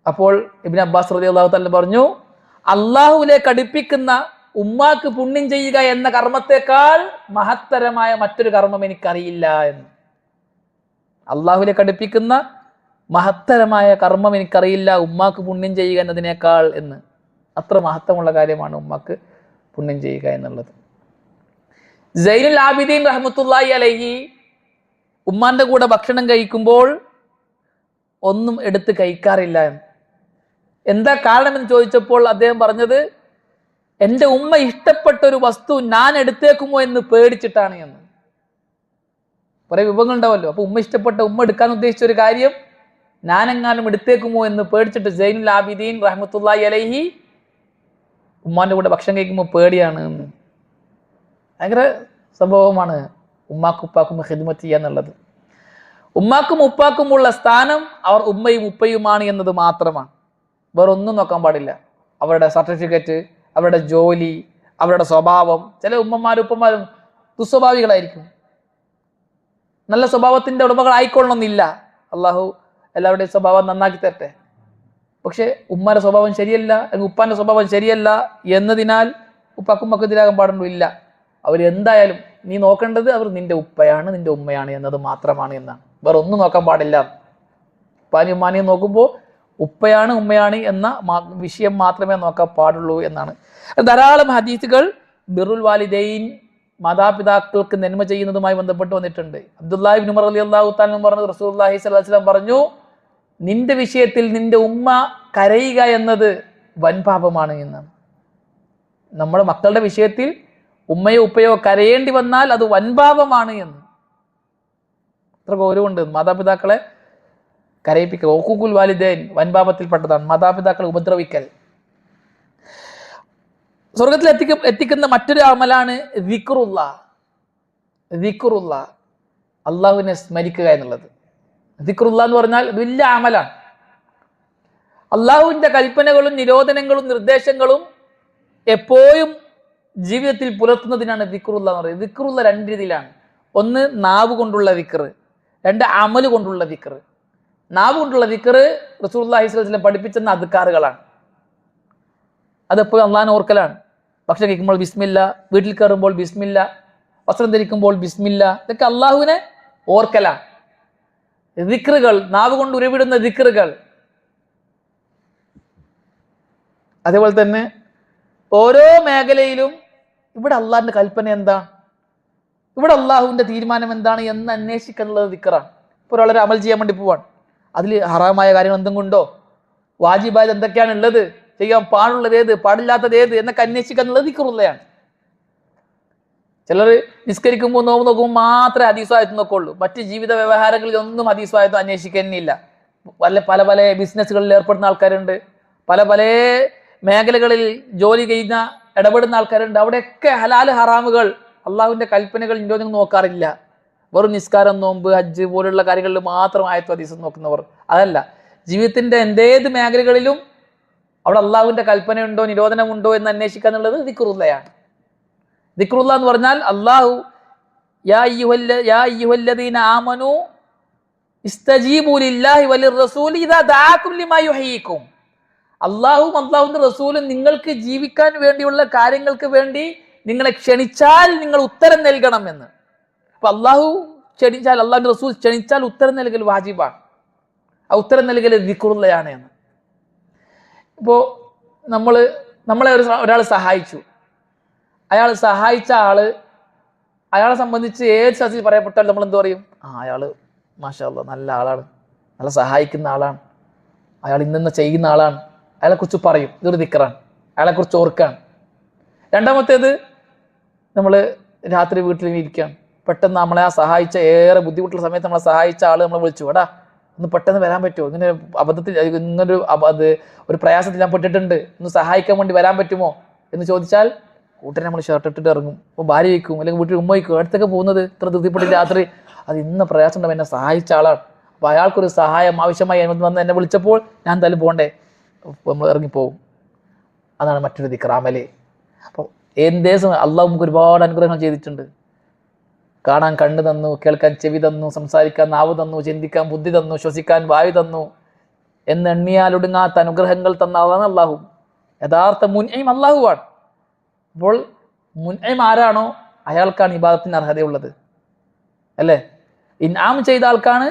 അപ്പോൾ ഇബ്നു അബ്ബാസ് റളിയല്ലാഹു തആല പറഞ്ഞു, അള്ളാഹുവിലേക്ക് അടുപ്പിക്കുന്ന ഉമ്മാക്ക് പുണ്യം ചെയ്യുക എന്ന കർമ്മത്തെക്കാൾ മഹത്തരമായ മറ്റൊരു കർമ്മം എനിക്കറിയില്ല എന്ന്. അള്ളാഹുവിലേക്ക് അടുപ്പിക്കുന്ന മഹത്തരമായ കർമ്മം എനിക്കറിയില്ല ഉമ്മാക്ക് പുണ്യം ചെയ്യുക എന്നതിനേക്കാൾ എന്ന്. അത്ര മഹത്വമുള്ള കാര്യമാണ് ഉമ്മാക്ക് പുണ്യം ചെയ്യുക എന്നുള്ളത്. സൈനുൽ ആബിദീൻ റഹ്മത്തുള്ളാഹി അലൈഹി ഉമ്മാന്റെ കൂടെ ഭക്ഷണം കഴിക്കുമ്പോൾ ഒന്നും എടുത്ത് കഴിക്കാറില്ല എന്ന്. എന്താ കാരണമെന്ന് ചോദിച്ചപ്പോൾ അദ്ദേഹം പറഞ്ഞത്, എൻ്റെ ഉമ്മ ഇഷ്ടപ്പെട്ട ഒരു വസ്തു ഞാൻ എടുത്തേക്കുമോ എന്ന് പേടിച്ചിട്ടാണ് എന്ന്. കുറെ വിഭവങ്ങൾ ഉണ്ടാവല്ലോ, അപ്പൊ ഉമ്മ എടുക്കാൻ ഉദ്ദേശിച്ച ഒരു കാര്യം ഞാനെങ്ങാനും എടുത്തേക്കുമോ എന്ന് പേടിച്ചിട്ട് സൈനുൽ ആബിദീൻ റഹ്മത്തുള്ളാഹി അലൈഹി ഉമ്മാന്റെ കൂടെ ഭക്ഷണം കഴിക്കുമ്പോൾ പേടിയാണ് എന്ന്. ഭയങ്കര സംഭവമാണ് ഉമ്മാക്കും ഉപ്പാക്കും ഖിദ്മത്ത് ചെയ്യുക എന്നുള്ളത്. ഉമ്മാക്കും ഉപ്പാക്കുമുള്ള സ്ഥാനം അവർ ഉമ്മയും ഉപ്പയുമാണ് എന്നത് മാത്രമാണ്. വേറെ ഒന്നും നോക്കാൻ പാടില്ല. അവരുടെ സർട്ടിഫിക്കറ്റ്, അവരുടെ ജോലി, അവരുടെ സ്വഭാവം. ചില ഉമ്മമാരും ഉപ്പമാരും ദുസ്വഭാവികളായിരിക്കും. നല്ല സ്വഭാവത്തിന്റെ ഉടമകളായിക്കൊള്ളണമെന്നില്ല. അള്ളാഹു എല്ലാവരുടെയും സ്വഭാവം നന്നാക്കി തരട്ടെ. പക്ഷെ ഉമ്മാന്റെ സ്വഭാവം ശരിയല്ല, അല്ലെങ്കിൽ ഉപ്പാന്റെ സ്വഭാവം ശരിയല്ല എന്നതിനാൽ ഉപ്പാക്കും മക്കെതിരാകാൻ പാടുന്നില്ല. അവരെന്തായാലും നീ നോക്കേണ്ടത് അവർ നിന്റെ ഉപ്പയാണ്, നിന്റെ ഉമ്മയാണ് എന്നത് മാത്രമാണ് എന്നാണ്. വേറെ ഒന്നും നോക്കാൻ പാടില്ല. ഉപ്പാനെയും ഉമ്മാനെയും നോക്കുമ്പോൾ ഉപ്പയാണ് ഉമ്മയാണ് എന്ന വിഷയം മാത്രമേ നോക്കാൻ പാടുള്ളൂ എന്നാണ്. ധാരാളം ഹദീസുകൾ ബിറുൽ വാലിദൈൻ, മാതാപിതാക്കൾക്ക് നന്മ ചെയ്യുന്നതുമായി ബന്ധപ്പെട്ട് വന്നിട്ടുണ്ട്. അബ്ദുല്ലാഹി ഇബ്നു ഉമർ റളിയല്ലാഹു തആല പറഞ്ഞു, റസൂലുള്ളാഹി സ്വല്ലല്ലാഹു അലൈഹി വസല്ലം പറഞ്ഞു, നിന്റെ വിഷയത്തിൽ നിന്റെ ഉമ്മ കരയുക എന്നത് വൻപാപമാണ് എന്നാണ്. നമ്മുടെ മക്കളുടെ വിഷയത്തിൽ ഉമ്മയോ ഉപ്പയോ കരയേണ്ടി വന്നാൽ അത് വൻപാപമാണ് എന്ന്. അത്ര ഗൗരവമുണ്ട്. മാതാപിതാക്കളെ കരയിപ്പിക്കൽ, ഉഖൂഖുൽ വാലിദൈൻ വൻപാപത്തിൽപ്പെട്ടതാണ്. മാതാപിതാക്കളെ ഉപദ്രവിക്കൽ. സ്വർഗത്തിൽ എത്തിക്കുന്ന മറ്റൊരു അമലാണ് ദിക്റുള്ള, അള്ളാഹുവിനെ സ്മരിക്കുക എന്നുള്ളത്. ദിക്റുള്ള എന്ന് പറഞ്ഞാൽ വലിയ അമലാണ്. അള്ളാഹുവിന്റെ കൽപ്പനകളും നിരോധനങ്ങളും നിർദ്ദേശങ്ങളും എപ്പോഴും ജീവിതത്തിൽ പുലർത്തുന്നതിനാണ് ദിക്റുള്ള എന്ന് പറയുന്നത്. ദിക്റുള്ള രണ്ട് രീതിയിലാണ്. ഒന്ന് നാവ് കൊണ്ടുള്ള ദിക്റ്, രണ്ട് അമല് കൊണ്ടുള്ള ദിക്റ്. നാവ് കൊണ്ടുള്ള ദിക്റ് റസൂലുള്ളാഹി സ്വല്ലല്ലാഹു അലൈഹി വസല്ലം പഠിപ്പിച്ചെന്ന അദ്കാറുകളാണ്. അതെപ്പോഴും അള്ളാഹിനെ ഓർക്കലാണ്. ഭക്ഷണം കഴിക്കുമ്പോൾ ബിസ്മില്ല, വീട്ടിൽ കയറുമ്പോൾ ബിസ്മില്ല, വസ്ത്രം ധരിക്കുമ്പോൾ ബിസ്മില്ല, ഇതൊക്കെ അള്ളാഹുവിനെ ഓർക്കലാണ്. ദിക്റുകൾ, നാവ് കൊണ്ട് ഉരുവിടുന്ന ദിക്റുകൾ. അതേപോലെ തന്നെ ഓരോ മേഖലയിലും ഇവിടെ അള്ളാഹിന്റെ കൽപ്പന എന്താ, ഇവിടെ അള്ളാഹുവിന്റെ തീരുമാനം എന്താണ് എന്ന് അന്വേഷിക്കാനുള്ളത് ദിക്റാണ്. ഇപ്പോൾ ഒരാളൊരു അമൽ ചെയ്യാൻ വേണ്ടി പോവാണ്, അതിൽ ഹറാമായ കാര്യങ്ങൾ എന്തെങ്കിലും ഉണ്ടോ, വാജിബായത് എന്തൊക്കെയാണ് ഉള്ളത്, ചെയ്യാൻ പാടുള്ളത് ഏത്, പാടില്ലാത്തത് ഏത് എന്നൊക്കെ അന്വേഷിക്കാനുള്ളത് ദിക്റുള്ളയാണ്. ചിലർ നിസ്കരിക്കുമ്പോൾ നോമ്പ് നോക്കുമ്പോൾ മാത്രമേ ഹദീസുമായിട്ട് നോക്കുള്ളൂ. മറ്റ് ജീവിത വ്യവഹാരങ്ങളിൽ ഒന്നും ഹദീസുമായിട്ട് അന്വേഷിക്കുന്നില്ല. പല പല ബിസിനസ്സുകളിൽ ഏർപ്പെടുന്ന ആൾക്കാരുണ്ട്, പല പല മേഖലകളിൽ ജോലി ചെയ്യുന്ന ഇടപെടുന്ന ആൾക്കാരുണ്ട്. അവിടെയൊക്കെ ഹലാൽ ഹറാമുകൾ, അള്ളാഹുവിന്റെ കൽപ്പനകൾ നിരോധനങ്ങൾ നോക്കാറില്ല. വെറും നിസ്കാരം, നോമ്പ്, ഹജ്ജ് പോലുള്ള കാര്യങ്ങളിൽ മാത്രം ആയത്തു ഹദീസ് നോക്കുന്നവർ. അതല്ല, ജീവിതത്തിന്റെ എന്തേത് മേഖലകളിലും അവിടെ അള്ളാഹുവിന്റെ കൽപ്പനയുണ്ടോ നിരോധനമുണ്ടോ എന്ന് അന്വേഷിക്കുക എന്നുള്ളത് ദിക്റുള്ളയാണ്. ദിക്റുള്ള എന്ന് പറഞ്ഞാൽ അള്ളാഹു യാ അയ്യുഹല്ലദീന ആമനൂ ഇസ്തജീബൂ ലില്ലാഹി വലിർറസൂലി ഇദാ ദഅാകും ലിമാ യുഹ്യീകും. അള്ളാഹുവും അള്ളാഹുവിന്റെ റസൂലും നിങ്ങൾക്ക് ജീവിക്കാൻ വേണ്ടിയുള്ള കാര്യങ്ങൾക്ക് വേണ്ടി നിങ്ങളെ ക്ഷണിച്ചാൽ നിങ്ങൾ ഉത്തരം നൽകണം എന്ന്. അപ്പൊ അള്ളാഹു ക്ഷണിച്ചാൽ, അള്ളാഹുവിന്റെ റസൂൽ ക്ഷണിച്ചാൽ ഉത്തരം നൽകൽ വാജിബാണ്. ആ ഉത്തരം നൽകൽ ദിക്റുള്ളയാണ് എന്ന്. ഇപ്പോൾ നമ്മളെ ഒരാൾ സഹായിച്ചു, അയാൾ സഹായിച്ച അയാളെ സംബന്ധിച്ച് ഏത് സ്ഥലത്തിൽ പറയപ്പെട്ടാൽ നമ്മൾ എന്ത് പറയും? അയാള് മാഷാ അല്ലാഹ് നല്ല ആളാണ്, നല്ല സഹായിക്കുന്ന ആളാണ്, അയാൾ ഇന്ന ചെയ്യുന്ന ആളാണ്, അയാളെക്കുറിച്ച് പറയും, ഇതൊരു ദിക്റാണ്, അയാളെക്കുറിച്ച് ഓർക്കാണ്. രണ്ടാമത്തേത്, നമ്മൾ രാത്രി വീട്ടിൽ ഇരിക്കുകയാണ്, പെട്ടെന്ന് നമ്മളെ ആ സഹായിച്ച, ഏറെ ബുദ്ധിമുട്ടുള്ള സമയത്ത് നമ്മളെ സഹായിച്ച ആൾ നമ്മളെ വിളിച്ചു, എടാ ഒന്ന് പെട്ടെന്ന് വരാൻ പറ്റുമോ, ഇങ്ങനെ അബദ്ധത്തിൽ ഇങ്ങനൊരു ഒരു പ്രയാസത്തിൽ ഞാൻ പെട്ടിട്ടുണ്ട്, ഒന്ന് സഹായിക്കാൻ വേണ്ടി വരാൻ പറ്റുമോ എന്ന് ചോദിച്ചാൽ കൂട്ടരെ നമ്മൾ ഷർട്ട് ഇട്ടിട്ട് ഇറങ്ങും. അപ്പോൾ ഭാര്യ വയ്ക്കും, അല്ലെങ്കിൽ വീട്ടിൽ ഉമ്മ വയ്ക്കും, അടുത്തൊക്കെ പോകുന്നത് ഇത്ര ധൃതിപ്പെട്ട് രാത്രി, അത് ഇന്ന പ്രയാസം ഉണ്ടാവും, എന്നെ സഹായിച്ച ആളാണ്, അപ്പോൾ അയാൾക്കൊരു സഹായം ആവശ്യമായി വന്ന് എന്നെ വിളിച്ചപ്പോൾ ഞാൻ എന്തായാലും പോകണ്ടേ, നമ്മൾ ഇറങ്ങിപ്പോവും. അതാണ് മറ്റൊരു ദിക്ർ, അമല്. അപ്പോൾ എന്തേ സമയം അള്ളാഹു നമുക്ക് ഒരുപാട് അനുഗ്രഹങ്ങൾ ചെയ്തിട്ടുണ്ട്. കാണാൻ കണ്ണ് തന്നു, കേൾക്കാൻ ചെവി തന്നു, സംസാരിക്കാൻ നാവ് തന്നു, ചിന്തിക്കാൻ ബുദ്ധി തന്നു, ശ്വസിക്കാൻ വായു തന്നു, എന്നെണ്ണിയാലൊടുങ്ങാത്ത അനുഗ്രഹങ്ങൾ തന്ന ആളാണ് അള്ളാഹു. യഥാർത്ഥ മുൻഇം അള്ളാഹുവാണ്. അപ്പോൾ മുൻഇം ആരാണോ അയാൾക്കാണ് ഇബാദത്തിന് അർഹതയുള്ളത്, അല്ലേ? ഇൻആം ചെയ്ത ആൾക്കാണ്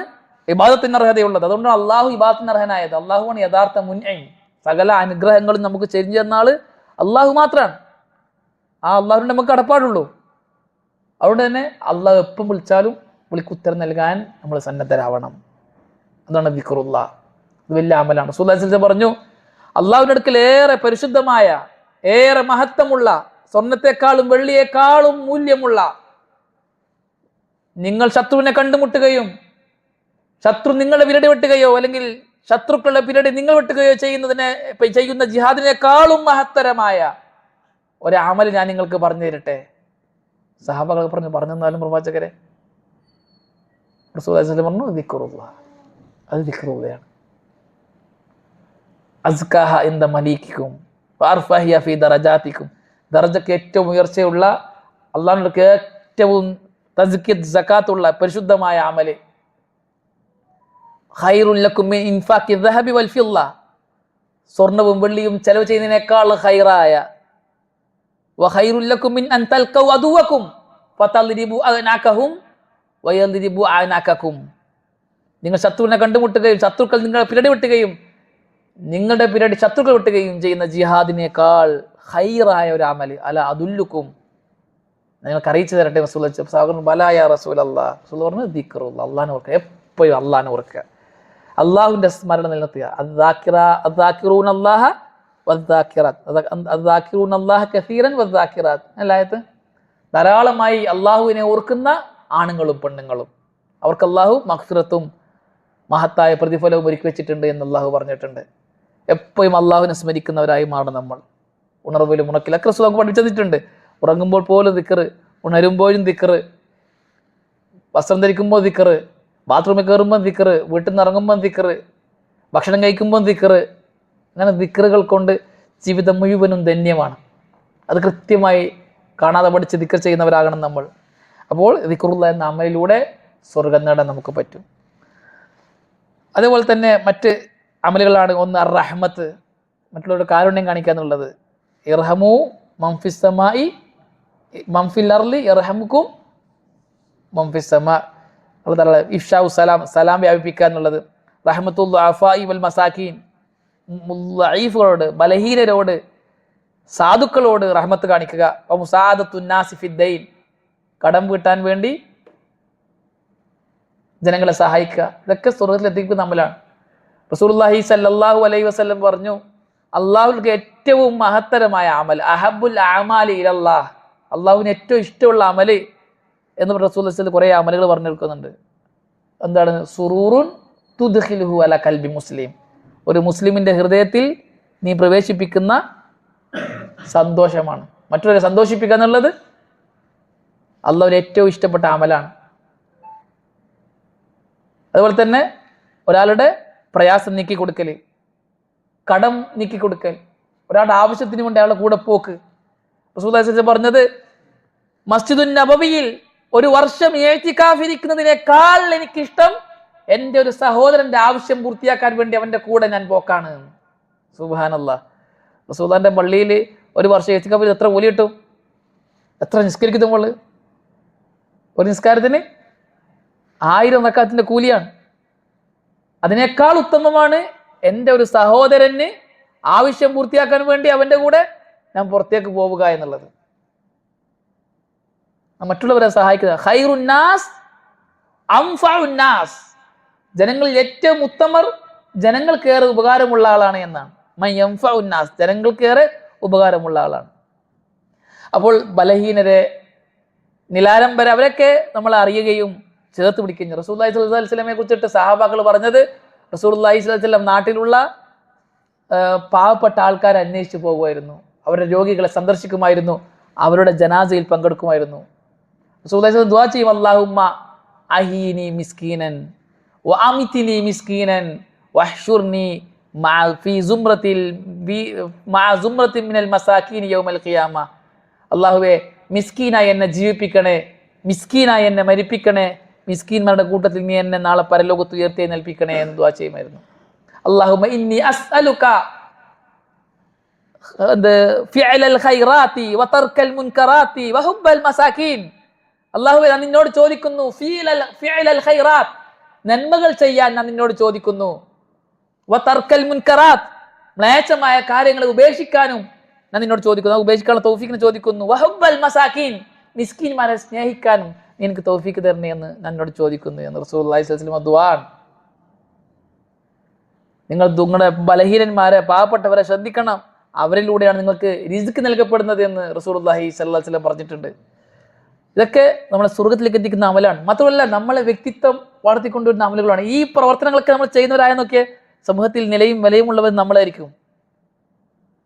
ഇബാദത്തിന് അർഹതയുള്ളത്. അതുകൊണ്ടാണ് അള്ളാഹു ഇബാദത്തിന് അർഹനായത്. അള്ളാഹുവാണ് യഥാർത്ഥ മുൻഇം. സകല അനുഗ്രഹങ്ങളും നമുക്ക് ചെരിഞ്ഞു തന്ന ആള് അള്ളാഹു മാത്രമാണ്. ആ അള്ളാഹുവിന്റെ നമുക്ക് കടപ്പാടുള്ളൂ. അതുകൊണ്ട് തന്നെ അള്ളാഹു എപ്പം വിളിച്ചാലും വിളിക്കുത്തരം നൽകാൻ നമ്മൾ സന്നദ്ധരാവണം. അതാണ് ദിക്റുല്ലാഹ്. ഇത് വലിയ അമലാണ്. റസൂലുള്ളാഹി സ്വല്ലല്ലാഹു അലൈഹി വസല്ലം പറഞ്ഞു, അള്ളാഹുവിന്റെ അടുക്കൽ ഏറെ പരിശുദ്ധമായ, ഏറെ മഹത്വമുള്ള, സ്വർണത്തെക്കാളും വെള്ളിയേക്കാളും മൂല്യമുള്ള, നിങ്ങൾ ശത്രുവിനെ കണ്ടുമുട്ടുകയും ശത്രു നിങ്ങളെ വിരടി വെട്ടുകയോ അല്ലെങ്കിൽ ശത്രുക്കളുടെ പിരടി നിങ്ങൾ വെട്ടുകയോ ചെയ്യുന്ന ജിഹാദിനേക്കാളും മഹത്തരമായ ഒരു അമൽ ഞാൻ നിങ്ങൾക്ക് പറഞ്ഞു തരട്ടെ. സഹാബകൾ പറഞ്ഞെന്നാലും പ്രവാചകരെ, റസൂലുള്ളാഹി സ്വല്ലല്ലാഹു അലൈഹി വസല്ലം പറഞ്ഞു, ദിക്റുല്ലാഹ്. അത് ദിക്റുള്ളയാണ്. അസ്കാഹ ഇൻദ മലീകിക്കും വഅർഫഹിയ ഫീ ദറജാതിക്കും. ദറജയ്ക്ക് ഏറ്റവും ഉയർച്ചയുള്ള, അള്ളാഹുവിന്റെ ഏറ്റവും തസ്കിയത്ത് സകാത്തുള്ള പരിശുദ്ധമായ അമല്. ഖൈറുൻ ലക്കും മിൻ ഇൻഫാഖി ദഹബി വൽ ഫിദ്ദ. സ്വർണവും വെള്ളിയും ചെലവ് ചെയ്യുന്നതിനേക്കാൾ ഖൈറായ. വഖൈറുൻ ലക്കും മിൻ അൻ തൽഖൗ അദുവക്കും ഫതദ്രിബു അനാകഹും വയദ്രിബു അനാകക്കും. നിങ്ങൾ ശത്രുവിനെ കണ്ടുമുട്ടുകയും ശത്രുക്കൾ നിങ്ങളെ പിരടി വെട്ടുകയും നിങ്ങളുടെ പിരടി ശത്രുക്കൾ വെട്ടുകയും ചെയ്യുന്ന ജിഹാദിനേക്കാൾ ഖൈറായ ഒരു അമല്. അല അദുല്ലുക്കും, നിങ്ങൾക്ക് അറിയിച്ചു തരട്ടെ റസൂലുള്ളാഹി. ബലായ റസൂലല്ലാഹ്. റസൂൽ പറഞ്ഞു, ദിക്റുല്ലാഹ്. അള്ളാഹിനെ ഓർക്കുക, എപ്പോഴും അള്ളാഹിനെ ഓർക്കുക, അള്ളാഹുവിന്റെ സ്മരണ നിലനിർത്തുക. ധാരാളമായി അള്ളാഹുവിനെ ഓർക്കുന്ന ആണുങ്ങളും പെണ്ണുങ്ങളും അവർക്ക് അള്ളാഹു മഗ്ഫിറത്തും മഹത്തായ പ്രതിഫലവും ഒരുക്കി വെച്ചിട്ടുണ്ട് എന്ന് അള്ളാഹു പറഞ്ഞിട്ടുണ്ട്. എപ്പോഴും അള്ളാഹുവിനെ സ്മരിക്കുന്നവരായി മാറണം നമ്മൾ. ഉണർവിലും ഉണക്കിലൊക്കെ റസൂൽ പഠിപ്പിച്ചു തന്നിട്ടുണ്ട്. ഉറങ്ങുമ്പോൾ പോലും ദിക്ർ, ഉണരുമ്പോഴും ദിക്ർ, വസ്ത്രം ധരിക്കുമ്പോൾ ദിക്ർ, ബാത്റൂമിൽ കയറുമ്പോൾ ദിക്ർ, വീട്ടിൽ നിന്ന് ഇറങ്ങുമ്പോൾ ദിക്ർ, ഭക്ഷണം കഴിക്കുമ്പോൾ ദിക്ർ. അങ്ങനെ ദിക്റുകൾ കൊണ്ട് ജീവിതം മുഴുവനും ധന്യമാണ്. അത് കൃത്യമായി കാണാതെ പഠിച്ച് ദിക്ർ ചെയ്യുന്നവരാകണം നമ്മൾ. അപ്പോൾ ദിക്റുല്ലാഹ് എന്ന അമലിലൂടെ സ്വർഗം നേടാൻ നമുക്ക് പറ്റും. അതേപോലെ തന്നെ മറ്റ് അമലുകളാണ്. ഒന്ന് അർ-റഹ്മത്ത്, മറ്റുള്ളവരുടെ കാരുണ്യം കാണിക്കുക എന്നുള്ളത്. ഇർഹമു മൻഫിസ് സമായി മൻഫിൽ അർളി യർഹമുക്കും മൻഫിസ് സമാ. ഇഫ്ഷാഉ സലാം, സലാം വ്യാപിപ്പിക്കുക എന്നുള്ളത്. റഹ്മത്തുൽ ദുആഫാഇ വൽ മസാകീൻ, ദഈഫുകളോട്, ബലഹീനരോട്, സാധുക്കളോട് റഹ്മത്ത് കാണിക്കുക. മുസാഅദത്തുൻ നാസി ഫിദ്ദൈൻ, കടം വീട്ടാൻ വേണ്ടി ജനങ്ങളെ സഹായിക്കുക. ഇതൊക്കെ സ്വർഗ്ഗത്തിൽ എത്തിക്കുന്ന അമലാണ്. റസൂലുള്ളാഹി സ്വല്ലല്ലാഹു അലൈഹി വസല്ലം പറഞ്ഞു, അള്ളാഹുവിற்கு ഏറ്റവും മഹത്തരമായ അമൽ, അഹബ്ബുൽ അഅമാലി ഇലല്ലാഹ്, അള്ളാഹുവിന് ഏറ്റവും ഇഷ്ടമുള്ള അമല് എന്ന് റസൂലുള്ളാഹി സ്വല്ലല്ലാഹു കുറേ അമലുകൾ പറഞ്ഞു കൊടുക്കുന്നുണ്ട്. എന്താണ്? സുറൂറുൻ തുദ്ഖിലുഹു അല ഖൽബി മുസ്ലിം, ഒരു മുസ്ലിമിന്റെ ഹൃദയത്തിൽ നീ പ്രവേശിപ്പിക്കുന്ന സന്തോഷമാണ്. മറ്റുള്ളവരെ സന്തോഷിപ്പിക്കുക എന്നുള്ളത് അള്ളാഹുവിന് ഏറ്റവും ഇഷ്ടപ്പെട്ട അമലാണ്. അതുപോലെ തന്നെ ഒരാളുടെ പ്രയാസം നീക്കിക്കൊടുക്കൽ, കടം നീക്കിക്കൊടുക്കൽ, ഒരാളുടെ ആവശ്യത്തിന് വേണ്ടി അയാളുടെ കൂടെ പോക്ക്. റസൂലുള്ളാഹി സ്വല്ലല്ലാഹു അലൈഹി വസല്ലം പറഞ്ഞത്, മസ്ജിദുൻ നബവിയിൽ ഒരു വർഷം ഇഅ്തികാഫിരിക്കുന്നതിനേക്കാൾ എനിക്കിഷ്ടം എൻ്റെ ഒരു സഹോദരന്റെ ആവശ്യം പൂർത്തിയാക്കാൻ വേണ്ടി അവന്റെ കൂടെ ഞാൻ പോക്കാണ്. സുബ്ഹാനല്ലാഹ്. റസൂലുള്ളാഹിന്റെ പള്ളിയിൽ ഒരു വർഷം ഇഅ്തികാഫിൽ എത്ര കൂലി കിട്ടും? എത്ര നിസ്കരിക്കുന്നു നമ്മൾ? ഒരു നിസ്കാരത്തിന് 1000 റക്അത്തിന്റെ കൂലിയാണ്. അതിനേക്കാൾ ഉത്തമമാണ് എൻ്റെ ഒരു സഹോദരന് ആവശ്യം പൂർത്തിയാക്കാൻ വേണ്ടി അവന്റെ കൂടെ ഞാൻ പുറത്തേക്ക് പോവുക എന്നുള്ളത്. മറ്റുള്ളവരെ സഹായിക്കുക. ഖൈറുൻ നാസ് അൻഫഉൻ നാസ്, ജനങ്ങളിൽ ഏറ്റവും ഉത്തമർ ജനങ്ങൾക്കേറെ ഉപകാരമുള്ള ആളാണ് എന്നാണ്. മൻ യൻഫഉ നാസ്, ജനങ്ങൾക്കേറെ ഉപകാരമുള്ള ആളാണ്. അപ്പോൾ ബലഹീനരെ, നിലാരംബരെ അവരൊക്കെ നമ്മൾ അറിയുകയും ചേർത്ത് പിടിക്കുകയും. റസൂലുള്ളാഹി സ്വല്ലല്ലാഹു അലൈഹി വസല്ലമയെ കുറിച്ചിട്ട് സഹാബാക്കൾ പറഞ്ഞത്, റസൂലുള്ളാഹി സ്വല്ലല്ലാഹു അലൈഹി വസല്ലം നാട്ടിലുള്ള പാവപ്പെട്ട ആൾക്കാരെ അന്വേഷിച്ചു പോകുമായിരുന്നു, അവരുടെ രോഗികളെ സന്ദർശിക്കുമായിരുന്നു, അവരുടെ ജനാസയിൽ പങ്കെടുക്കുമായിരുന്നു. റസൂലുള്ളാഹി സ്വല്ലല്ലാഹു അലൈഹി വസല്ലം ദുആ ചെയ്യും, അല്ലാഹുമ്മ അഹീനി മിസ്കീനൻ വഅമിതിനി മിസ്കീനൻ വഹ്ശുർനി ഫീ സുംറത്തിൻ മിനൽ മസാകീൻ യൗമൽ ഖിയാമ. അല്ലാഹുവേ, മിസ്കീനായി എന്നെ ജീവിപ്പിക്കണേ, മിസ്കീനായി എന്നെ മരിപ്പിക്കണേ, മിസ്കീന്മാരുടെ കൂട്ടത്തിൽ നീ എന്നെ നാളെ പരലോകത്ത് ഉയർത്തെഴുന്നേൽപ്പിക്കണേ എന്ന് ദുആ ചെയ്യുമായിരുന്നു. അല്ലാഹുമ്മ ഇന്നി അസ്അലുക ഫിഅലൽ ഖൈറാത്തി വതർക്കൽ മുൻകറാത്തി വഹുബ്ബൽ മസാകീൻ. അല്ലാഹുവേ, ഞാൻ നിന്നോട് ചോദിക്കുന്നു ഫിഅലൽ ഖൈറാത്ത്, നന്മകൾ ചെയ്യാൻ ഞാൻ നിന്നോട് ചോദിക്കുന്നു. വതർക്കൽ മുൻകറാത്ത്, മ്ലേച്ഛമായ കാര്യങ്ങളെ ഉപേക്ഷിക്കാനും ഞാൻ നിന്നോട് ചോദിക്കുന്നു, ഉപേക്ഷിക്കാനുള്ള തൗഫീഖിനെ ചോദിക്കുന്നു. വഹുബ്ബൽ മസാകീൻ, മിസ്കീന്മാരെ സ്നേഹിക്കാനും നീ എനിക്ക് തൗഫീഖ് തരണേ എന്ന് ഞാൻ നിന്നോട് ചോദിക്കുന്നു എന്ന് റസൂലുള്ളാഹി സ്വല്ലല്ലാഹു അലൈഹി വസല്ലം ദുആ. നിങ്ങൾ നിങ്ങളുടെ ബലഹീനന്മാരെ, പാവപ്പെട്ടവരെ ശ്രദ്ധിക്കണം, അവരിലൂടെയാണ് നിങ്ങൾക്ക് റിസ്ക് നൽകപ്പെടുന്നത് എന്ന് റസൂലുള്ളാഹി സ്വല്ലല്ലാഹു അലൈഹി വസല്ലം പറഞ്ഞിട്ടുണ്ട്. ഇതൊക്കെ നമ്മളെ സ്വർഗത്തിലേക്ക് എത്തിക്കുന്ന അമലാണ്. മാത്രമല്ല നമ്മളെ വ്യക്തിത്വം വളർത്തിക്കൊണ്ടുവരുന്ന അമലുകളാണ്. ഈ പ്രവർത്തനങ്ങളൊക്കെ നമ്മൾ ചെയ്യുന്നവരായെന്നൊക്കെ സമൂഹത്തിൽ നിലയും വിലയുമുള്ളവർ നമ്മളായിരിക്കും.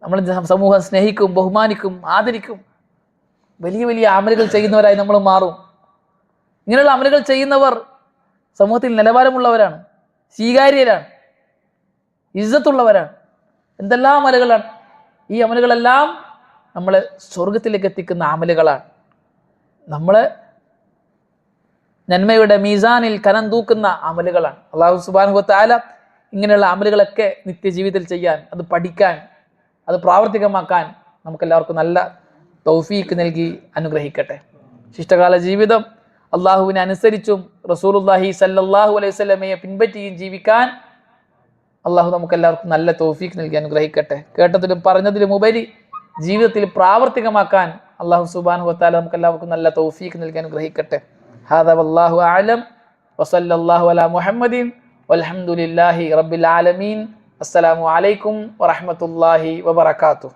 നമ്മൾ സമൂഹം സ്നേഹിക്കും, ബഹുമാനിക്കും, ആദരിക്കും. വലിയ വലിയ അമലുകൾ ചെയ്യുന്നവരായി നമ്മൾ മാറും. ഇങ്ങനെയുള്ള അമലുകൾ ചെയ്യുന്നവർ സമൂഹത്തിൽ നിലവാരമുള്ളവരാണ്, സ്വീകാര്യരാണ്, ഇസ്സത്തുള്ളവരാണ്. എന്തെല്ലാം അമലുകളാണ്! ഈ അമലുകളെല്ലാം നമ്മളെ സ്വർഗത്തിലേക്ക് എത്തിക്കുന്ന അമലുകളാണ്. നമ്മളെ നന്മയുടെ മീസാനിൽ കനം തൂക്കുന്ന അമലുകളാണ്. അല്ലാഹു സുബ്ഹാനഹു വ തആല ഇങ്ങനെയുള്ള അമലുകളൊക്കെ നിത്യജീവിതത്തിൽ ചെയ്യാൻ, അത് പഠിക്കാൻ, അത് പ്രാവർത്തികമാക്കാൻ നമുക്കെല്ലാവർക്കും നല്ല തൗഫീഖ് നൽകി അനുഗ്രഹിക്കട്ടെ. ശിഷ്ടകാല ജീവിതം അള്ളാഹുവിനെ അനുസരിച്ചും റസൂലുള്ളാഹി സ്വല്ലല്ലാഹു അലൈഹി വസല്ലമയെ പിൻപറ്റിയും ജീവിക്കാൻ അള്ളാഹു നമുക്കെല്ലാവർക്കും നല്ല തൗഫീഖ് നൽകി അനുഗ്രഹിക്കട്ടെ. കേട്ടതിലും പറഞ്ഞതിലും ഉപരി ജീവിതത്തിൽ പ്രാവർത്തികമാക്കാൻ അള്ളാഹു സുബ്ഹാനഹു വ തആല നമുക്കെല്ലാവർക്കും നല്ല തൗഫീഖ് നൽകി അനുഗ്രഹിക്കട്ടെ. ഹാദാ വല്ലാഹു അഅലം വസല്ലല്ലാഹു അലാ മുഹമ്മദിൻ വൽഹംദുലില്ലാഹി റബ്ബിൽ ആലമീൻ. അസ്സലാമു അലൈക്കും വറഹ്മത്തുള്ളാഹി വബറകാതുഹു.